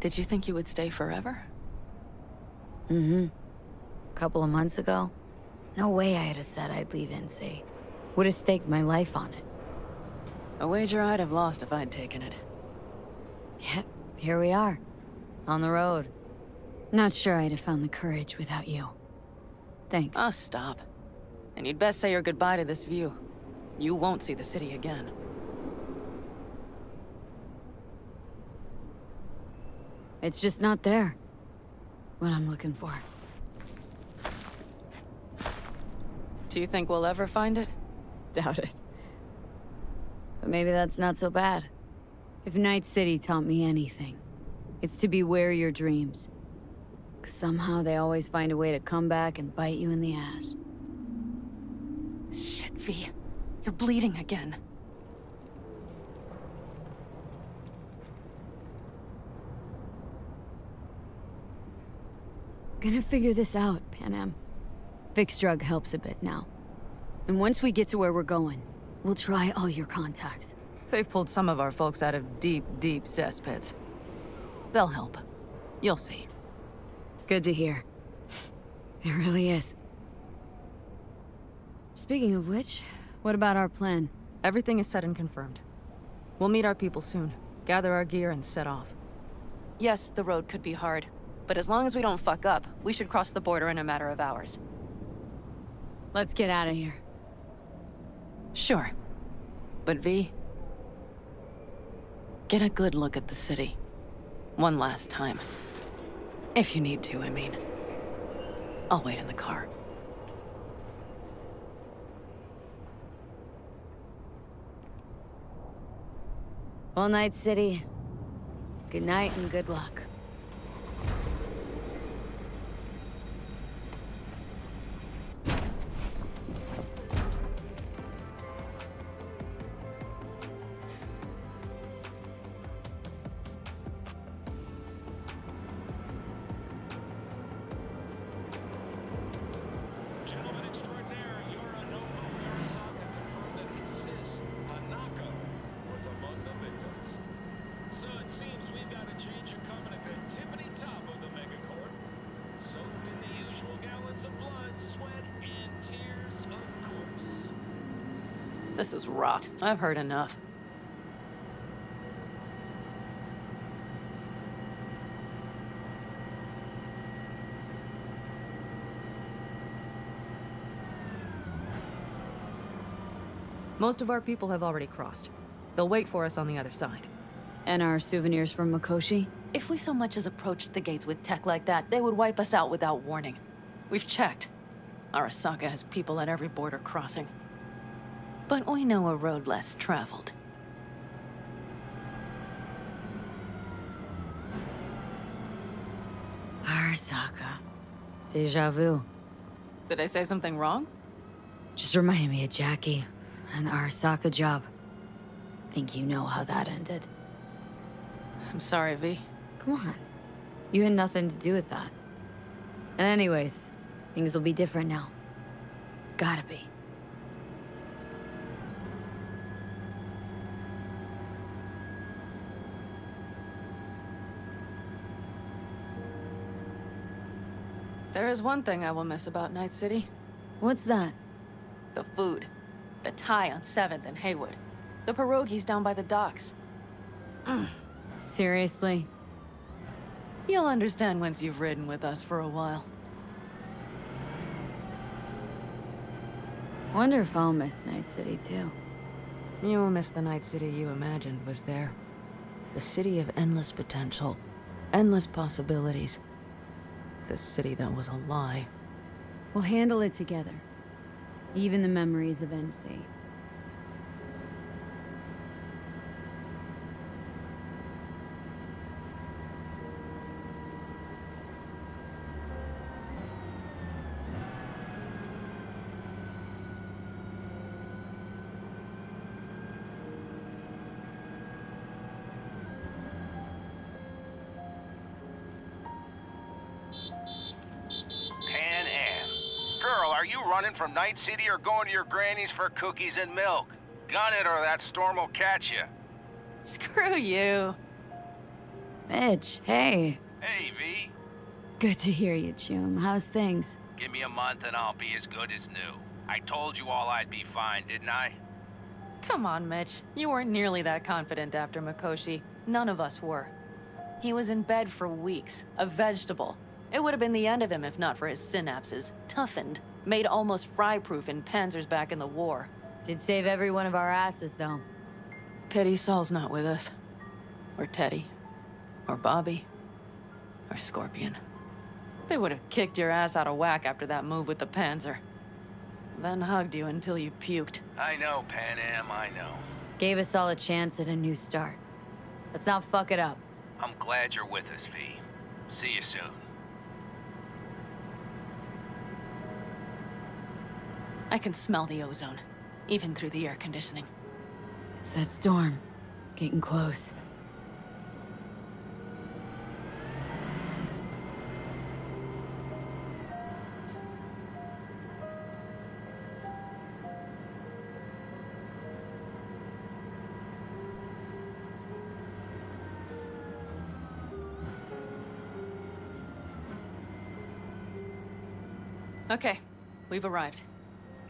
Did you think you would stay forever? A couple of months ago, no way I'd have said I'd leave NC. Would have staked my life on it. A wager I'd have lost if I'd taken it. Yet, here we are. On the road. Not sure I'd have found the courage without you. Thanks. Oh, stop. And you'd best say your goodbye to this view. You won't see the city again. It's just not there. What I'm looking for. Do you think we'll ever find it? Doubt it. But maybe that's not so bad. If Night City taught me anything, it's to beware your dreams. 'Cause somehow they always find a way to come back and bite you in the ass. Shit, V. You're bleeding again. Gonna figure this out, Panam. Vic's drug helps a bit now. And once we get to where we're going, we'll try all your contacts. They've pulled some of our folks out of deep, deep cesspits. They'll help. You'll see. Good to hear. It really is. Speaking of which, what about our plan? Everything is set and confirmed. We'll meet our people soon, gather our gear, and set off. Yes, the road could be hard, but as long as we don't fuck up, we should cross the border in a matter of hours. Let's get out of here. Sure. But V, get a good look at the city. One last time. If you need to, I mean. I'll wait in the car. Well, Night City. Good night and good luck. Gentlemen extraordinaire, Yorinobu Arasaka confirmed that his sis, Hanako, was among the victims. So it seems we've got to change your covenant at the tippity top of the megacorp. Soaked in the usual gallons of blood, sweat, and tears, of course. This is rot. I've heard enough. Most of our people have already crossed. They'll wait for us on the other side. And our souvenirs from Mikoshi? If we so much as approached the gates with tech like that, they would wipe us out without warning. We've checked. Arasaka has people at every border crossing. But we know a road less traveled. Arasaka. Deja vu. Did I say something wrong? Just reminded me of Jackie and the Arasaka job. Think you know how that ended. I'm sorry, V. Come on. You had nothing to do with that. And anyways, things will be different now. Gotta be. There is one thing I will miss about Night City. What's that? The food. The Thai on 7th and Haywood. The pierogies down by the docks. Seriously? You'll understand once you've ridden with us for a while. Wonder if I'll miss Night City too. You will miss the Night City you imagined was there. The city of endless potential. Endless possibilities. The city that was a lie. We'll handle it together. Even the memories of NC. Pan Am. Girl, are you running from Night City or going to your granny's for cookies and milk? Gun it or that storm will catch you. Screw you. Mitch, hey. Hey, V. Good to hear you, Chum. How's things? Give me a month and I'll be as good as new. I told you all I'd be fine, didn't I? Come on, Mitch. You weren't nearly that confident after Mikoshi. None of us were. He was in bed for weeks, a vegetable. It would have been the end of him if not for his synapses, toughened. Made almost fry-proof in panzers back in the war. Did save every one of our asses, though. Pity Saul's not with us. Or Teddy. Or Bobby. Or Scorpion. They would have kicked your ass out of whack after that move with the panzer. Then hugged you until you puked. I know, Pan Am, I know. Gave us all a chance at a new start. Let's not fuck it up. I'm glad you're with us, V. See you soon. I can smell the ozone, even through the air conditioning. It's that storm. Getting close. Okay, we've arrived.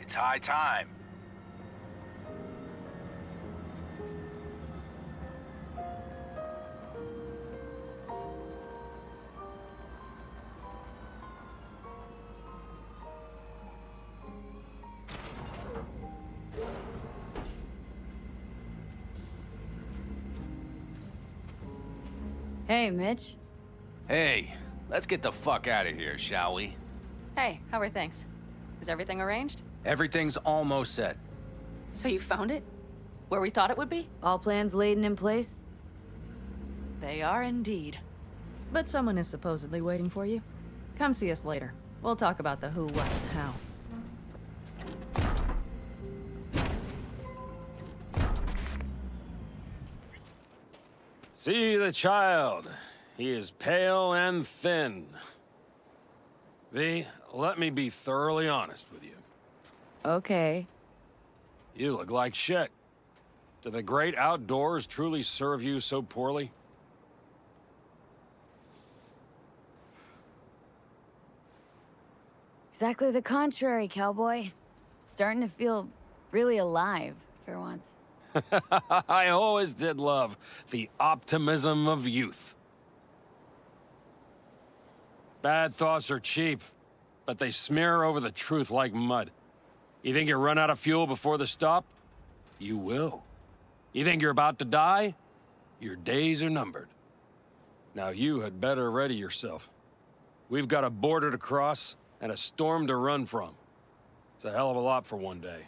It's high time. Hey, Mitch. Hey, let's get the fuck out of here, shall we? Hey, how are things? Is everything arranged? Everything's almost set. So you found it? Where we thought it would be? All plans laid and in place? They are indeed. But someone is supposedly waiting for you. Come see us later. We'll talk about the who, what, and how. See the child. He is pale and thin. V, let me be thoroughly honest with you. Okay. You look like shit. Do the great outdoors truly serve you so poorly? Exactly the contrary, cowboy. Starting to feel really alive, for once. I always did love the optimism of youth. Bad thoughts are cheap, but they smear over the truth like mud. You think you run out of fuel before the stop? You will. You think you're about to die? Your days are numbered. Now you had better ready yourself. We've got a border to cross and a storm to run from. It's a hell of a lot for one day.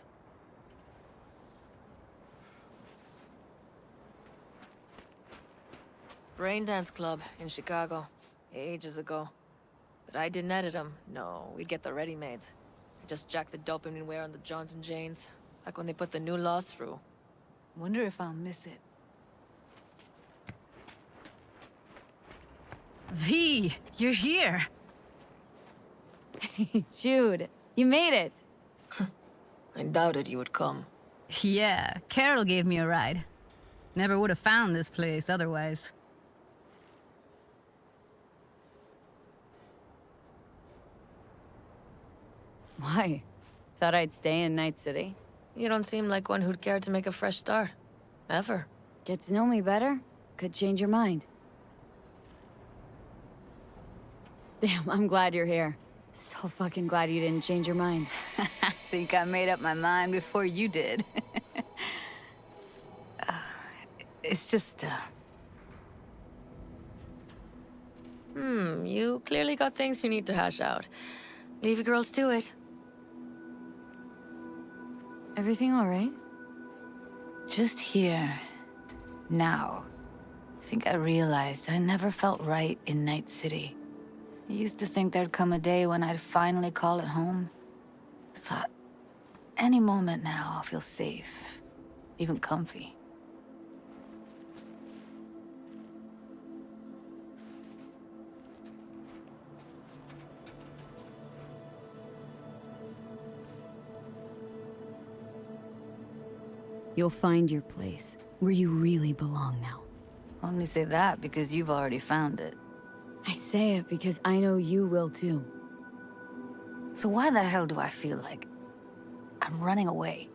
Rain Dance Club in Chicago, ages ago. But I didn't edit them. No, we'd get the ready-mades. I just jacked the dopamine wear on the Johnson Janes, like when they put the new laws through. Wonder if I'll miss it. V, you're here. Hey, Jude, you made it. I doubted you would come. Yeah, Carol gave me a ride. Never would have found this place otherwise. Why? Thought I'd stay in Night City? You don't seem like one who'd care to make a fresh start. Ever. Get to know me better? Could change your mind. Damn, I'm glad you're here. So fucking glad you didn't change your mind. I think I made up my mind before you did. It's just, You clearly got things you need to hash out. Leave you girls to it. Everything all right? Just here. Now. I think I realized I never felt right in Night City. I used to think there'd come a day when I'd finally call it home. I thought, any moment now I'll feel safe. Even comfy. You'll find your place, where you really belong now. Only say that because you've already found it. I say it because I know you will too. So why the hell do I feel like I'm running away?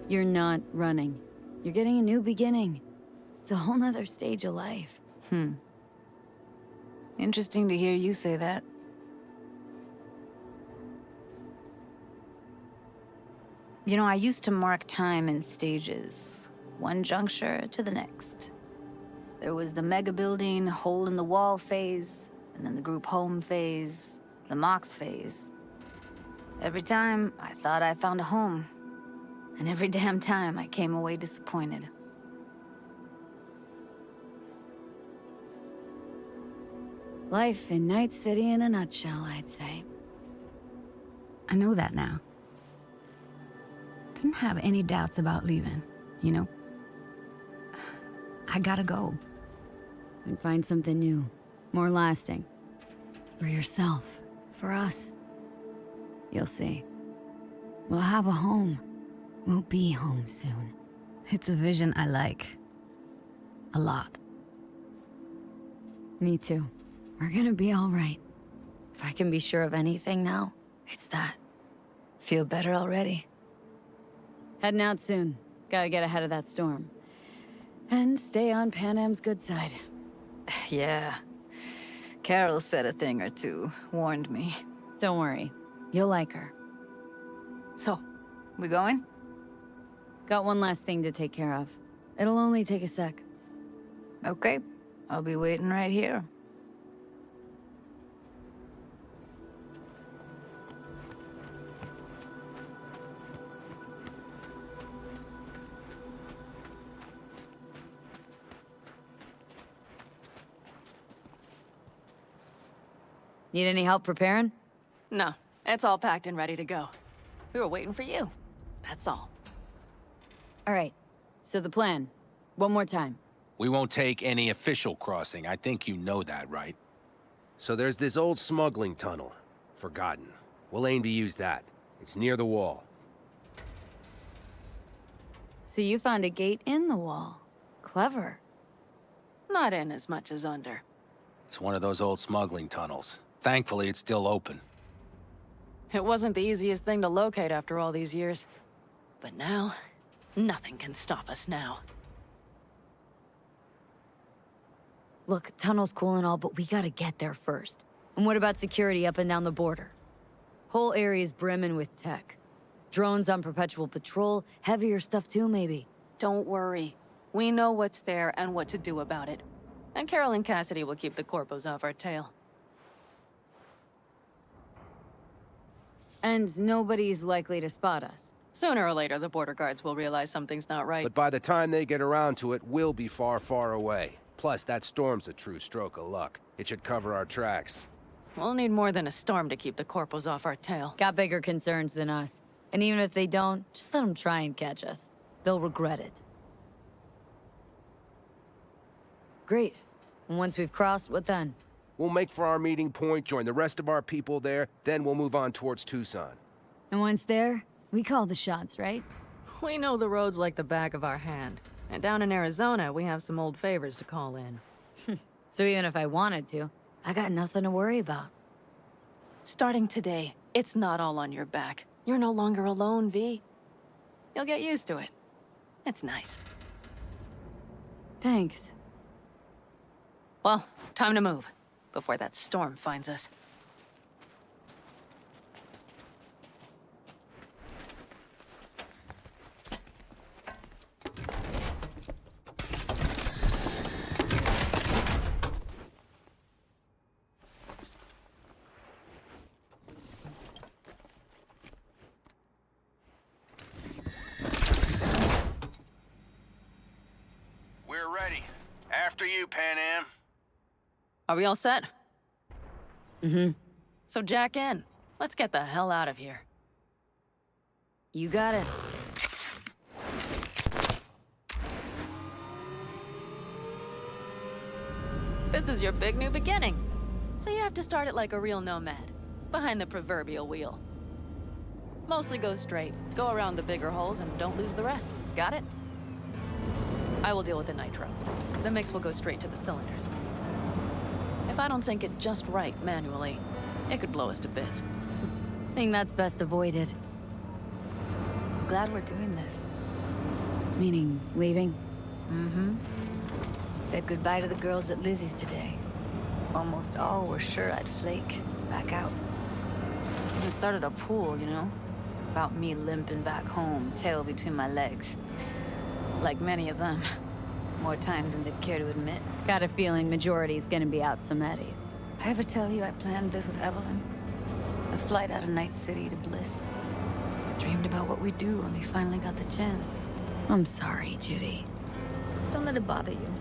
You're not running. You're getting a new beginning. It's a whole nother stage of life. Interesting to hear you say that. You know, I used to mark time in stages, one juncture to the next. There was the mega building, hole-in-the-wall phase, and then the group home phase, the Mox phase. Every time, I thought I found a home. And every damn time, I came away disappointed. Life in Night City in a nutshell, I'd say. I know that now. Didn't have any doubts about leaving, you know? I gotta go. And find something new, more lasting. For yourself, for us. You'll see. We'll have a home. We'll be home soon. It's a vision I like. A lot. Me too. We're gonna be all right. If I can be sure of anything now, it's that. Feel better already. Heading out soon. Gotta get ahead of that storm. And stay on Pan Am's good side. Yeah. Carol said a thing or two, warned me. Don't worry. You'll like her. So, we going? Got one last thing to take care of. It'll only take a sec. Okay. I'll be waiting right here. Need any help preparing? No, it's all packed and ready to go. We were waiting for you. That's all. All right. So the plan. One more time. We won't take any official crossing. I think you know that, right? So there's this old smuggling tunnel. Forgotten. We'll aim to use that. It's near the wall. So you found a gate in the wall. Clever. Not in as much as under. It's one of those old smuggling tunnels. Thankfully, it's still open. It wasn't the easiest thing to locate after all these years. But now, nothing can stop us now. Look, tunnel's cool and all, but we gotta get there first. And what about security up and down the border? Whole area's brimming with tech. Drones on perpetual patrol, heavier stuff too, maybe. Don't worry. We know what's there and what to do about it. And Carol and Cassidy will keep the corpos off our tail. And nobody's likely to spot us. Sooner or later, the border guards will realize something's not right. But by the time they get around to it, we'll be far, far away. Plus, that storm's a true stroke of luck. It should cover our tracks. We'll need more than a storm to keep the corpos off our tail. Got bigger concerns than us. And even if they don't, just let them try and catch us. They'll regret it. Great. And once we've crossed, what then? We'll make for our meeting point, join the rest of our people there, then we'll move on towards Tucson. And once there, we call the shots, right? We know the roads like the back of our hand. And down in Arizona, we have some old favors to call in. So even if I wanted to, I got nothing to worry about. Starting today, it's not all on your back. You're no longer alone, V. You'll get used to it. It's nice. Thanks. Well, time to move, before that storm finds us. We're ready. After you, Pan Am. Are we all set? Mm-hmm. So jack in. Let's get the hell out of here. You got it. This is your big new beginning. So you have to start it like a real nomad, behind the proverbial wheel. Mostly go straight, go around the bigger holes, and don't lose the rest. Got it? I will deal with the nitro. The mix will go straight to the cylinders. If I don't sync it just right manually, it could blow us to bits. Think that's best avoided. Glad we're doing this. Meaning, leaving? Mm-hmm. Said goodbye to the girls at Lizzie's today. Almost all were sure I'd flake, back out. Even started a pool, you know? About me limping back home, tail between my legs. Like many of them. More times than they'd care to admit. Got a feeling majority's gonna be out some eddies. I ever tell you I planned this with Evelyn? A flight out of Night City to Bliss. Dreamed about what we'd do when we finally got the chance. I'm sorry, Judy. Don't let it bother you.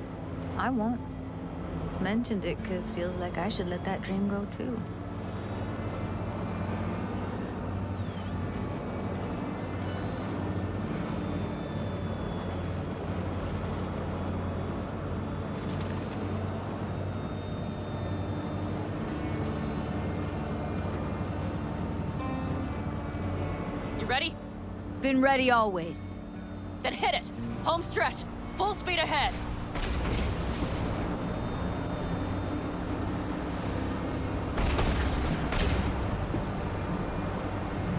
I won't. Mentioned it because feels like I should let that dream go too. You ready? Been ready always. Then hit it! Home stretch! Full speed ahead!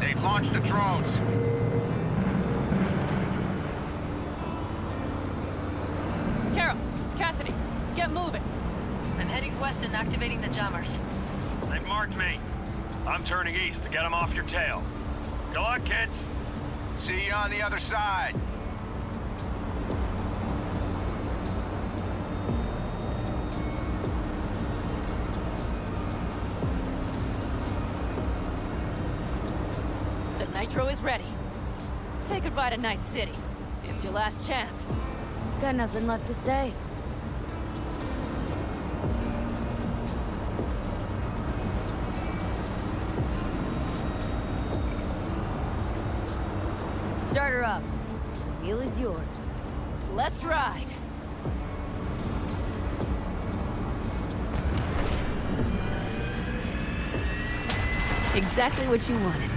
They've launched the drones. Carol, Cassidy, get moving. I'm heading west and activating the jammers. They've marked me. I'm turning east to get them off your tail. Good luck, kids. See you on the other side. The nitro is ready. Say goodbye to Night City. It's your last chance. Got nothing left to say. Start her up. The wheel is yours. Let's ride. Exactly what you wanted.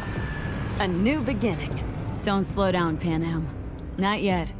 A new beginning. Don't slow down, Pan Am. Not yet.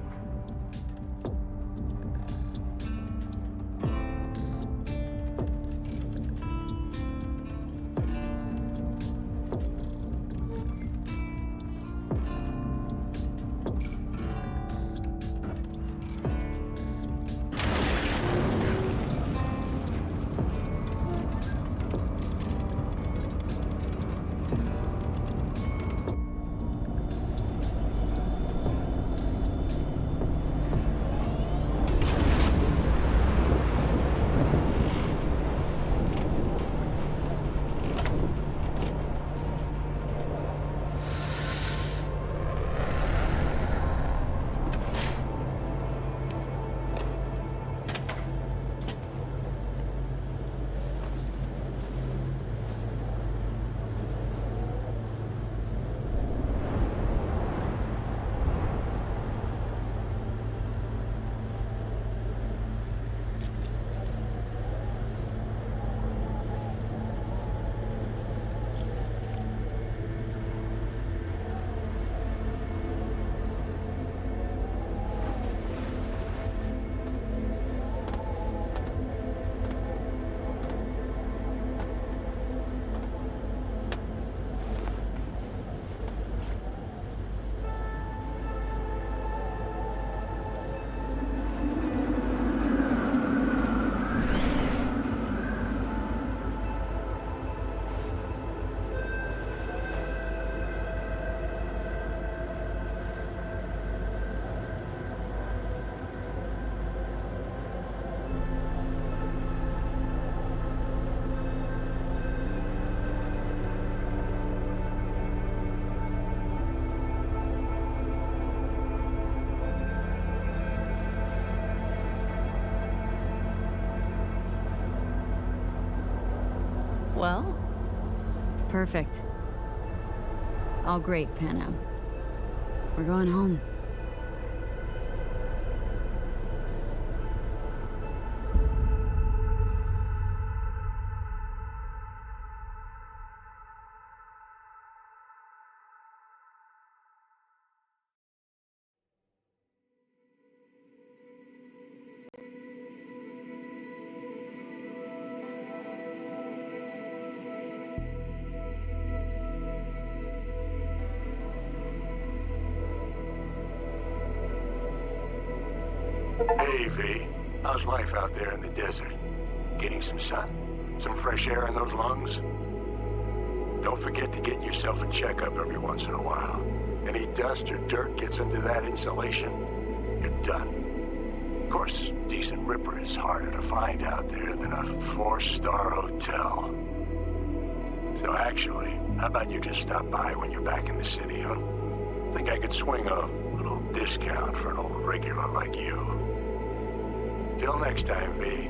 Well? It's perfect. All great, Pan Am. We're going home. Hey, V. How's life out there in the desert? Getting some sun? Some fresh air in those lungs? Don't forget to get yourself a checkup every once in a while. Any dust or dirt gets into that insulation, you're done. Of course, decent ripper is harder to find out there than a 4-star hotel. So actually, how about you just stop by when you're back in the city, huh? Think I could swing a little discount for an old regular like you. Till next time, V.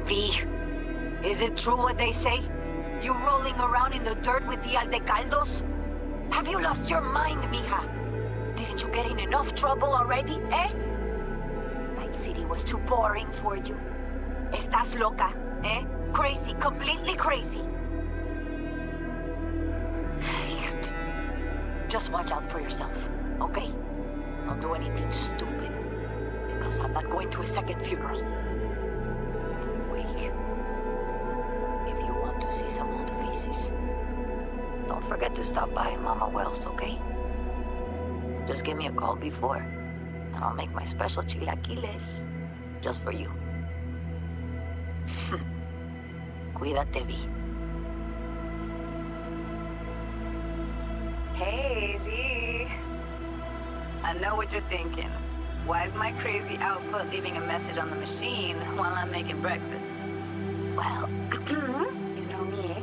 V, is it true what they say? You rolling around in the dirt with the Aldecaldos? Have you lost your mind, mija? Didn't you get in enough trouble already, eh? Night City was too boring for you. Estás loca, eh? Crazy, completely crazy. Just watch out for yourself, okay? Don't do anything stupid, because I'm not going to a second funeral. Wait. If you want to see some old faces, don't forget to stop by Mama Wells, okay? Just give me a call before, and I'll make my special chilaquiles just for you. Cuídate, Vi. Hey, V. I know what you're thinking. Why is my crazy output leaving a message on the machine while I'm making breakfast? Well, you know me.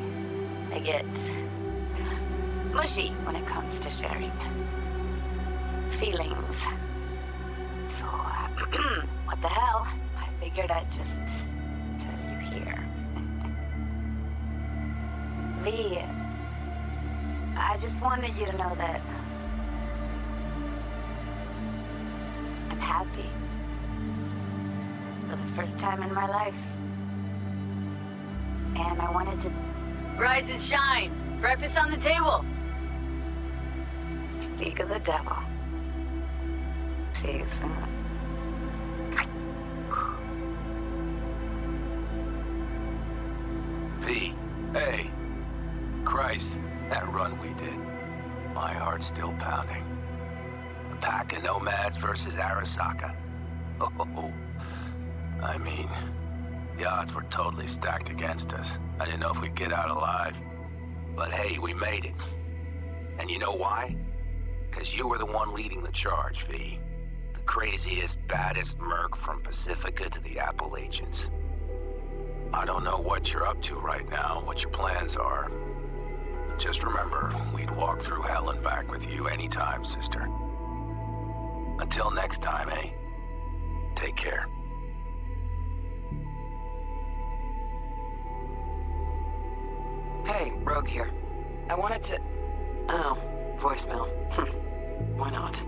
I get mushy when it comes to sharing feelings. So, what the hell? I figured I'd just tell you here. V, I just wanted you to know that I'm happy. For the first time in my life. And I wanted to Rise and shine. Breakfast on the table. speak of the devil. See you soon. V, hey. Christ, that run we did. My heart's still pounding. The pack of nomads versus Arasaka. Oh, I mean, the odds were totally stacked against us. I didn't know if we'd get out alive. But hey, we made it. And you know why? Because you were the one leading the charge, V. The craziest, baddest merc from Pacifica to the Appalachians. I don't know what you're up to right now, what your plans are. But just remember, we'd walk through hell and back with you anytime, sister. Until next time, eh? Take care. Hey, Rogue here. I wanted to... Oh, voicemail. Why not?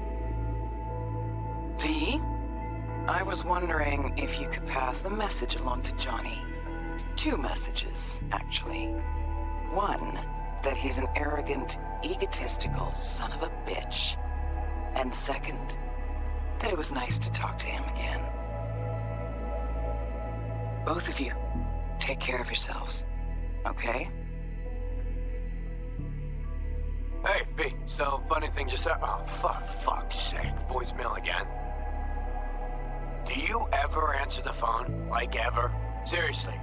V? I was wondering if you could pass the message along to Johnny. 2 messages, actually. One, that he's an arrogant, egotistical son of a bitch. And second, that it was nice to talk to him again. Both of you, take care of yourselves, okay? Hey, V, so funny thing just said. Oh, fuck's sake, voicemail again. Do you ever answer the phone? Like, ever? Seriously,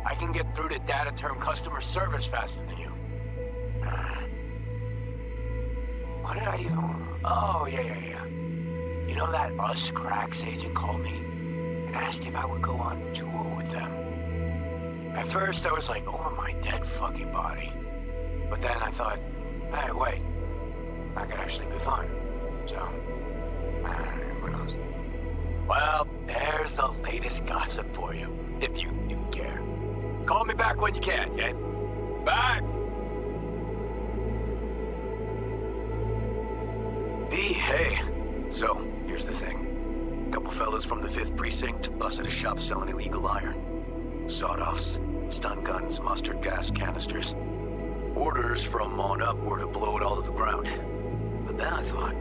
I can get through to data term customer service faster than you. What did I even... Oh, yeah. You know that Us Cracks agent called me and asked if I would go on tour with them. At first, I was like, over my dead fucking body. But then I thought, hey, wait, that could actually be fun. So, who knows? Well, there's the latest gossip for you, if you care. Call me back when you can, okay? Bye! V, hey. So, here's the thing. A couple fellas from the 5th Precinct busted a shop selling illegal iron. Sawed-offs, stun guns, mustard gas canisters. Orders from on up were to blow it all to the ground. But then I thought,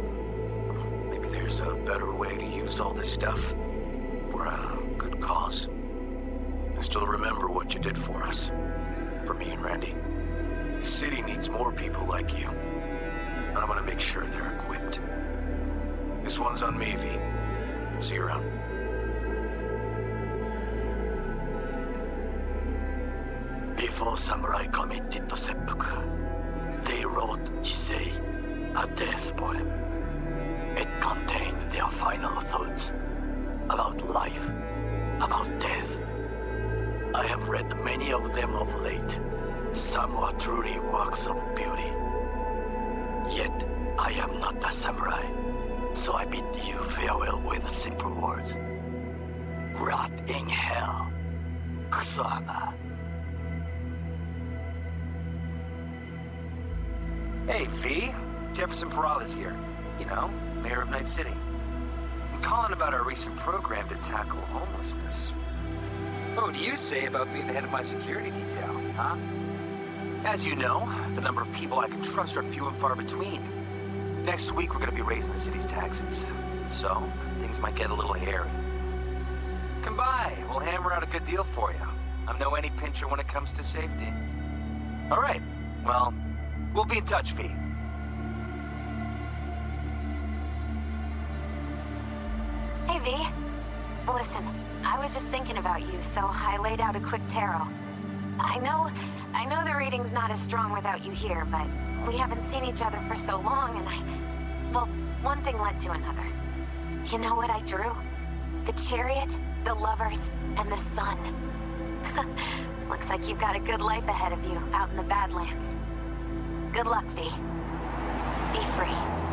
maybe there's a better way to use all this stuff for a good cause. I still remember what you did for us. For me and Randy. The city needs more people like you. And I'm gonna make sure they're equipped. This one's on me, V. See you around. Before samurai committed to seppuku, they wrote Jisei, a death poem. It contained their final thoughts about life, about death. I have read many of them of late. Some were truly works of beauty. Yet, I am not a samurai, so I bid you farewell with simple words. Rot in hell, Kusama. Hey, V. Jefferson Peralta's here. You know, mayor of Night City. I'm calling about our recent program to tackle homelessness. What would you say about being the head of my security detail, huh? As you know, the number of people I can trust are few and far between. Next week, we're gonna be raising the city's taxes. So, things might get a little hairy. Come by, we'll hammer out a good deal for you. I'm no any pincher when it comes to safety. All right, well, we'll be in touch, V. Hey, V. Listen, I was just thinking about you, so I laid out a quick tarot. I know the reading's not as strong without you here, but we haven't seen each other for so long, and well, one thing led to another. You know what I drew? The chariot, the lovers, and the sun. Looks like you've got a good life ahead of you out in the Badlands. Good luck, V. Be free.